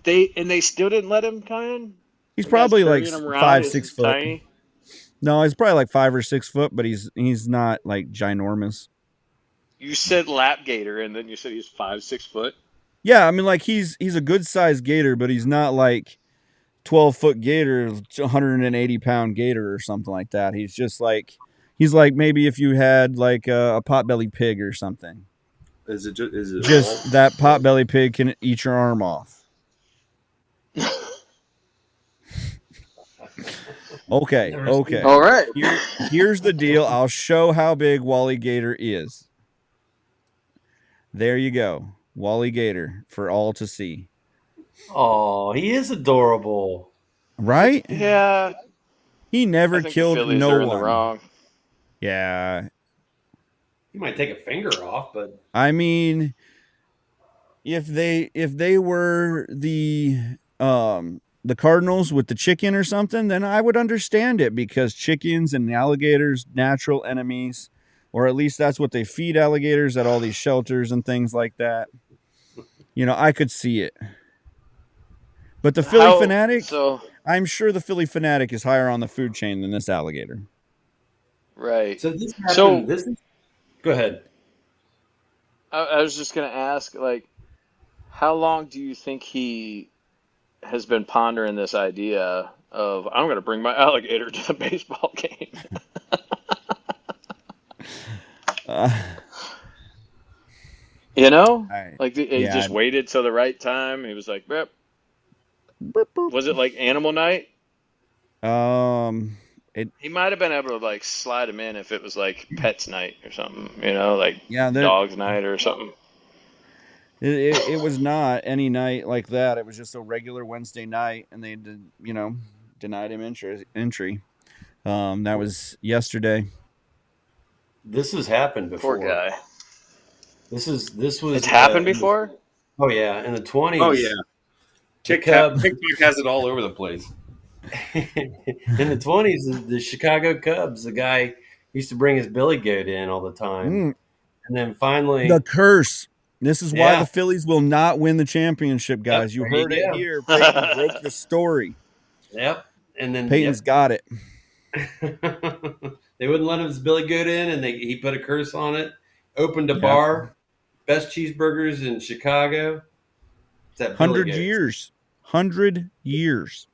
[SPEAKER 4] They still didn't let him come in.
[SPEAKER 1] He's
[SPEAKER 4] The guy's
[SPEAKER 1] probably like
[SPEAKER 4] carrying him around,
[SPEAKER 1] 5,
[SPEAKER 4] he's
[SPEAKER 1] 6 foot.
[SPEAKER 4] Tiny.
[SPEAKER 1] No, he's probably like 5 or 6 foot, but he's not like ginormous.
[SPEAKER 4] You said lap gator, and then you said he's 5, 6 foot.
[SPEAKER 1] Yeah, I mean, like he's a good sized gator, but he's not like 12-foot gator, 180-pound gator or something like that. He's like maybe if you had like a potbelly pig or something.
[SPEAKER 5] Is it
[SPEAKER 1] Just that potbelly pig can eat your arm off. Okay.
[SPEAKER 4] All right.
[SPEAKER 1] Here's the deal. I'll show how big Wally Gator is. There you go. Wally Gator for all to see.
[SPEAKER 3] Oh, he is adorable.
[SPEAKER 1] Right?
[SPEAKER 4] Yeah.
[SPEAKER 1] He never
[SPEAKER 4] I think
[SPEAKER 1] killed
[SPEAKER 4] the Phillies
[SPEAKER 1] no
[SPEAKER 4] are in
[SPEAKER 1] one.
[SPEAKER 4] the wrong.
[SPEAKER 1] Yeah.
[SPEAKER 3] He might take a finger off, but
[SPEAKER 1] I mean, if they were the Cardinals with the chicken or something, then I would understand it, because chickens and alligators natural enemies, or at least that's what they feed alligators at all these shelters and things like that. You know, I could see it. But the Philly fanatic, I'm sure the Philly Fanatic is higher on the food chain than this alligator.
[SPEAKER 4] Right.
[SPEAKER 3] So this happened.
[SPEAKER 4] So
[SPEAKER 3] This is. Go ahead.
[SPEAKER 4] I was just gonna ask, like, how long do you think he has been pondering this idea of I'm gonna bring my alligator to the baseball game?
[SPEAKER 1] Uh,
[SPEAKER 4] You know,
[SPEAKER 1] I,
[SPEAKER 4] like he
[SPEAKER 1] yeah.
[SPEAKER 4] just waited till the right time. He was like, "Yep." Was it like Animal Night? He might have been able to like slide him in if it was like Pets Night or something. You know, like
[SPEAKER 1] Yeah,
[SPEAKER 4] Dogs Night or something.
[SPEAKER 1] it was not any night like that. It was just a regular Wednesday night, and they did, denied him entry. That was yesterday.
[SPEAKER 3] This has happened
[SPEAKER 4] Poor
[SPEAKER 3] before.
[SPEAKER 4] guy.
[SPEAKER 3] This was.
[SPEAKER 4] It's happened before.
[SPEAKER 3] Oh yeah, in the 20s.
[SPEAKER 5] Oh yeah,
[SPEAKER 3] The
[SPEAKER 5] TikTok
[SPEAKER 3] Cubs.
[SPEAKER 5] has it all over the place.
[SPEAKER 3] In the 20s, the Chicago Cubs, the guy used to bring his billy goat in all the time, and then finally,
[SPEAKER 1] The curse. This is why
[SPEAKER 3] yeah,
[SPEAKER 1] the Phillies will not win the championship, guys. You
[SPEAKER 3] there you
[SPEAKER 1] heard it
[SPEAKER 3] go.
[SPEAKER 1] here. Peyton broke the story.
[SPEAKER 3] Yep, and then
[SPEAKER 1] Peyton's got it.
[SPEAKER 3] they wouldn't let his billy goat in, and he put a curse on it. Opened a
[SPEAKER 1] Yeah.
[SPEAKER 3] bar, best cheeseburgers in Chicago. It's that Billy
[SPEAKER 1] 100
[SPEAKER 3] goat.
[SPEAKER 1] years. 100 years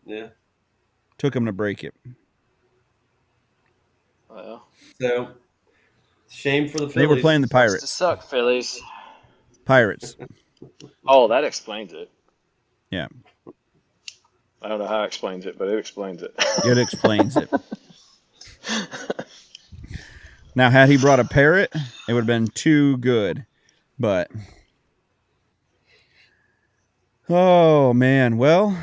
[SPEAKER 3] Yeah.
[SPEAKER 1] took him to break it.
[SPEAKER 4] Well,
[SPEAKER 3] So shame for the Phillies.
[SPEAKER 1] They were playing the
[SPEAKER 4] must have
[SPEAKER 1] Pirates.
[SPEAKER 4] sucked, Phillies.
[SPEAKER 1] Pirates.
[SPEAKER 4] Oh, that explains it.
[SPEAKER 1] Yeah.
[SPEAKER 4] I don't know how it explains it, but it explains it.
[SPEAKER 1] It explains it. Now, had he brought a parrot, it would have been too good. But, oh, man. Well,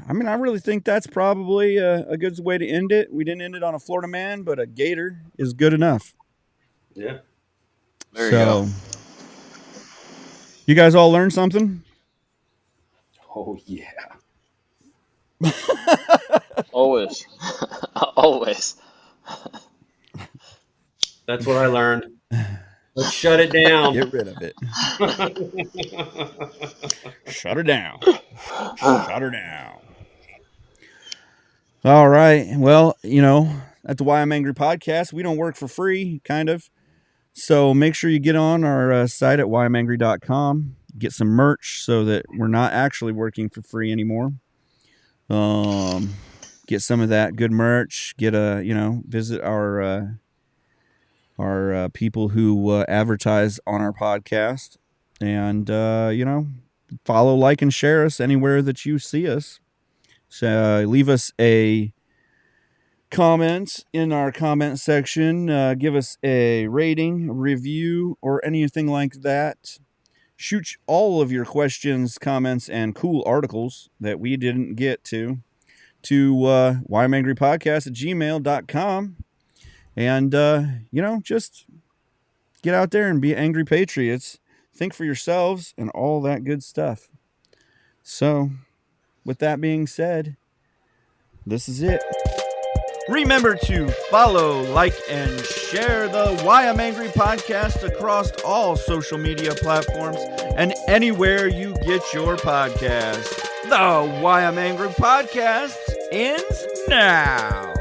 [SPEAKER 1] I mean, I really think that's probably a good way to end it. We didn't end it on a Florida man, but a gator is good enough.
[SPEAKER 3] Yeah.
[SPEAKER 4] There you go.
[SPEAKER 1] You guys all learned something?
[SPEAKER 3] Oh yeah.
[SPEAKER 4] Always. Always.
[SPEAKER 3] That's what I learned. Let's shut it down.
[SPEAKER 1] Get rid of it. Shut her down. Shut her down. All right. Well, at the Why I'm Angry podcast, we don't work for free, kind of. So make sure you get on our site at whyimangry.com. Get some merch so that we're not actually working for free anymore. Get some of that good merch. Visit our people who advertise on our podcast, and follow, like, and share us anywhere that you see us. So leave us a comment in our comment section. Give us a rating, review, or anything like that. Shoot all of your questions, comments, and cool articles that we didn't get to whyimangrypodcast@gmail.com. And, just get out there and be angry patriots. Think for yourselves and all that good stuff. So, with that being said, this is it. Remember to follow, like, and share the Why I'm Angry podcast across all social media platforms and anywhere you get your podcast. The Why I'm Angry podcast ends now.